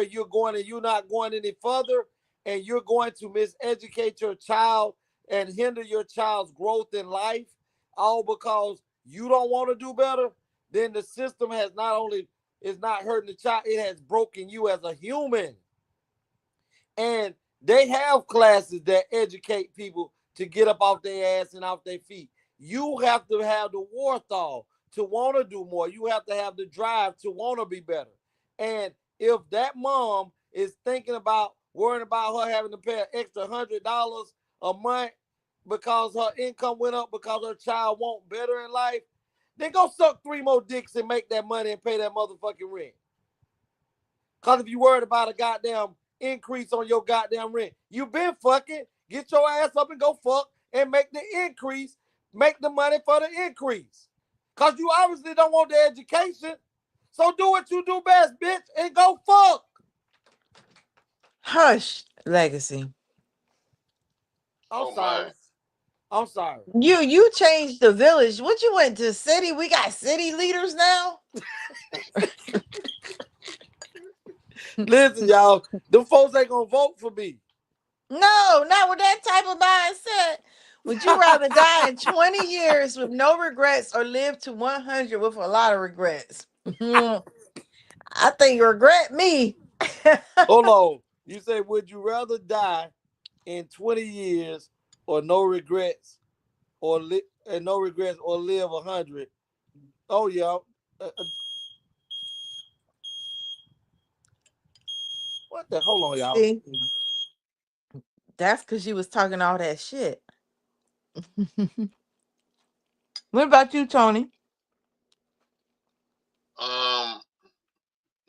you're going, and you're not going any further, and you're going to miseducate your child and hinder your child's growth in life, all because you don't want to do better, then the system has not only is not hurting the child, it has broken you as a human. And they have classes that educate people to get up off their ass and off their feet. You have to have the wherewithal to want to do more. You have to have the drive to want to be better. And if that mom is thinking about worrying about her having to pay an extra $100 a month because her income went up because her child wants better in life, then go suck 3 more dicks and make that money and pay that motherfucking rent. Because if you worried about a goddamn increase on your goddamn rent, you been fucking. Get your ass up and go fuck and make the increase. Make the money for the increase. Because you obviously don't want the education. So do what you do best, bitch, and go fuck. Hush, Legacy. I'm sorry. I'm sorry. You changed the village. What you went to city? We got city leaders now. Listen, y'all, them folks ain't gonna vote for me. No, not with that type of mindset. Would you rather die in 20 years with no regrets or live to 100 with a lot of regrets? I think you regret me. Hold on. You say, would you rather die in 20 years or no regrets or live 100? Oh, yeah. What the? Hold on, y'all. See, that's because you was talking all that shit. What about you, Tony?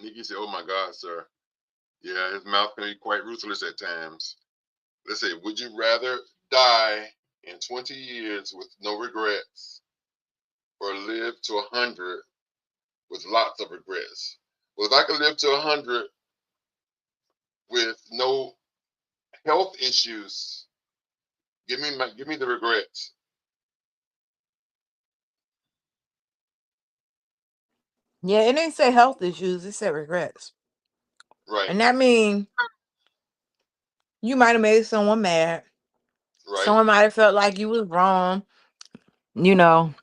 Nikki said, "Oh my God, sir. Yeah, his mouth can be quite ruthless at times." Let's say, would you rather die in 20 years with no regrets or live to 100 with lots of regrets? Well, if I could live to 100 with no health issues, give me the regrets. Yeah, it didn't say health issues. It said regrets. Right. And that means you might have made someone mad. Right. Someone might have felt like you was wrong. You know,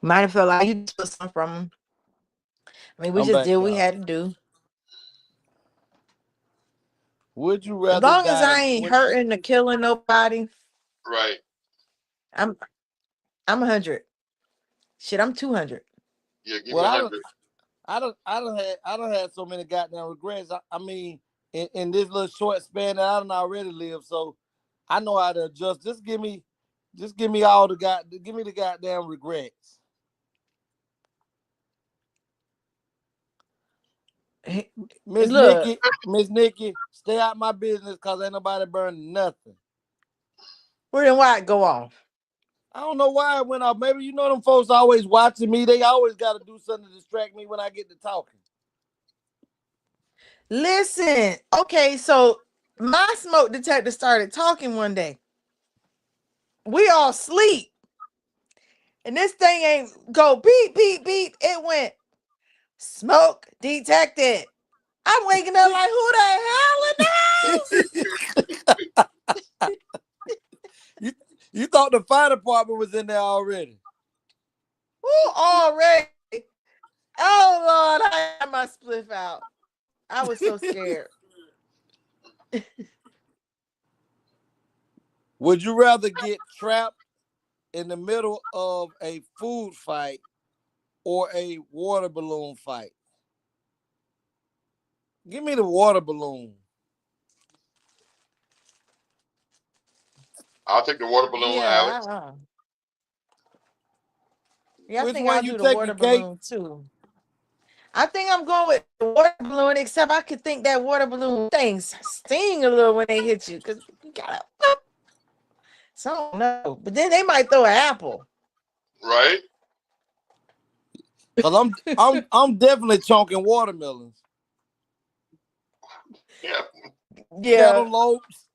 might have felt like you took something from them. I mean, we I'm just back, did what we y'all. had to do. Would you As rather long as die? I ain't hurting or killing nobody, Right. I'm 100. Shit, I'm 200. Yeah, give me Well, 100. I don't have so many goddamn regrets. I mean, in this little short span that I done already lived, so I know how to adjust. Just give me all the give me the goddamn regrets. Miss Nikki, stay out my business because ain't nobody burning nothing. Where then why it go off? I don't know why it went off. Maybe you know them folks always watching me. They always got to do something to distract me when I get to talking. Listen, okay, so my smoke detector started talking one day. We all sleep. And this thing ain't go beep, beep, beep. It went smoke detected. I'm waking up like, who the hell is this? You thought the fire department was in there already? Who already? Oh, Lord, I had my spliff out. I was so scared. Would you rather get trapped in the middle of a food fight or a water balloon fight? Give me the water balloon. I'll take the water balloon, Alex. Yeah, I Which think one I'll you do the taking, water Kate? balloon too. I think I'm going with the water balloon, except I could think that water balloon things sting a little when they hit you because you gotta. So I don't know, but then they might throw an apple. Right. Cause I'm definitely chunking watermelons. Yeah. Cantaloupes.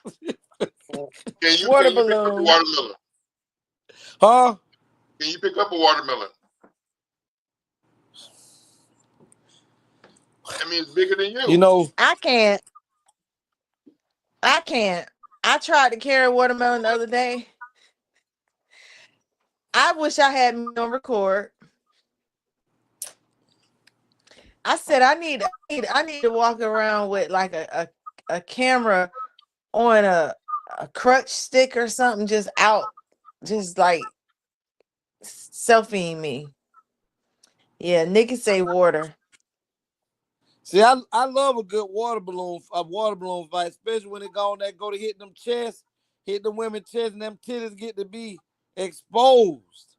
Can you Water pick up a balloon. watermelon? Huh? Can you pick up a watermelon? I mean, it's bigger than you. You know, I can't. I tried to carry watermelon the other day. I wish I had me on record. I said I need to walk around with like a camera on a crutch stick or something, just out, just like selfieing me. Yeah, Nikki say water. see, I love a good water balloon fight, especially when it go to hit them chests, hit the women chest, and them titties get to be exposed.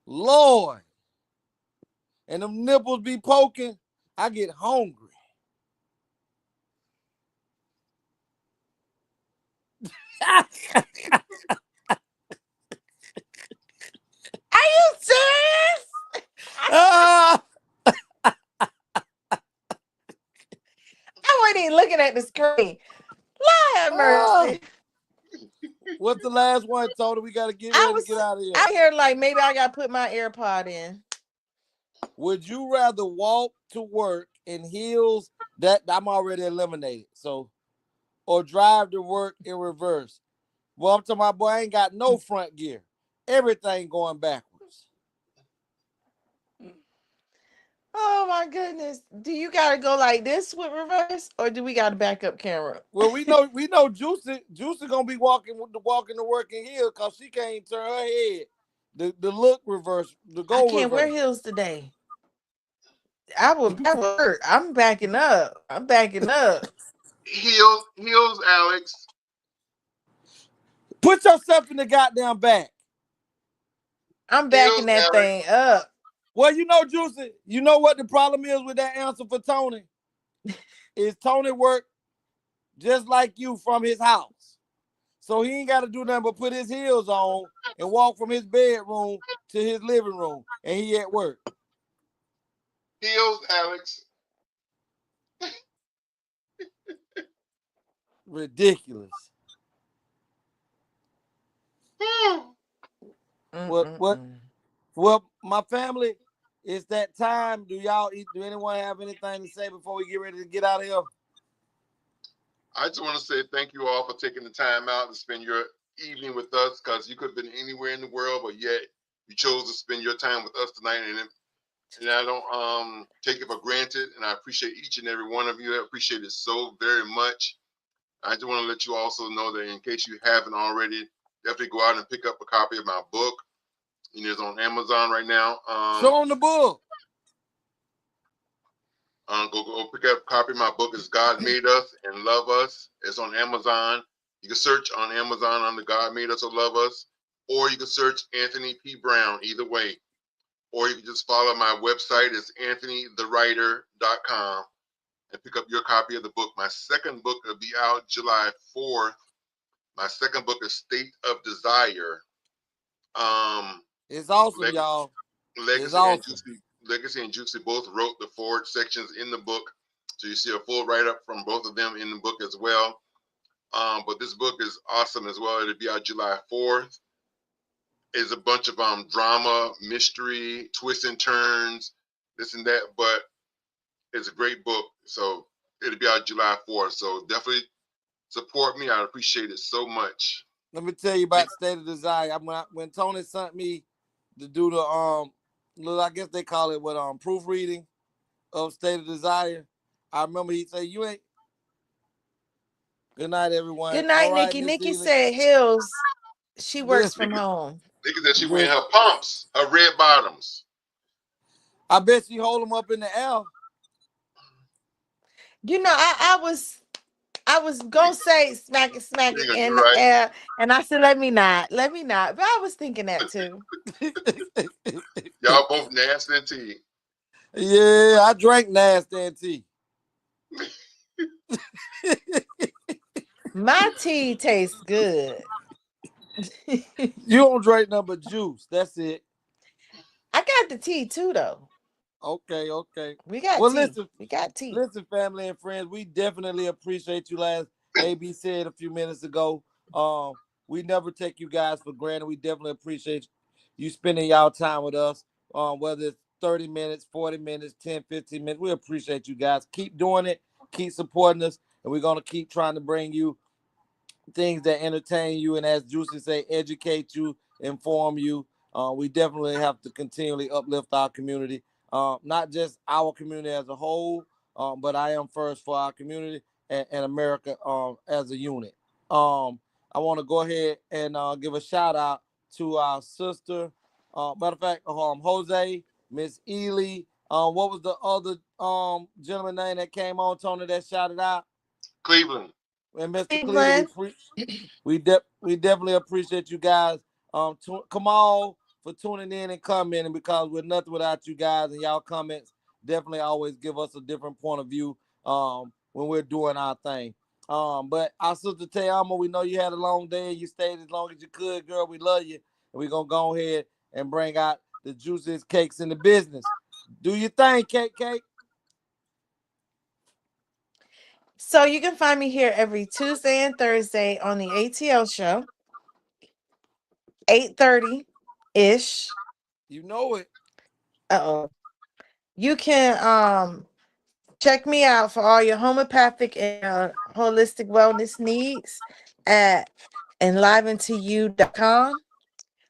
Lord. And them nipples be poking, I get hungry. Are you serious? Ah! I wasn't even looking at the screen. Lord have mercy. What's the last one, Tony? We got to get ready to get out of here. I hear like maybe I got to put my AirPod in. Would you rather walk to work in heels that I'm already eliminated? So, or drive to work in reverse? Well, I'm talking about, boy, I ain't got no front gear. Everything going backwards. Oh my goodness. Do you gotta go like this with reverse, or do we got a backup camera? Well, we know Juicy gonna be walking to work in heels because she can't turn her head. The look reverse, the go I can't reverse. wear heels today. That would hurt. I'm backing up. Heels, Alex. Put yourself in the goddamn back. I'm backing that thing up. Well, you know, Juicy, you know what the problem is with that answer for Tony? Is Tony work just like you from his house. So he ain't got to do nothing but put his heels on and walk from his bedroom to his living room, and he at work. Heels, Alex. Ridiculous. Well, my family, it's that time. Do anyone have anything to say before we get ready to get out of here? I just want to say thank you all for taking the time out to spend your evening with us, because you could have been anywhere in the world, but yet you chose to spend your time with us tonight. And I don't take it for granted, and I appreciate each and every one of you. I appreciate it so very much. I just want to let you also know that in case you haven't already, definitely go out and pick up a copy of my book. It's on Amazon right now. Show them the book. Go pick up a copy of my book. It's God Made Us and Love Us. It's on Amazon. You can search on Amazon under God Made Us or Love Us, or you can search Anthony P. Brown, either way. Or you can just follow my website. It's anthonythewriter.com and pick up your copy of the book. My second book will be out July 4th. My second book is State of Desire. It's awesome, y'all. Legacy and Juicy both wrote the forward sections in the book. So you see a full write-up from both of them in the book as well. But this book is awesome as well. It'll be out July 4th. It's a bunch of drama, mystery, twists and turns, this and that. But it's a great book. So it'll be out July 4th. So definitely support me. I appreciate it so much. Let me tell you about State of Desire. When Tony sent me to do the I guess they call it proofreading of State of Desire. I remember he said, "You ain't." Good night, everyone. Good night, right, Nikki. Nikki said Hills. She works from home. Nikki said she wearing her pumps, her red bottoms. I bet she hold them up in the air. I was gonna say smack it in the air, and I said let me not. But I was thinking that too. Y'all both nasty and tea. Yeah, I drank nasty and tea. My tea tastes good. You don't drink nothing but juice. That's it. I got the tea too, though. Okay. We got tea. We got tea. Listen, family and friends, we definitely appreciate you. Last AB said a few minutes ago, we never take you guys for granted. We definitely appreciate you spending y'all time with us. Whether it's 30 minutes, 40 minutes, 10, 15 minutes. We appreciate you guys. Keep doing it. Keep supporting us. And we're going to keep trying to bring you things that entertain you. And as Juicy say, educate you, inform you. We definitely have to continually uplift our community. Not just our community as a whole, but I am first for our community and America as a unit. I want to go ahead and give a shout out to our sister. Matter of fact, Jose, Miss Ely. What was the other gentleman name that came on, Tony, that shouted out? Cleveland. And Mr. Cleveland, we definitely appreciate you guys. Kamal for tuning in and commenting, because we're nothing without you guys, and y'all comments definitely always give us a different point of view when we're doing our thing. But our sister Teama, we know you had a long day and you stayed as long as you could, girl. We love you. And we're going to go ahead and bring out the juiciest cakes in the business. Do your thing, Cake. So you can find me here every Tuesday and Thursday on the ATL show, 8:30-ish. You know it. Uh-oh. You can check me out for all your homeopathic and holistic wellness needs at enliventoyou.com.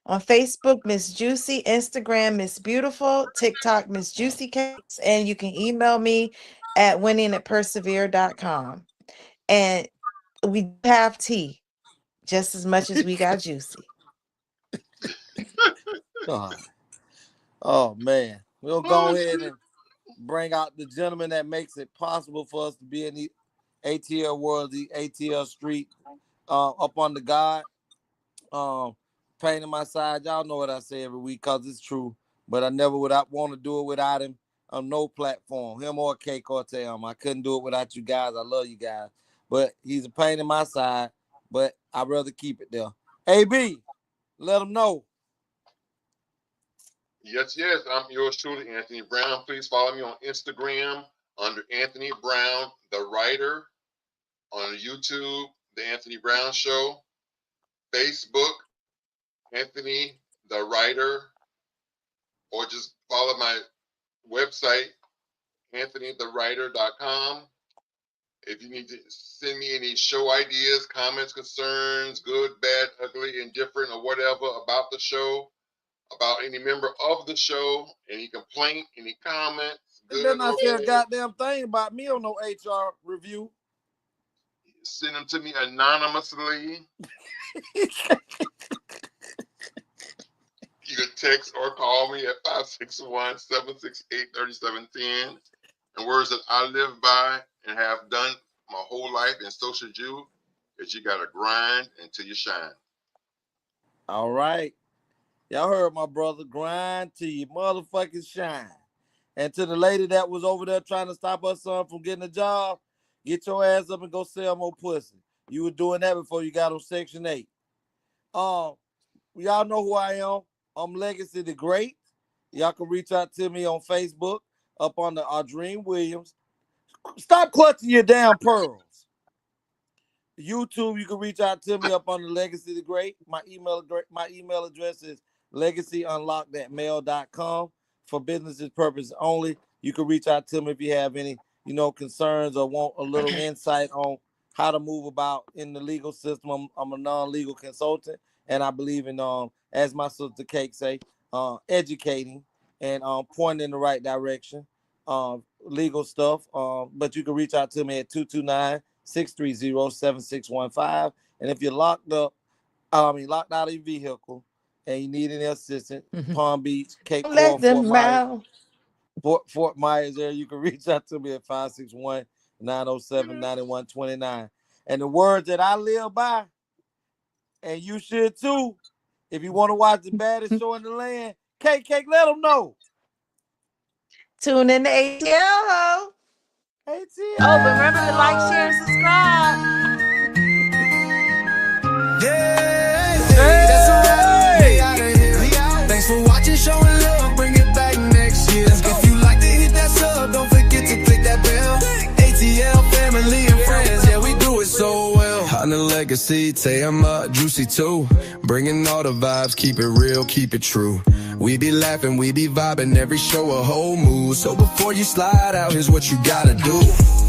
On Facebook, Miss Juicy. Instagram, Miss Beautiful. TikTok, Miss Juicy Cakes. And you can email me at winning@persevere.com. And we have tea just as much as we got juicy. Oh, man. We'll go ahead and bring out the gentleman that makes it possible for us to be in the ATL world, the ATL street, up on the God. Pain in my side. Y'all know what I say every week because it's true. But I never would want to do it without him on no platform. Him or Cake or Tam. I couldn't do it without you guys. I love you guys. But he's a pain in my side. But I'd rather keep it there. AB, let him know. Yes. I'm yours truly, Anthony Brown. Please follow me on Instagram under Anthony Brown, the writer. On YouTube, The Anthony Brown Show. Facebook, Anthony the writer, or just follow my website, anthonythewriter.com. If you need to send me any show ideas, comments, concerns, good, bad, ugly, indifferent, or whatever about the show, about any member of the show, any complaint, any comments, You better not say a goddamn thing about me on no HR review. Send them to me anonymously. You can text or call me at 561-768-3710. And words that I live by and have done my whole life, and so should you, is you got to grind until you shine. All right. Y'all heard my brother. Grind till you motherfucking shine. And to the lady that was over there trying to stop her son from getting a job, get your ass up and go sell more pussy. You were doing that before you got on Section 8. Y'all know who I am. I'm Legacy the Great. Y'all can reach out to me on Facebook up under Audreen Williams. Stop clutching your damn pearls. YouTube, you can reach out to me up under Legacy the Great. My email address is legacyunlocked@mail.com. For business purposes only. You can reach out to me if you have any, concerns or want a little insight on how to move about in the legal system. I'm a non-legal consultant, and I believe in, as my sister Cake say, educating and pointing in the right direction, legal stuff. But you can reach out to me at 229-630-7615. And if you're locked out of your vehicle and you need any assistance, Palm Beach, Cape Coral, Fort Myers there, you can reach out to me at 561-907-9129. And the words that I live by, and you should too, if you want to watch the baddest show in the land, Cake, let them know. Tune in to ATL. ATL. Oh, but remember to like, share, and subscribe. That's alright. We out of here. Thanks for watching, showing love. Bring it back next year. If you like to hit that sub, don't forget to click that bell. ATL family and friends, yeah, we do it so well. On the Legacy, Tayama, Juicy too. Bringing all the vibes, keep it real, keep it true. We be laughing, we be vibing, every show a whole mood. So before you slide out, here's what you gotta do.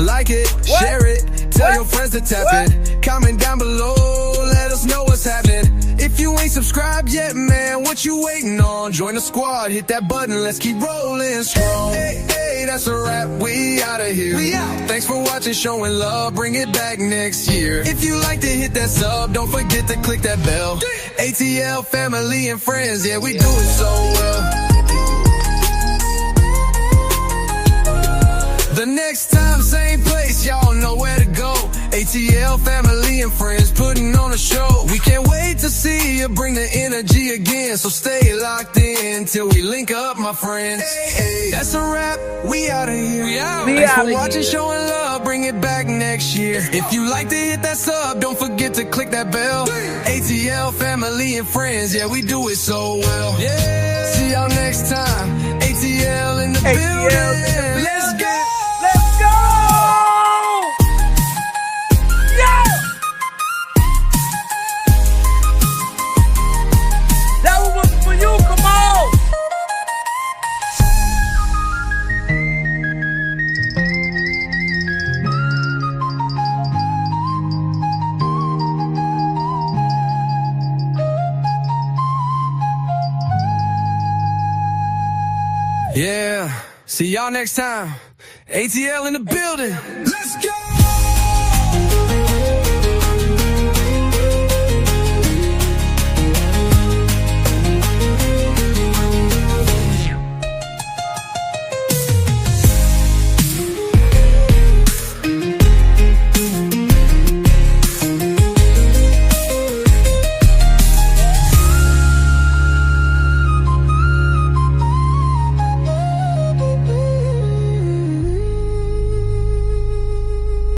Like it, share it, tell your friends to tap it. Comment down below, let us know what's happening. If you ain't subscribed yet, man, what you waiting on? Join the squad, hit that button, let's keep rolling strong. Hey, hey, that's a wrap, we outta here. We out. Thanks for watching, showing love, bring it back next year. If you like to hit that sub, don't forget to click that bell. ATL family and friends, yeah, we do it so well. The next time, same place, y'all know where to go. ATL family and friends putting on a show. We can't wait to see you bring the energy again. So stay locked in till we link up, my friends. Hey, that's a wrap, we outta here. Thanks for watching, showing love, bring it back next year. If you like to hit that sub, don't forget to click that bell. ATL family and friends, yeah, we do it so well. Yeah, see y'all next time. ATL in the building. Let's go. Let's go! Yeah! That one was for you, come on! Yeah, see y'all next time. ATL in the building. Let's go!